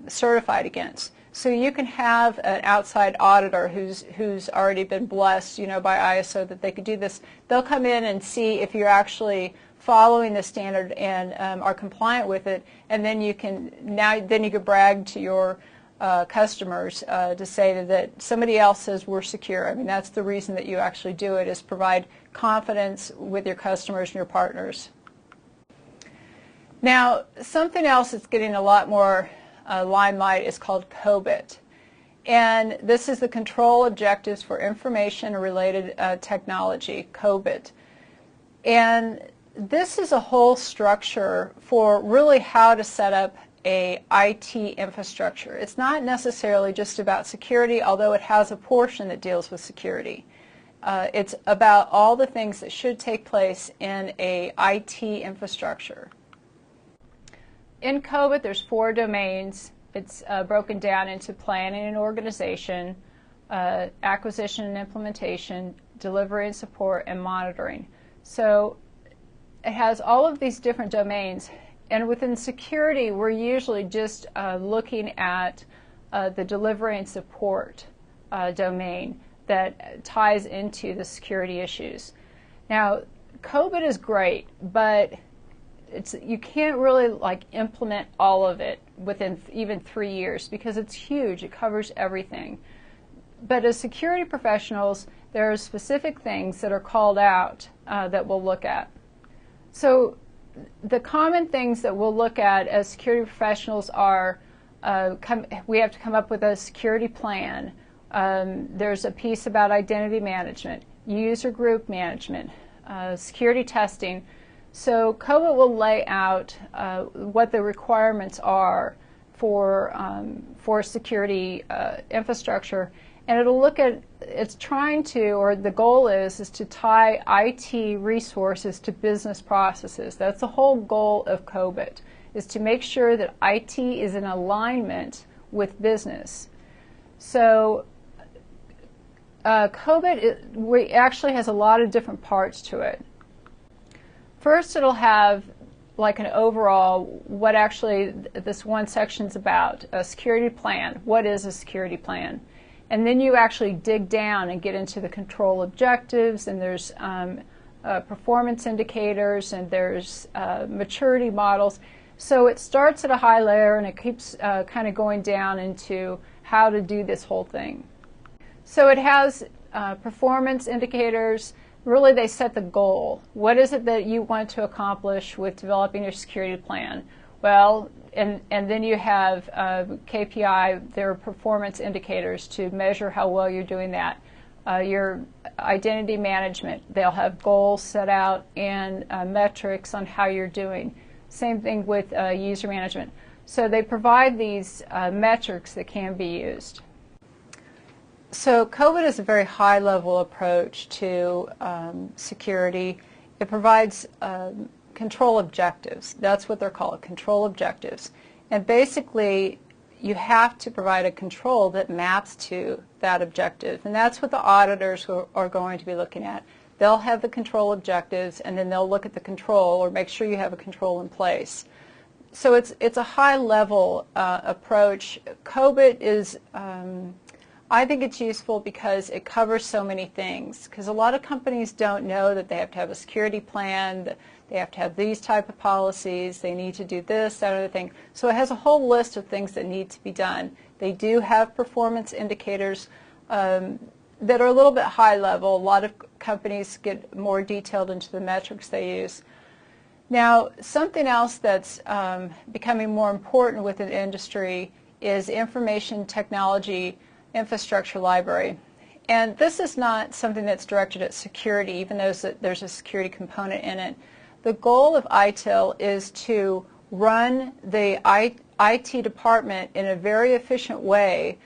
certified against. So you can have an outside auditor who's already been blessed, by ISO that they could do this. They'll come in and see if you're actually following the standard and are compliant with it, and then you can brag to your customers to say that somebody else says we're secure. I mean, that's the reason that you actually do it, is provide confidence with your customers and your partners. Now, something else that's getting a lot more limelight is called COBIT. And this is the Control Objectives for Information and Related Technology, COBIT. And this is a whole structure for really how to set up a IT infrastructure. It's not necessarily just about security, although it has a portion that deals with security. It's about all the things that should take place in a IT infrastructure. In COBIT, there's 4 domains. It's broken down into planning and organization, acquisition and implementation, delivery and support, and monitoring. So it has all of these different domains. And within security, we're usually just looking at the delivery and support domain that ties into the security issues. Now, COBIT is great, but you can't really implement all of it within even 3 years because it's huge. It covers everything. But as security professionals, there are specific things that are called out that we'll look at. So the common things that we'll look at as security professionals are we have to come up with a security plan. There's a piece about identity management, user group management, security testing. So COBIT will lay out what the requirements are for security infrastructure, and it'll look at, it's trying to, or the goal is to tie IT resources to business processes. That's the whole goal of COBIT, is to make sure that IT is in alignment with business. So COBIT actually has a lot of different parts to it. First, it'll have an overall, what actually this one section's about, a security plan. What is a security plan? And then you actually dig down and get into the control objectives, and there's performance indicators, and there's maturity models. So it starts at a high layer, and it keeps kind of going down into how to do this whole thing. So it has performance indicators. Really, they set the goal. What is it that you want to accomplish with developing your security plan? Well, and then you have KPI, their performance indicators to measure how well you're doing that. Your identity management, they'll have goals set out and metrics on how you're doing. Same thing with user management. So they provide these metrics that can be used. So COBIT is a very high-level approach to security. It provides control objectives. That's what they're called, control objectives. And basically, you have to provide a control that maps to that objective. And that's what the auditors are going to be looking at. They'll have the control objectives, and then they'll look at the control or make sure you have a control in place. So it's a high-level approach. COBIT is I think it's useful because it covers so many things, because a lot of companies don't know that they have to have a security plan, that they have to have these type of policies, they need to do this, that other thing. So it has a whole list of things that need to be done. They do have performance indicators that are a little bit high level. A lot of companies get more detailed into the metrics they use. Now, something else that's becoming more important within the industry is information technology infrastructure library. And this is not something that's directed at security, even though there's a security component in it. The goal of ITIL is to run the IT department in a very efficient way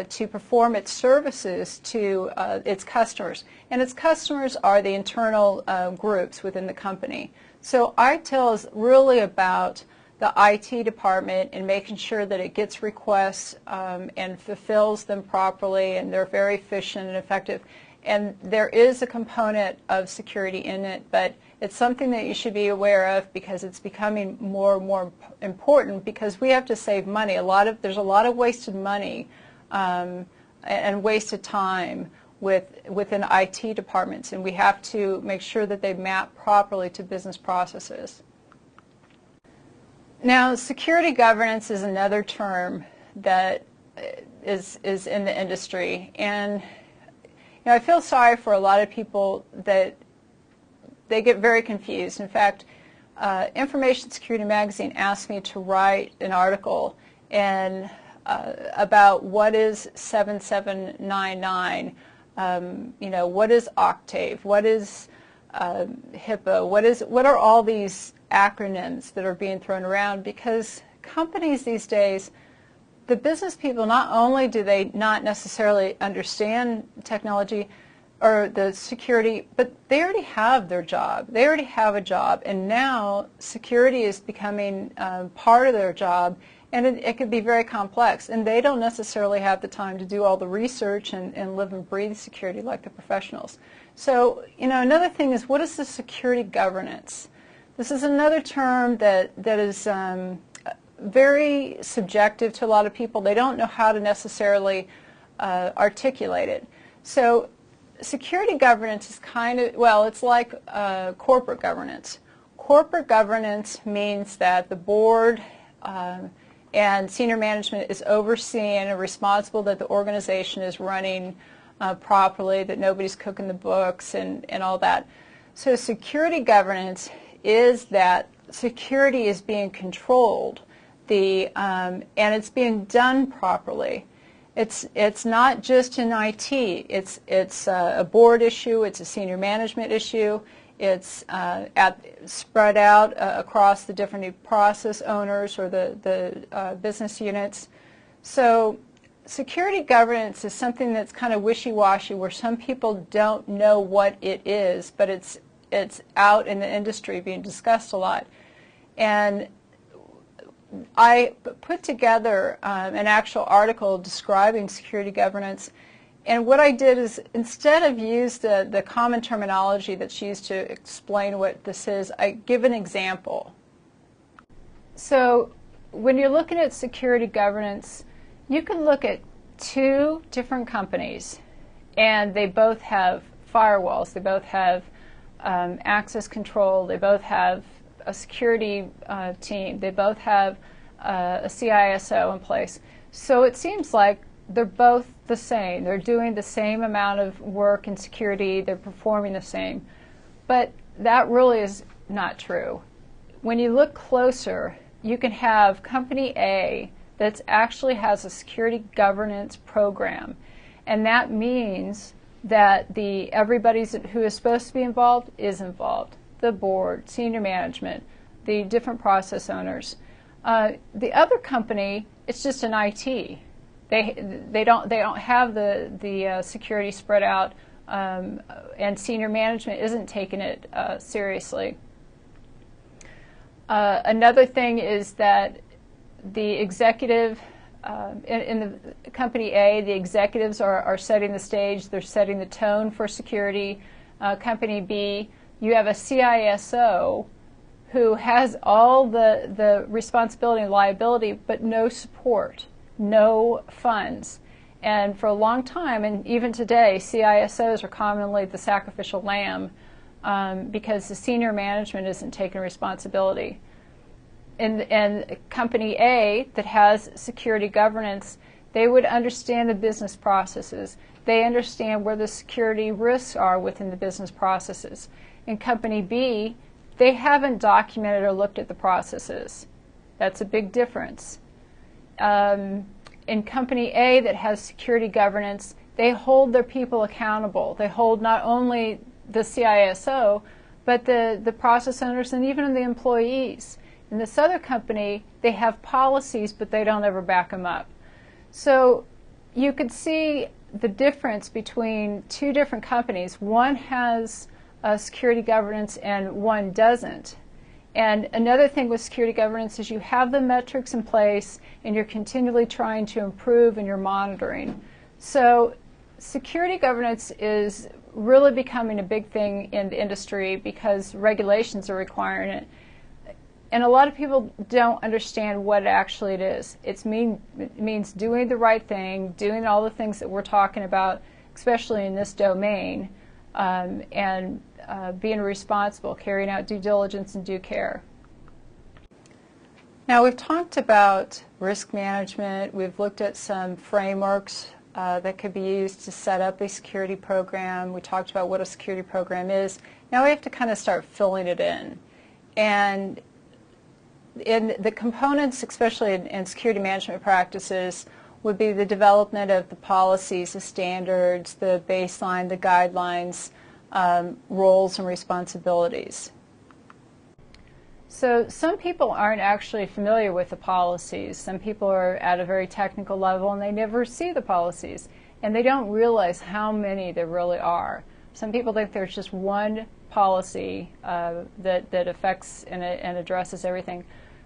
to perform its services to its customers. And its customers are the internal groups within the company. So ITIL is really about the IT department and making sure that it gets requests and fulfills them properly, and they're very efficient and effective. And there is a component of security in it, but It's something that you should be aware of because it's becoming more and more important because we have to save money. There's a lot of wasted money and wasted time within IT departments, and we have to make sure that they map properly to business processes. Now, security governance is another term that is in the industry, and I feel sorry for a lot of people that they get very confused. In fact, Information Security Magazine asked me to write an article about what is 7799, what is Octave, what is HIPAA, what are all these acronyms that are being thrown around, because companies these days, the business people, not only do they not necessarily understand technology or the security, but they already have their job. They already have a job, and now security is becoming part of their job, and it can be very complex, and they don't necessarily have the time to do all the research and live and breathe security like the professionals. So, another thing is, what is the security governance? This is another term that is very subjective to a lot of people. They don't know how to necessarily articulate it. So security governance is it's like corporate governance. Corporate governance means that the board and senior management is overseeing and responsible that the organization is running properly, that nobody's cooking the books and all that. So security governance is that security is being controlled, and it's being done properly. It's not just in IT. It's a board issue. It's a senior management issue. It's spread out across the different process owners or the business units. So security governance is something that's kind of wishy-washy, where some people don't know what it is, but it's out in the industry being discussed a lot. And I put together an actual article describing security governance, and what I did is, instead of use the common terminology that's used to explain what this is, I give an example. So when you're looking at security governance, you can look at two different companies, and they both have firewalls, they both have access control, they both have a security team, they both have a CISO in place. So it seems like they're both the same. They're doing the same amount of work in security, they're performing the same. But that really is not true. When you look closer, you can have company A that actually has a security governance program, and that means that everybody who is supposed to be involved is involved. The board, senior management, the different process owners. The other company, it's just an IT. They don't have the security spread out, and senior management isn't taking it seriously. Another thing is that the executive in the company A, the executives are setting the stage. They're setting the tone for security. Company B, you have a CISO who has all the responsibility and liability, but no support, no funds. And for a long time, and even today, CISOs are commonly the sacrificial lamb because the senior management isn't taking responsibility. And company A that has security governance, they would understand the business processes. They understand where the security risks are within the business processes. In company B, they haven't documented or looked at the processes. That's a big difference. In company A that has security governance, they hold their people accountable. They hold not only the CISO, but the process owners and even the employees. In this other company, they have policies, but they don't ever back them up. So you could see the difference between two different companies. One has security governance and one doesn't. And another thing with security governance is you have the metrics in place and you're continually trying to improve and you're monitoring. So security governance is really becoming a big thing in the industry because regulations are requiring it. And a lot of people don't understand what actually it is. It means doing the right thing, doing all the things that we're talking about, especially in this domain, and being responsible, carrying out due diligence and due care. Now, we've talked about risk management. We've looked at some frameworks that could be used to set up a security program. We talked about what a security program is. Now we have to kind of start filling it in. And in the components, especially in security management practices, would be the development of the policies, the standards, the baseline, the guidelines, roles and responsibilities. So some people aren't actually familiar with the policies. Some people are at a very technical level and they never see the policies. And they don't realize how many there really are. Some people think there's just one policy that affects and addresses everything.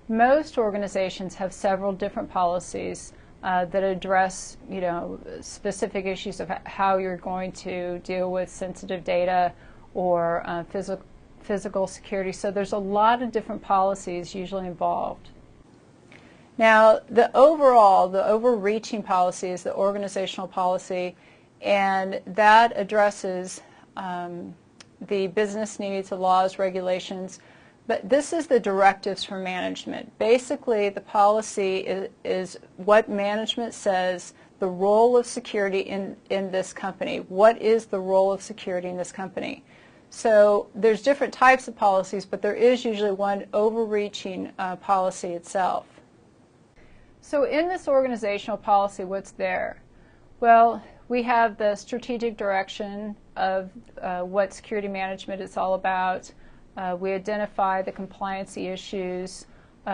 Most organizations have several different policies that address, specific issues of how you're going to deal with sensitive data or physical security. So there's a lot of different policies usually involved. Now, the overreaching policy is the organizational policy, and that addresses the business needs, the laws, regulations. But this is the directives for management. Basically, the policy is what management says the role of security in this company. What is the role of security in this company? So there's different types of policies, but there is usually one overreaching policy itself. So in this organizational policy, what's there? Well, we have the strategic direction of what security management is all about. We identify the compliancy issues.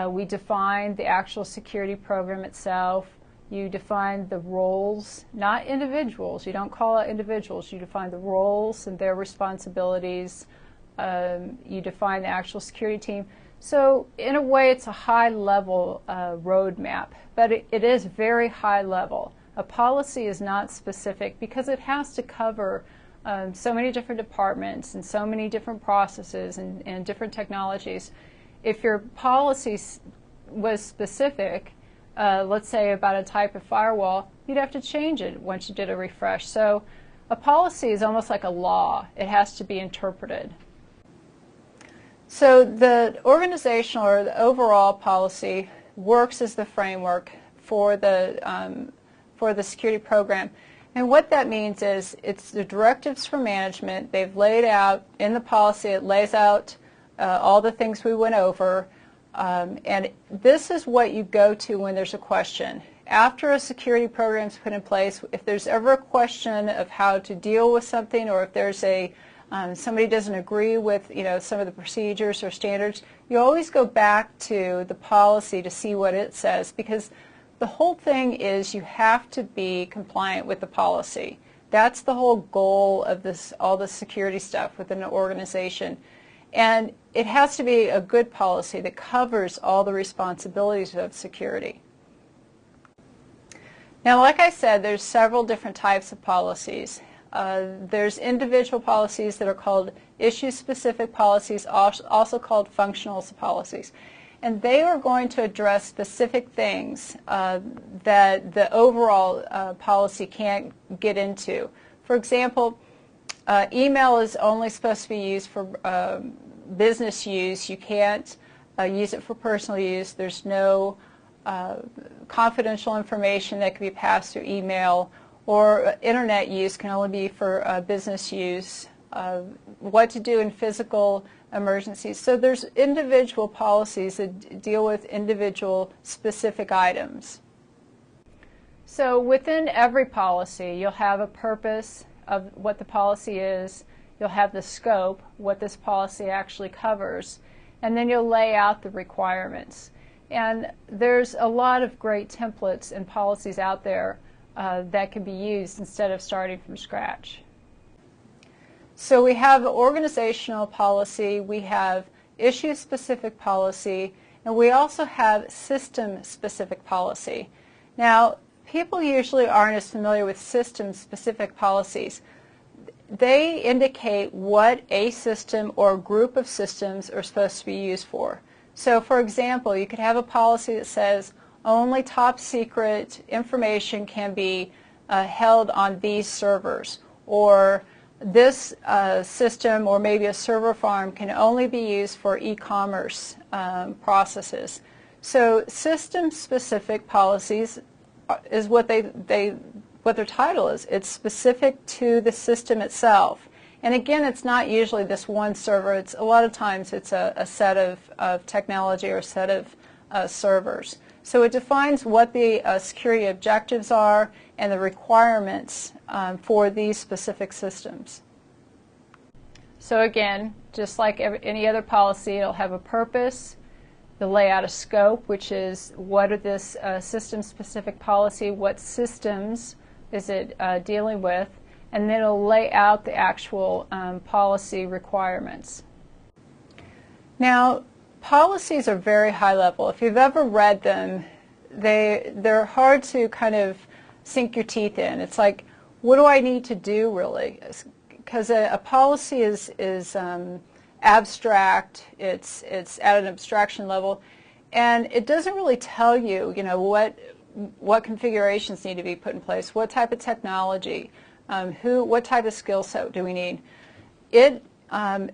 We define the actual security program itself. You define the roles, not individuals. You don't call out individuals. You define the roles and their responsibilities. You define the actual security team. So in a way, it's a high-level roadmap, but it is very high level. A policy is not specific because it has to cover so many different departments and so many different processes and different technologies. If your policy was specific, let's say about a type of firewall, you'd have to change it once you did a refresh. So a policy is almost like a law. It has to be interpreted. So the organizational or the overall policy works as the framework for the security program. And what that means is it's the directives for management. They've laid out in the policy, it lays out all the things we went over. And this is what you go to when there's a question. After a security program is put in place, if there's ever a question of how to deal with something, or if there's somebody doesn't agree with some of the procedures or standards, you always go back to the policy to see what it says, because the whole thing is you have to be compliant with the policy. That's the whole goal of all the security stuff within an organization. And it has to be a good policy that covers all the responsibilities of security. Now, like I said, there's several different types of policies. There's individual policies that are called issue-specific policies, also called functional policies. And they are going to address specific things that the overall policy can't get into. For example, email is only supposed to be used for business use. You can't use it for personal use. There's no confidential information that can be passed through email, or internet use can only be for business use. What to do in physical emergencies. So there's individual policies that deal with individual specific items. So within every policy, you'll have a purpose of what the policy is. You'll have the scope, what this policy actually covers, and then you'll lay out the requirements. And there's a lot of great templates and policies out there that can be used instead of starting from scratch. So we have organizational policy, we have issue-specific policy, and we also have system-specific policy. Now, people usually aren't as familiar with system-specific policies. They indicate what a system or a group of systems are supposed to be used for. So, for example, you could have a policy that says only top secret information can be held on these servers, or this system or maybe a server farm can only be used for e-commerce processes. So system-specific policies is what what their title is. It's specific to the system itself. And again, it's not usually this one server. It's a lot of times it's a set of technology or a set of servers. So it defines what the security objectives are and the requirements for these specific systems. So again, just like any other policy, it'll have a purpose. They'll lay out a scope, which is what are this system-specific policy, what systems is it dealing with, and then it'll lay out the actual policy requirements. Now, policies are very high level. If you've ever read them, they're hard to kind of sink your teeth in. It's like, what do I need to do really? Because a policy is abstract. It's at an abstraction level, and it doesn't really tell you, what configurations need to be put in place, what type of technology, what type of skill set do we need. It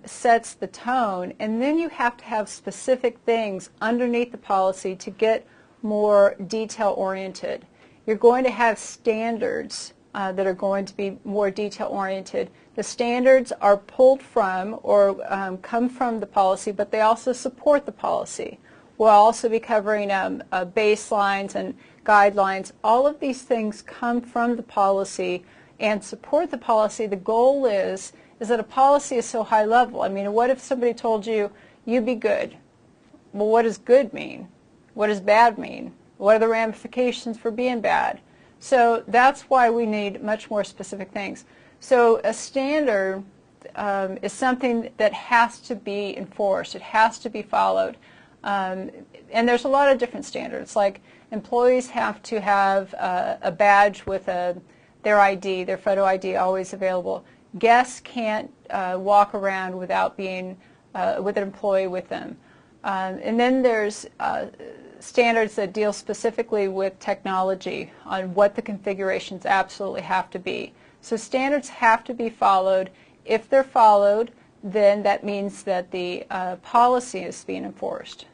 sets the tone, and then you have to have specific things underneath the policy to get more detail-oriented. You're going to have standards that are going to be more detail-oriented. The standards are pulled from or come from the policy, but they also support the policy. We'll also be covering baselines and guidelines. All of these things come from the policy and support the policy. The goal is that a policy is so high level. I mean, what if somebody told you, you be good? Well, what does good mean? What does bad mean? What are the ramifications for being bad? So that's why we need much more specific things. So a standard is something that has to be enforced. It has to be followed. And there's a lot of different standards. Like employees have to have a badge with their ID, their photo ID always available. Guests can't walk around without being with an employee with them. And then there's standards that deal specifically with technology on what the configurations absolutely have to be. So standards have to be followed. If they're followed, then that means that the policy is being enforced.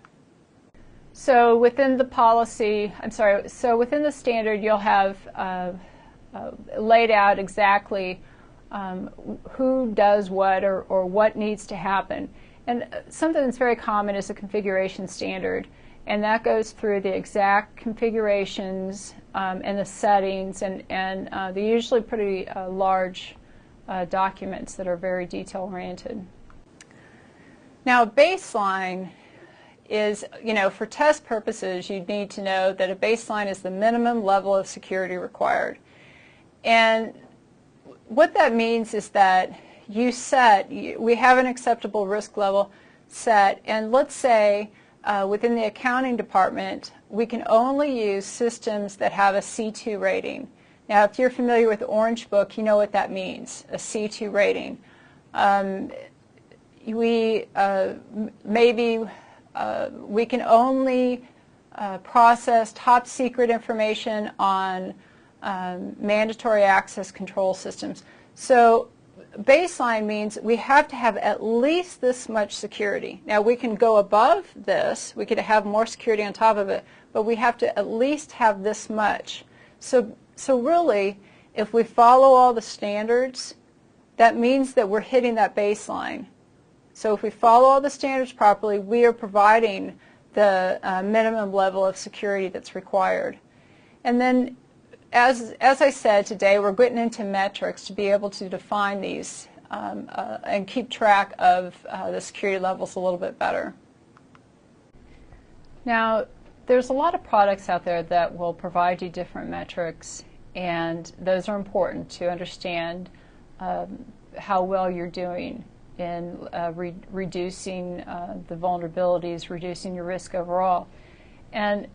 So within the policy, so within the standard you'll have laid out exactly who does what or what needs to happen. And something that's very common is a configuration standard, and that goes through the exact configurations and the settings, and they're usually pretty large documents that are very detail-oriented. Now, baseline is, for test purposes, you need to know that a baseline is the minimum level of security required. And what that means is that we have an acceptable risk level set, and let's say within the accounting department, we can only use systems that have a C2 rating. Now, if you're familiar with the Orange Book, you know what that means, a C2 rating. We can only process top secret information on mandatory access control systems. So baseline means we have to have at least this much security. Now, we can go above this. We could have more security on top of it, but we have to at least have this much. So really, if we follow all the standards, that means that we're hitting that baseline. So if we follow all the standards properly, we are providing the minimum level of security that's required. And then, as I said today, we're getting into metrics to be able to define these and keep track of the security levels a little bit better. Now, there's a lot of products out there that will provide you different metrics, and those are important to understand how well you're doing in reducing the vulnerabilities, reducing your risk overall. And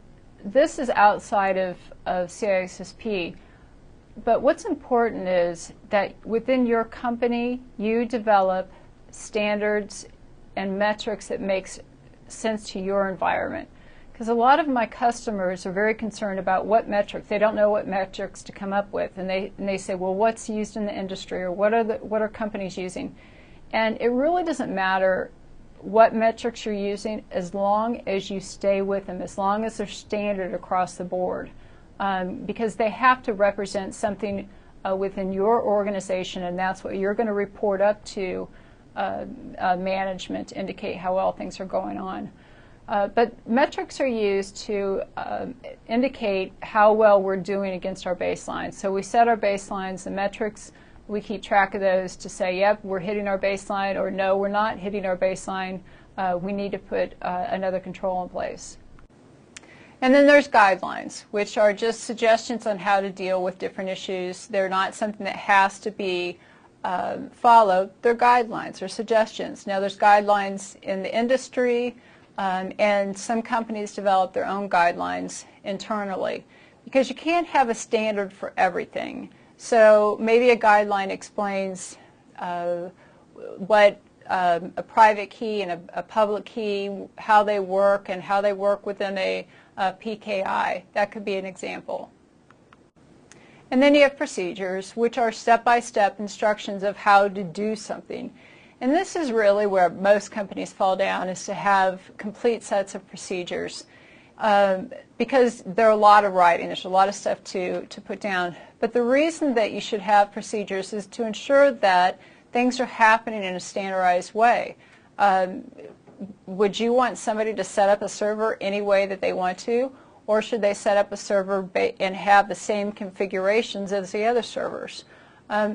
this is outside of CISSP. But what's important is that within your company, you develop standards and metrics that makes sense to your environment. Because a lot of my customers are very concerned about what metrics. They don't know what metrics to come up with, and they say, well, what's used in the industry, or what are companies using? And it really doesn't matter what metrics you're using as long as you stay with them, as long as they're standard across the board. Because they have to represent something within your organization, and that's what you're going to report up to management to indicate how well things are going on. But metrics are used to indicate how well we're doing against our baselines. So we set our baselines, the metrics, we keep track of those to say, yep, we're hitting our baseline, or no, we're not hitting our baseline. We need to put another control in place. And then there's guidelines, which are just suggestions on how to deal with different issues. They're not something that has to be followed. They're guidelines or suggestions. Now, there's guidelines in the industry, and some companies develop their own guidelines internally, because you can't have a standard for everything. So maybe a guideline explains what a private key and a public key, how they work, and how they work within a PKI. That could be an example. And then you have procedures, which are step-by-step instructions of how to do something. And this is really where most companies fall down, is to have complete sets of procedures, because there are a lot of writing, there's a lot of stuff to put down. But the reason that you should have procedures is to ensure that things are happening in a standardized way. Would you want somebody to set up a server any way that they want to, or should they set up a server and have the same configurations as the other servers?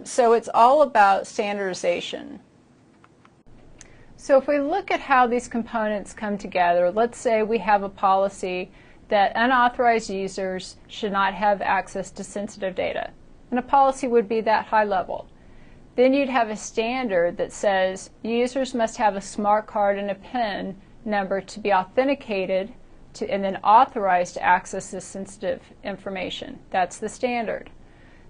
So it's all about standardization. So if we look at how these components come together, let's say we have a policy that unauthorized users should not have access to sensitive data. And a policy would be that high level. Then you'd have a standard that says users must have a smart card and a PIN number to be authenticated and then authorized to access this sensitive information. That's the standard.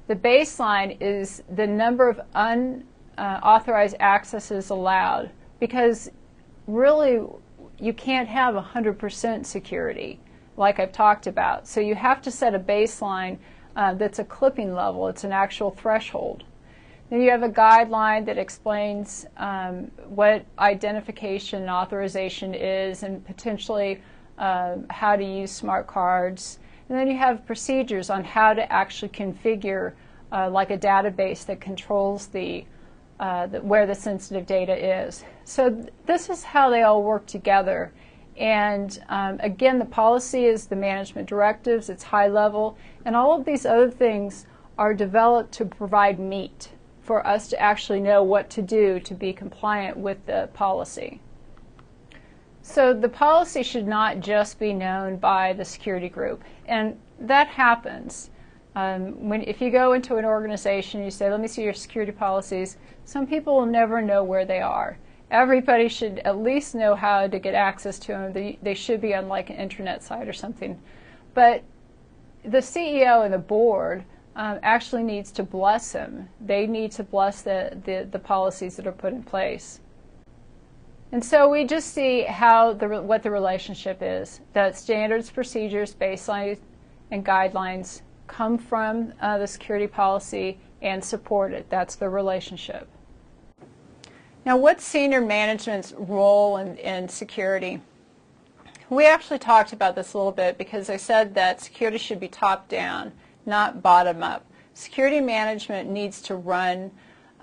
The baseline is the number of unauthorized accesses allowed, because really you can't have 100% security like I've talked about. So you have to set a baseline that's a clipping level. It's an actual threshold. Then you have a guideline that explains what identification and authorization is, and potentially how to use smart cards. And then you have procedures on how to actually configure like a database that controls where the sensitive data is. So this is how they all work together. And again, the policy is the management directives, it's high level, and all of these other things are developed to provide meat for us to actually know what to do to be compliant with the policy. So the policy should not just be known by the security group, and that happens. If you go into an organization, you say, let me see your security policies, some people will never know where they are. Everybody should at least know how to get access to them. They should be on like an intranet site or something. But the CEO and the board actually needs to bless them. They need to bless the policies that are put in place. And so we just see how what the relationship is. That standards, procedures, baselines, and guidelines come from the security policy and support it. That's the relationship. Now, what's senior management's role in security? We actually talked about this a little bit, because I said that security should be top down, not bottom up. Security management needs to run.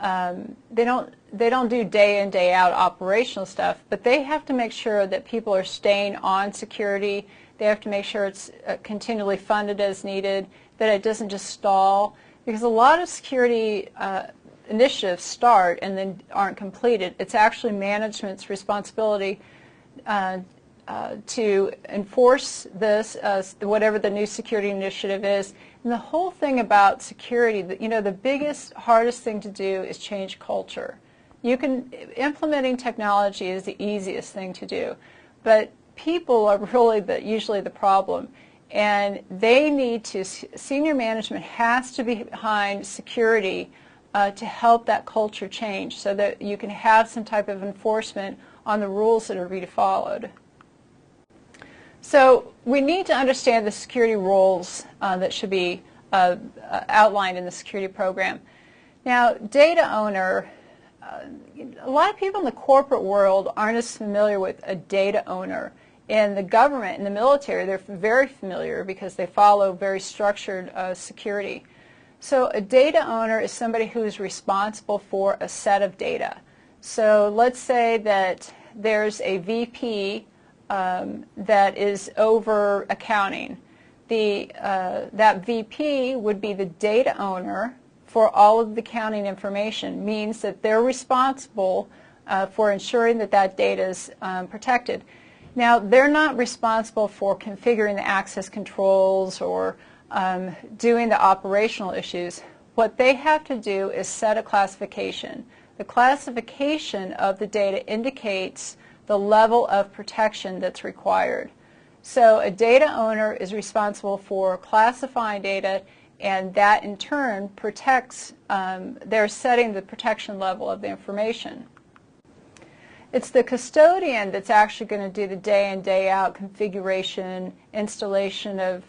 They don't do day in, day out operational stuff, but they have to make sure that people are staying on security. They have to make sure it's continually funded as needed, that it doesn't just stall, because a lot of security initiatives start and then aren't completed. It's actually management's responsibility to enforce this, whatever the new security initiative is. And the whole thing about security, the biggest, hardest thing to do is change culture. Implementing technology is the easiest thing to do, but people are really usually the problem. and they need to, senior management has to be behind security to help that culture change so that you can have some type of enforcement on the rules that are being followed. So we need to understand the security roles that should be outlined in the security program. Now, data owner, a lot of people in the corporate world aren't as familiar with a data owner. In the government, in the military, they're very familiar because they follow very structured security. So a data owner is somebody who is responsible for a set of data. So let's say that there's a VP that is over accounting. That VP would be the data owner for all of the accounting information, means that they're responsible for ensuring that that data is protected. Now, they're not responsible for configuring the access controls or doing the operational issues. What they have to do is set a classification. The classification of the data indicates the level of protection that's required. So a data owner is responsible for classifying data, and that in turn protects, they're setting the protection level of the information. It's the custodian that's actually going to do the day in, day out configuration, installation of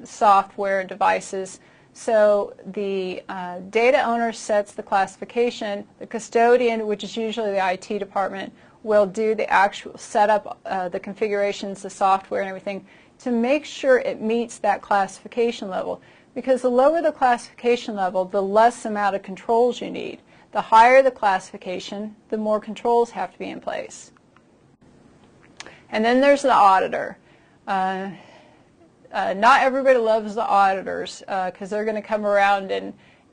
software and devices. So the data owner sets the classification. The custodian, which is usually the IT department, will do the actual setup, the configurations, the software and everything to make sure it meets that classification level. Because the lower the classification level, the less amount of controls you need. The higher the classification, the more controls have to be in place. And then there's the auditor. Not everybody loves the auditors because they're going to come around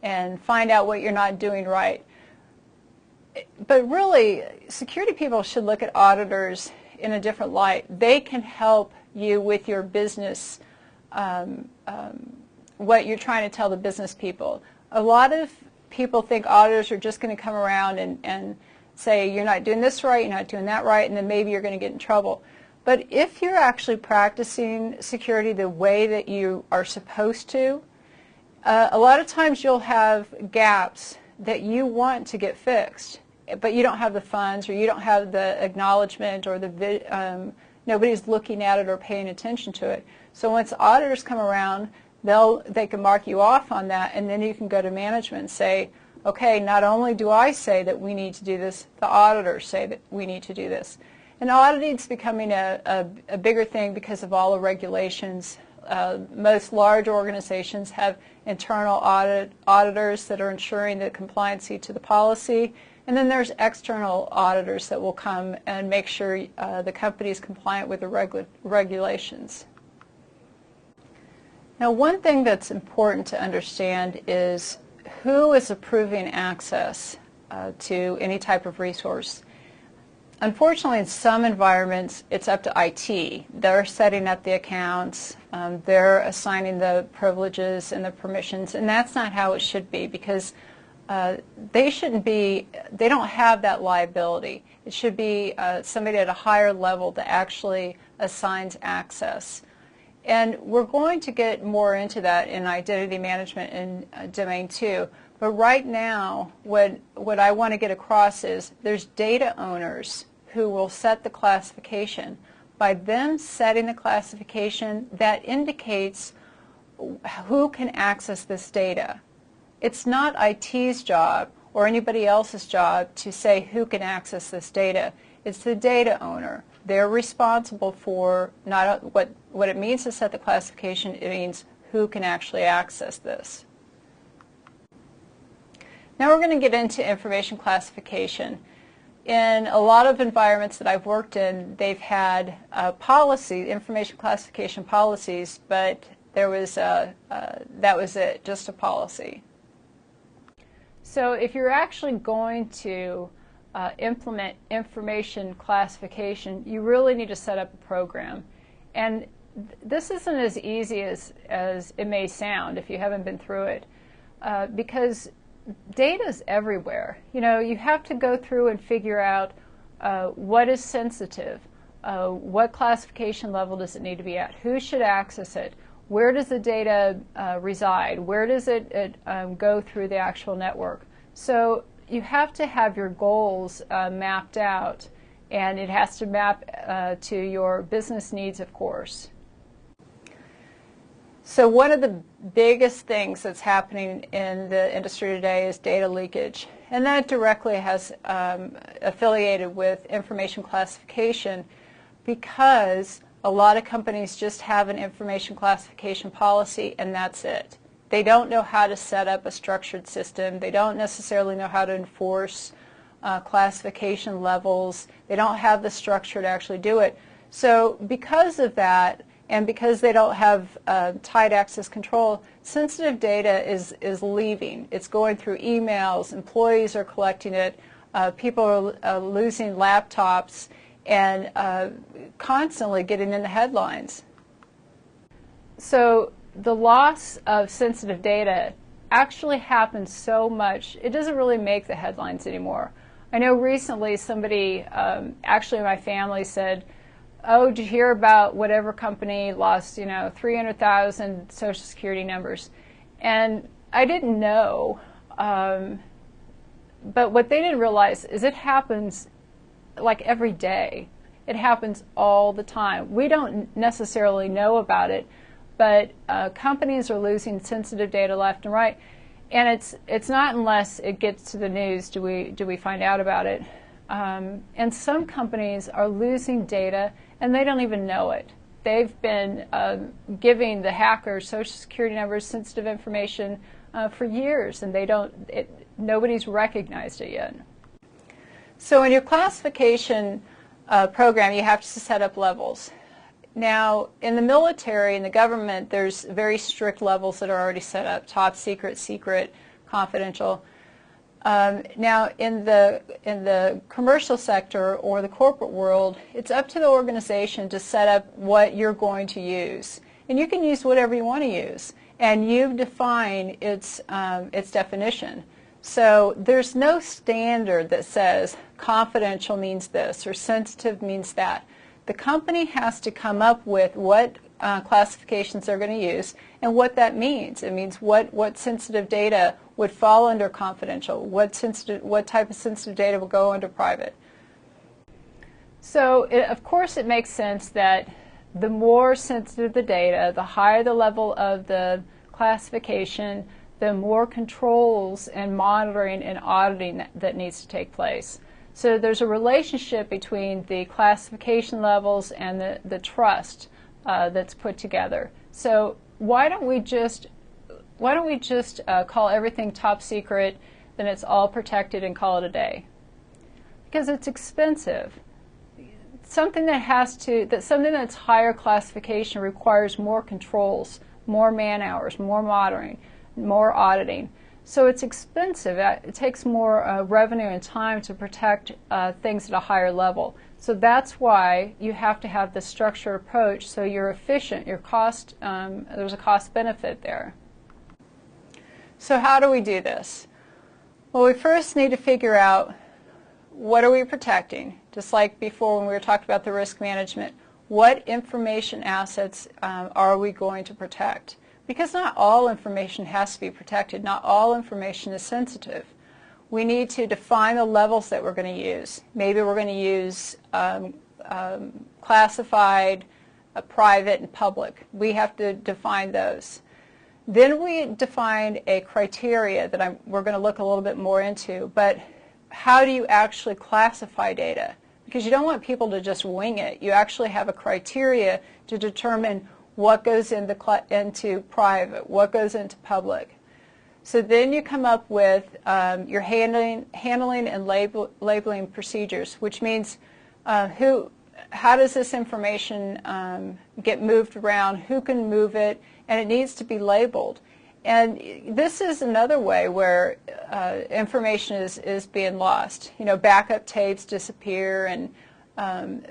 and find out what you're not doing right. But really, security people should look at auditors in a different light. They can help you with your business, what you're trying to tell the business people. A lot of people think auditors are just going to come around and say, you're not doing this right, you're not doing that right, and then maybe you're going to get in trouble. But if you're actually practicing security the way that you are supposed to, a lot of times you'll have gaps that you want to get fixed, but you don't have the funds, or you don't have the acknowledgement, or nobody's looking at it or paying attention to it. So once auditors come around, they can mark you off on that, and then you can go to management and say, okay, not only do I say that we need to do this, the auditors say that we need to do this. And auditing is becoming a bigger thing because of all the regulations. Most large organizations have internal auditors that are ensuring the compliancy to the policy, and then there's external auditors that will come and make sure the company is compliant with the regulations. Now, one thing that's important to understand is who is approving access to any type of resource. Unfortunately, in some environments, it's up to IT. They're setting up the accounts, they're assigning the privileges and the permissions, and that's not how it should be, because they don't have that liability. It should be somebody at a higher level that actually assigns access. And we're going to get more into that in identity management in Domain 2. But right now, what I want to get across is there's data owners who will set the classification. By them setting the classification, that indicates who can access this data. It's not IT's job or anybody else's job to say who can access this data. It's the data owner. They're responsible for not what it means to set the classification. It means who can actually access this. Now we're going to get into information classification. In a lot of environments that I've worked in, they've had information classification policies, but there was that was it, just a policy. So if you're actually going to implement information classification, you really need to set up a program. And this isn't as easy as it may sound if you haven't been through it, because data is everywhere. You know, you have to go through and figure out what is sensitive, what classification level does it need to be at? Who should access it? Where does the data reside? Where does it go through the actual network? So you have to have your goals mapped out, and it has to map to your business needs, of course. So one of the biggest things that's happening in the industry today is data leakage, and that directly has affiliated with information classification, because a lot of companies just have an information classification policy and that's it. They don't know how to set up a structured system. They don't necessarily know how to enforce classification levels. They don't have the structure to actually do it. So because of that, and because they don't have tight access control, sensitive data is leaving. It's going through emails, employees are collecting it, people are losing laptops, and constantly getting in the headlines. So the loss of sensitive data actually happens so much, it doesn't really make the headlines anymore. I know recently somebody, actually in my family, said, oh, did you hear about whatever company lost, 300,000 Social Security numbers? And I didn't know, but what they didn't realize is it happens like every day. It happens all the time. We don't necessarily know about it, but companies are losing sensitive data left and right, and it's not unless it gets to the news do we find out about it. And some companies are losing data and they don't even know it. They've been giving the hackers Social Security numbers, sensitive information for years, and nobody's recognized it yet. So in your classification program, you have to set up levels. Now, in the military and the government, there's very strict levels that are already set up: top secret, secret, confidential. Now, in the commercial sector or the corporate world, it's up to the organization to set up what you're going to use. And you can use whatever you want to use, and you define its definition. So there's no standard that says confidential means this or sensitive means that. The company has to come up with what classifications they're going to use and what that means. It means what sensitive data would fall under confidential, what type of sensitive data will go under private. So of course it makes sense that the more sensitive the data, the higher the level of the classification, the more controls and monitoring and auditing that needs to take place. So there's a relationship between the classification levels and the trust that's put together. So why don't we just call everything top secret, then it's all protected, and call it a day? Because it's expensive. Something that's higher classification requires more controls, more man hours, more monitoring, more auditing. So it's expensive. It takes more revenue and time to protect things at a higher level. So that's why you have to have the structured approach so you're efficient. Your cost, there's a cost benefit there. So how do we do this? Well, we first need to figure out what are we protecting. Just like before when we were talking about the risk management, what information assets are we going to protect? Because not all information has to be protected. Not all information is sensitive. We need to define the levels that we're going to use. Maybe we're going to use classified, private, and public. We have to define those. Then we define a criteria that we're going to look a little bit more into. But how do you actually classify data? Because you don't want people to just wing it. You actually have a criteria to determine what goes into private, what goes into public. So then you come up with your handling and labeling procedures, which means how does this information get moved around, who can move it, and it needs to be labeled. And this is another way where information is being lost. Backup tapes disappear, and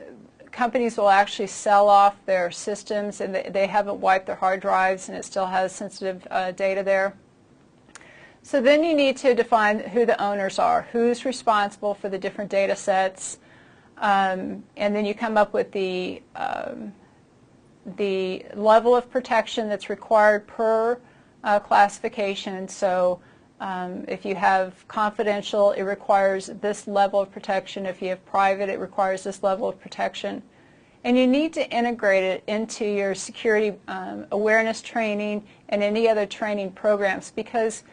companies will actually sell off their systems, and they haven't wiped their hard drives, and it still has sensitive data there. So then you need to define who the owners are, who's responsible for the different data sets, and then you come up with the level of protection that's required per classification. So if you have confidential, it requires this level of protection. If you have private, it requires this level of protection. And you need to integrate it into your security awareness training and any other training programs, because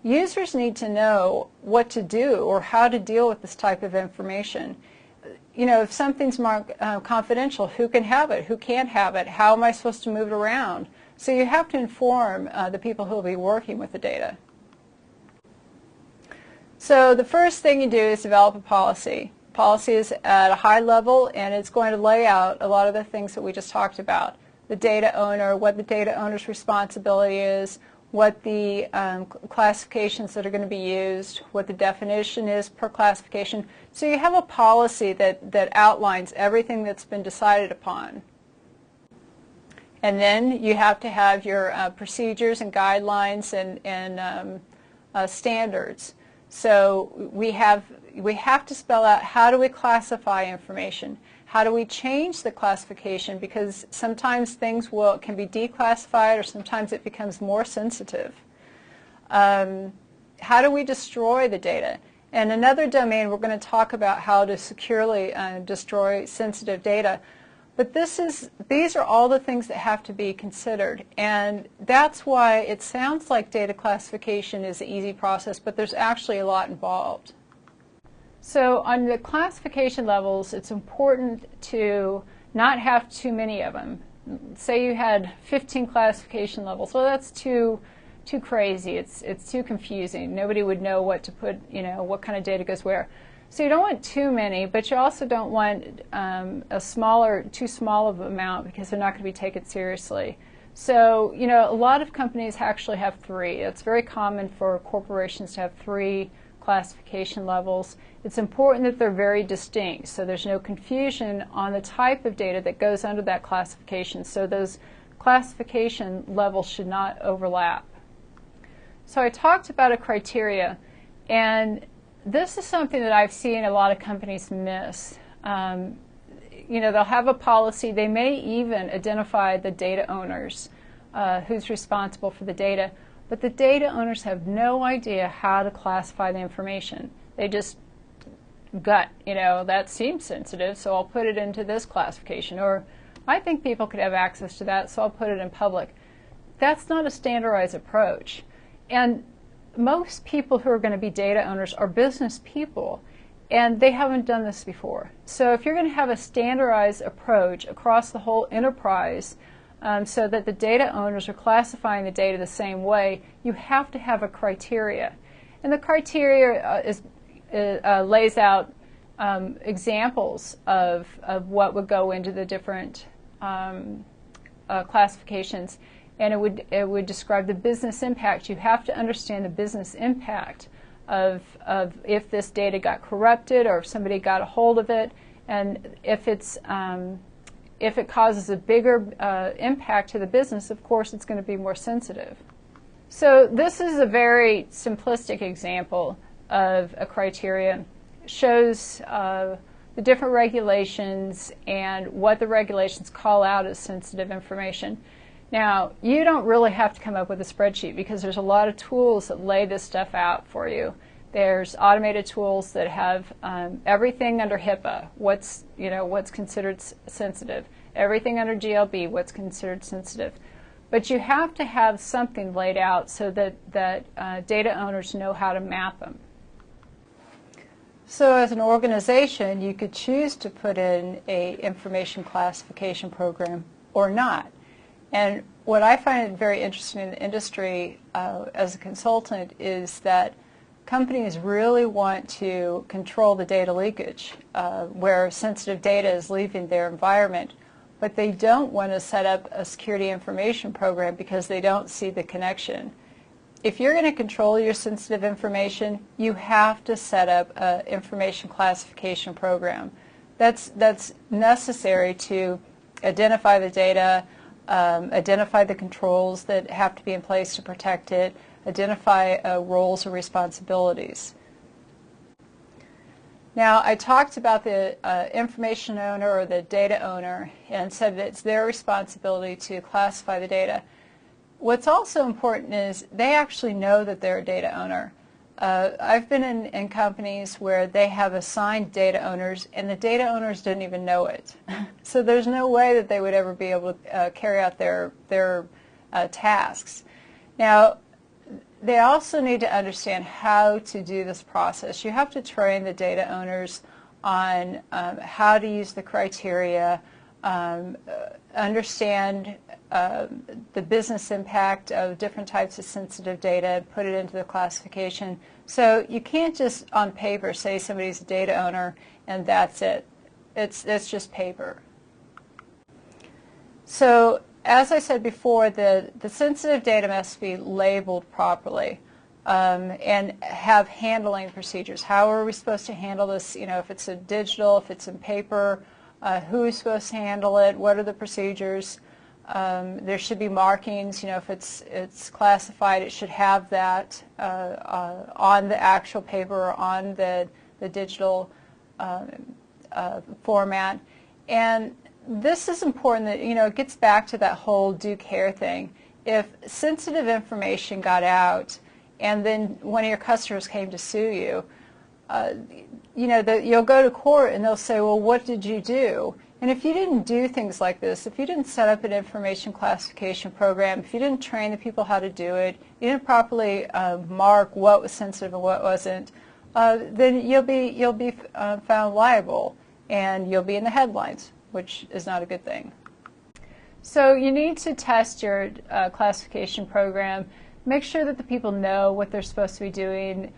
users need to know what to do or how to deal with this type of information. You know, if something's marked confidential, who can have it, who can't have it, how am I supposed to move it around? So you have to inform the people who will be working with the data. So the first thing you do is develop a policy. Policy is at a high level, and it's going to lay out a lot of the things that we just talked about. The data owner, what the data owner's responsibility is, what the classifications that are going to be used, what the definition is per classification. So you have a policy that outlines everything that's been decided upon. And then you have to have your procedures and guidelines and standards. So we have to spell out, how do we classify information? How do we change the classification? Because sometimes things can be declassified, or sometimes it becomes more sensitive. How do we destroy the data? And another domain, we're going to talk about how to securely destroy sensitive data. But these are all the things that have to be considered, and that's why it sounds like data classification is an easy process, but there's actually a lot involved. So on the classification levels, it's important to not have too many of them. Say you had 15 classification levels. Well, that's too crazy. It's too confusing. Nobody would know what to put, you know, what kind of data goes where. So you don't want too many, but you also don't want too small of an amount, because they're not going to be taken seriously. So, you know, a lot of companies actually have 3. It's very common for corporations to have 3 classification levels. It's important that they're very distinct, so there's no confusion on the type of data that goes under that classification. So those classification levels should not overlap. So I talked about a criteria, and this is something that I've seen a lot of companies miss. You know, they'll have a policy. They may even identify the data owners, who's responsible for the data, but the data owners have no idea how to classify the information. They just gut, you know, that seems sensitive, so I'll put it into this classification, or I think people could have access to that, so I'll put it in public. That's not a standardized approach. And most people who are going to be data owners are business people, and they haven't done this before. So if you're going to have a standardized approach across the whole enterprise, so that the data owners are classifying the data the same way, you have to have a criteria. And the criteria lays out examples of what would go into the different classifications. And it would describe the business impact. You have to understand the business impact of if this data got corrupted, or if somebody got a hold of it, and if it causes a bigger impact to the business, of course it's going to be more sensitive. So this is a very simplistic example of a criteria. It shows the different regulations and what the regulations call out as sensitive information. Now, you don't really have to come up with a spreadsheet, because there's a lot of tools that lay this stuff out for you. There's automated tools that have everything under HIPAA, what's considered sensitive, everything under GLB, what's considered sensitive. But you have to have something laid out so that data owners know how to map them. So as an organization, you could choose to put in an information classification program or not. And what I find very interesting in the industry as a consultant is that companies really want to control the data leakage, where sensitive data is leaving their environment, but they don't want to set up a security information program because they don't see the connection. If you're going to control your sensitive information, you have to set up an information classification program. That's necessary to identify the data, identify the controls that have to be in place to protect it, identify roles and responsibilities. Now, I talked about the information owner or the data owner and said that it's their responsibility to classify the data. What's also important is they actually know that they're a data owner. I've been in companies where they have assigned data owners and the data owners didn't even know it. So there's no way that they would ever be able to carry out their tasks. Now, they also need to understand how to do this process. You have to train the data owners on how to use the criteria, understand the business impact of different types of sensitive data, put it into the classification. So you can't just on paper say somebody's a data owner and that's it. It's just paper. So as I said before, the sensitive data must be labeled properly and have handling procedures. How are we supposed to handle this? You know, if it's a digital, if it's in paper, who is supposed to handle it? What are the procedures? There should be markings. You know, if it's classified, it should have that on the actual paper or on the digital format. And this is important that, you know, it gets back to that whole due care thing. If sensitive information got out and then one of your customers came to sue you, you know, you'll go to court and they'll say, well, what did you do? And if you didn't do things like this, if you didn't set up an information classification program, if you didn't train the people how to do it, you didn't properly mark what was sensitive and what wasn't, then you'll be found liable and you'll be in the headlines, which is not a good thing. So you need to test your classification program. Make sure that the people know what they're supposed to be doing.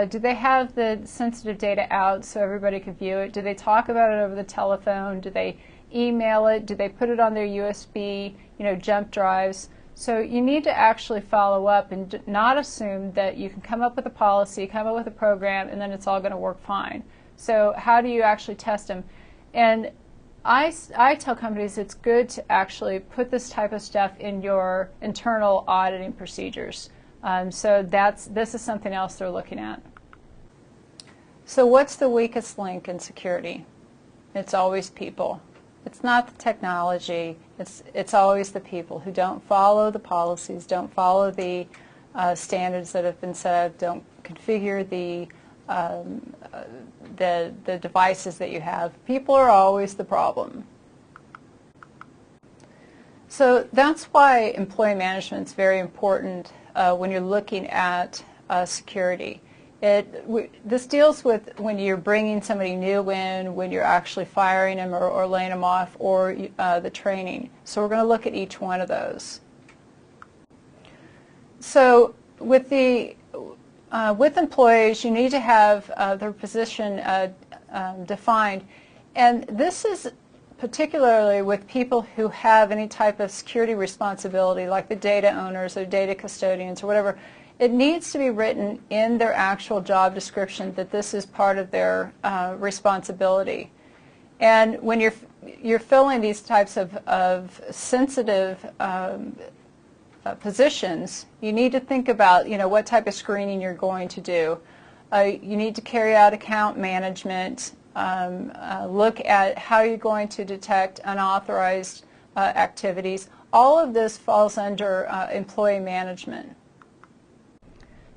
Do they have the sensitive data out so everybody can view it? Do they talk about it over the telephone? Do they email it? Do they put it on their USB, you know, jump drives? So you need to actually follow up and not assume that you can come up with a policy, come up with a program, and then it's all going to work fine. So how do you actually test them? And I tell companies it's good to actually put this type of stuff in your internal auditing procedures. So this is something else they're looking at. So what's the weakest link in security? It's always people. It's not the technology. It's always the people who don't follow the policies, don't follow the standards that have been set, don't configure the devices that you have. People are always the problem. So that's why employee management is very important when you're looking at security. This deals with when you're bringing somebody new in, when you're actually firing them or laying them off, or the training. So we're going to look at each one of those. So with employees, you need to have their position defined, and this is particularly with people who have any type of security responsibility, like the data owners or data custodians or whatever. It needs to be written in their actual job description that this is part of their responsibility. And when you're filling these types of sensitive positions, you need to think about, you know, what type of screening you're going to do. You need to carry out account management, look at how you're going to detect unauthorized activities. All of this falls under employee management.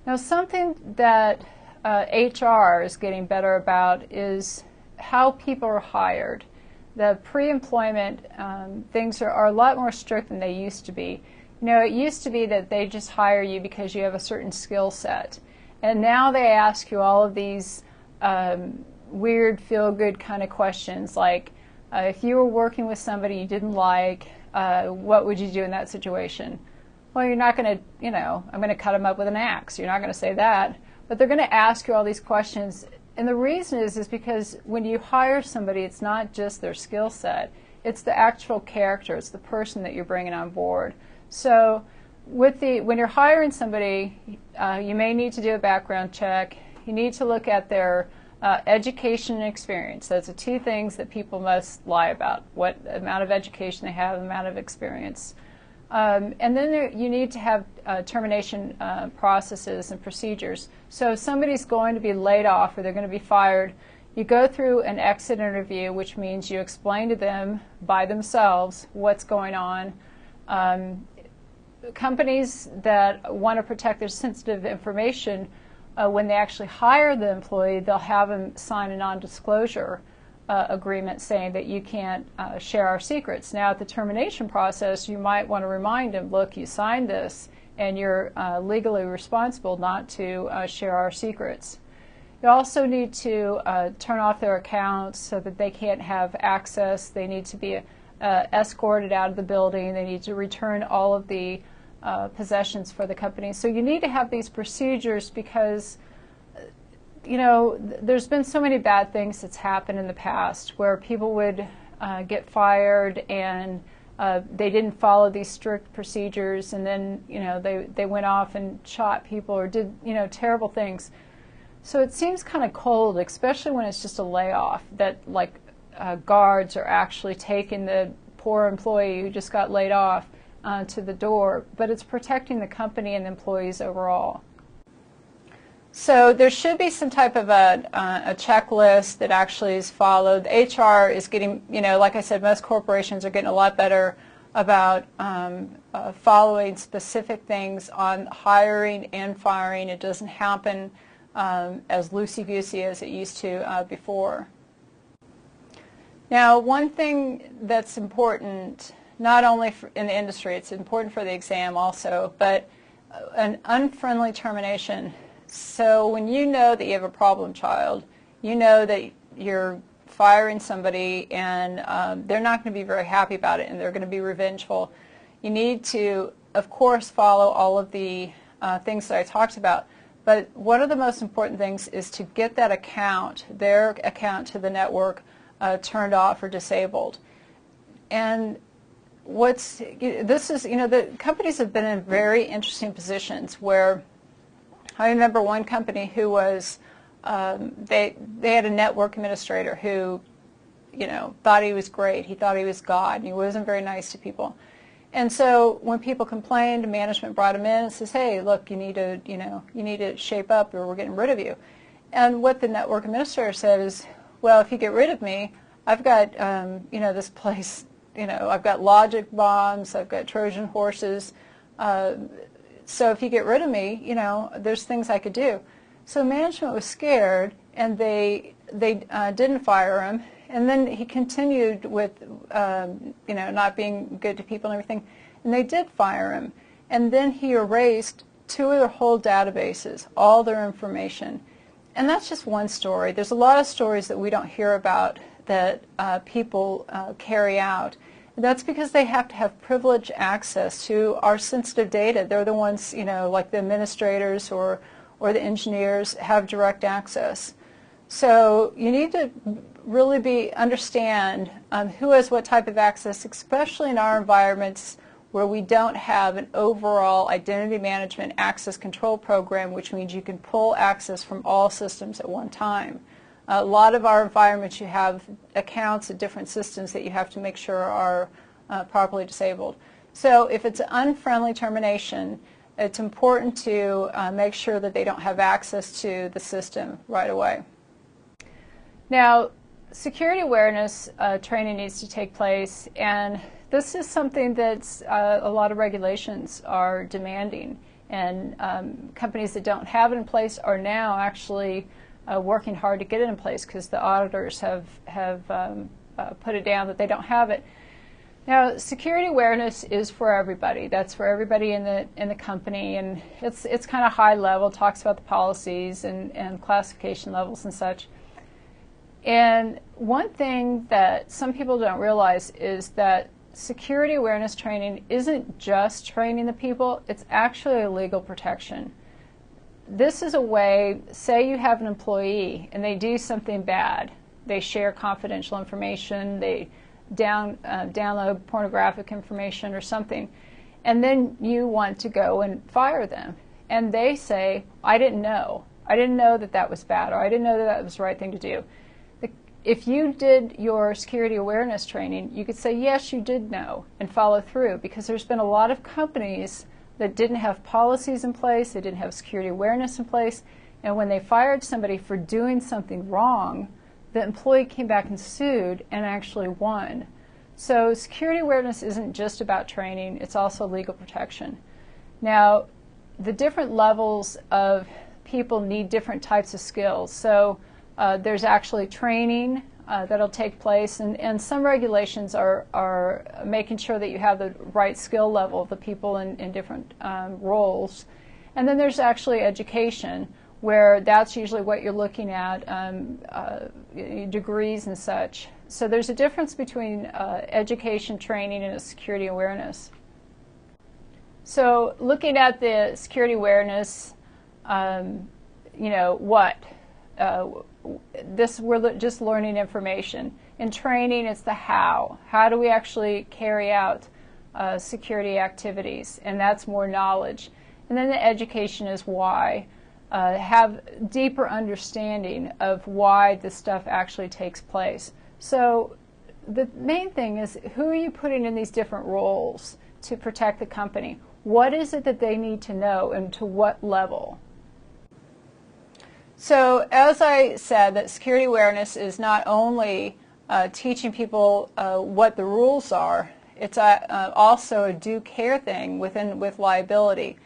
Now, something that HR is getting better about is how people are hired. The pre-employment things are a lot more strict than they used to be. You know, it used to be that they just hire you because you have a certain skill set. And now they ask you all of these weird, feel-good kind of questions, like if you were working with somebody you didn't like, what would you do in that situation? Well, you're not going to, you know, I'm going to cut them up with an axe. You're not going to say that. But they're going to ask you all these questions. And the reason is because when you hire somebody, it's not just their skill set. It's the actual character. It's the person that you're bringing on board. So when you're hiring somebody, you may need to do a background check. You need to look at their education and experience. Those are two things that people must lie about: what amount of education they have, the amount of experience. And then you need to have termination processes and procedures. So if somebody's going to be laid off or they're going to be fired, You go through an exit interview, which means you explain to them by themselves what's going on. Companies that want to protect their sensitive information, when they actually hire the employee, they'll have them sign a non-disclosure agreement saying that you can't share our secrets. Now, at the termination process, you might want to remind them, look, you signed this, and you're legally responsible not to share our secrets. You also need to turn off their accounts so that they can't have access. They need to be escorted out of the building. They need to return all of the possessions for the company. So you need to have these procedures because, you know, there's been so many bad things that's happened in the past where people would get fired and they didn't follow these strict procedures, and then, you know, they went off and shot people or did, you know, terrible things. So it seems kind of cold, especially when it's just a layoff, that like guards are actually taking the poor employee who just got laid off to the door, but it's protecting the company and the employees overall. So there should be some type of a checklist that actually is followed. HR is getting, you know, like I said, most corporations are getting a lot better about following specific things on hiring and firing. It doesn't happen as loosey-goosey as it used to before. Now, one thing that's important, not only in the industry, it's important for the exam also, but an unfriendly termination. So when you know that you have a problem child, you know that you're firing somebody and they're not going to be very happy about it and they're going to be revengeful, you need to, of course, follow all of the things that I talked about. But one of the most important things is to get that account, their account to the network, turned off or disabled. And this is, you know, the companies have been in very interesting positions where I remember one company who was, they had a network administrator who, you know, thought he was great. He thought he was God, and he wasn't very nice to people. And so when people complained, management brought him in and says, hey, look, you need to, you know, you need to shape up or we're getting rid of you. And what the network administrator said is, well, if you get rid of me, I've got, you know, this place, you know, I've got logic bombs, I've got Trojan horses. So if you get rid of me, you know, there's things I could do. So management was scared, and they didn't fire him. And then he continued with, you know, not being good to people and everything. And they did fire him. And then he erased 2 of their whole databases, all their information. And that's just one story. There's a lot of stories that we don't hear about that people carry out. And that's because they have to have privileged access to our sensitive data. They're the ones, you know, like the administrators or the engineers have direct access. So you need to really understand who has what type of access, especially in our environments where we don't have an overall identity management access control program, which means you can pull access from all systems at one time. A lot of our environments, you have accounts of different systems that you have to make sure are properly disabled. So if it's an unfriendly termination, it's important to make sure that they don't have access to the system right away. Now, security awareness training needs to take place, and this is something that a lot of regulations are demanding, and companies that don't have it in place are now actually working hard to get it in place because the auditors have put it down that they don't have it. Now, security awareness is for everybody. That's for everybody in the company, and it's kind of high level. Talks about the policies and classification levels and such. And one thing that some people don't realize is that security awareness training isn't just training the people, it's actually a legal protection. This is a way, say you have an employee and they do something bad, they share confidential information, they download pornographic information or something, and then you want to go and fire them. And they say, I didn't know that that was bad, or I didn't know that that was the right thing to do. If you did your security awareness training, you could say, yes, you did know, and follow through, because there's been a lot of companies that didn't have policies in place, they didn't have security awareness in place, and when they fired somebody for doing something wrong, the employee came back and sued and actually won. So security awareness isn't just about training, it's also legal protection. Now, the different levels of people need different types of skills. So there's actually training that'll take place, and some regulations are making sure that you have the right skill level of the people in different roles. And then there's actually education, where that's usually what you're looking at, degrees and such. So there's a difference between education, training, and security awareness. So looking at the security awareness, we're just learning information. In training, it's the how. How do we actually carry out security activities? And that's more knowledge. And then the education is why. Have deeper understanding of why this stuff actually takes place. So the main thing is, who are you putting in these different roles to protect the company? What is it that they need to know, and to what level? So as I said, that security awareness is not only teaching people what the rules are, it's also a due care thing with liability.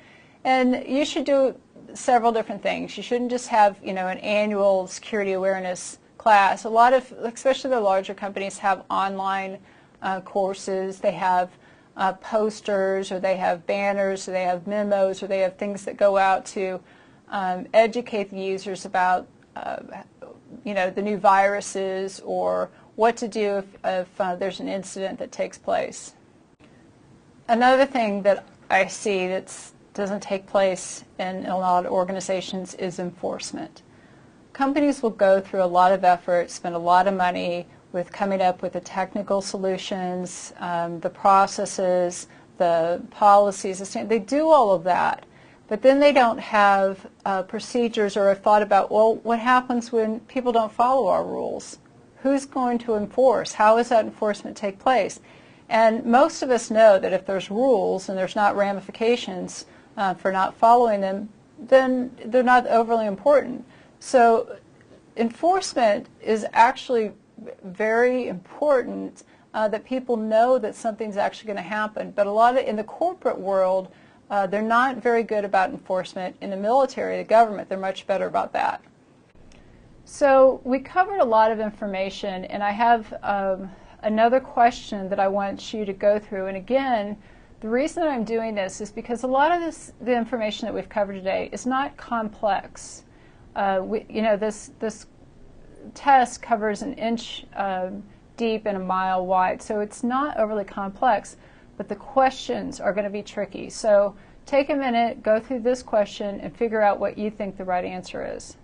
And you should do several different things. You shouldn't just have, an annual security awareness class. A lot of, especially the larger companies, have online courses. They have posters, or they have banners, or they have memos, or they have things that go out to educate the users about, the new viruses, or what to do if there's an incident that takes place. Another thing that I see that doesn't take place in a lot of organizations is enforcement. Companies will go through a lot of effort, spend a lot of money with coming up with the technical solutions, the processes, the policies. They do all of that, but then they don't have procedures or a thought about, well, what happens when people don't follow our rules? Who's going to enforce? How does that enforcement take place? And most of us know that if there's rules and there's not ramifications for not following them, then they're not overly important. So enforcement is actually very important, that people know that something's actually going to happen. But a lot in the corporate world, they're not very good about enforcement. In the military, the government, they're much better about that. So we covered a lot of information, and I have another question that I want you to go through. And again, the reason that I'm doing this is because a lot of the information that we've covered today is not complex. This test covers an inch deep and a mile wide, so it's not overly complex, but the questions are going to be tricky. So take a minute, go through this question, and figure out what you think the right answer is.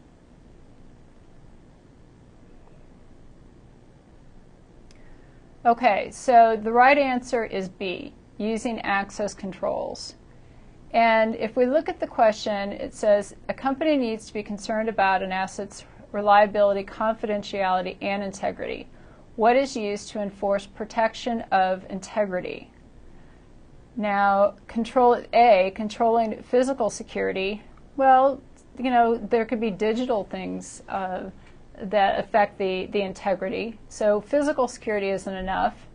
Okay, so the right answer is B, using access controls. And if we look at the question, it says, a company needs to be concerned about an asset's reliability, confidentiality, and integrity. What is used to enforce protection of integrity? Now, control A, controlling physical security. Well, there could be digital things that affect the integrity. So physical security isn't enough.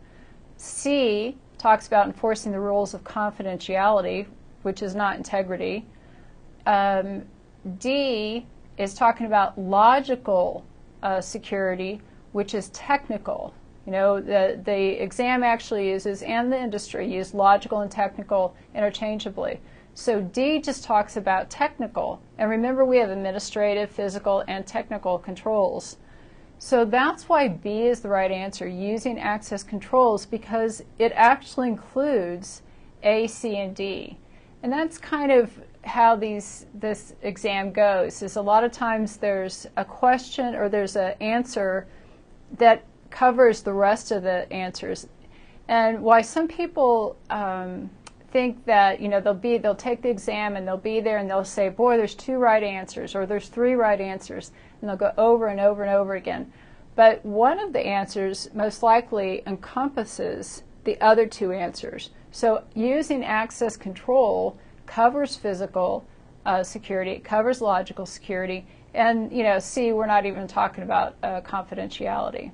C talks about enforcing the rules of confidentiality, which is not integrity. D is talking about logical security, which is technical. The exam actually uses, and the industry use, logical and technical interchangeably. So D just talks about technical. And remember, we have administrative, physical, and technical controls. So that's why B is the right answer, using access controls, because it actually includes A, C, and D. And that's kind of how this exam goes, is a lot of times there's a question or there's an answer that covers the rest of the answers. And why some people think that they'll take the exam and they'll be there and they'll say, boy, there's 2 right answers, or there's 3 right answers, and they'll go over and over and over again. But one of the answers most likely encompasses the other 2 answers. So using access control covers physical, security. It covers logical security. And, C, we're not even talking about confidentiality.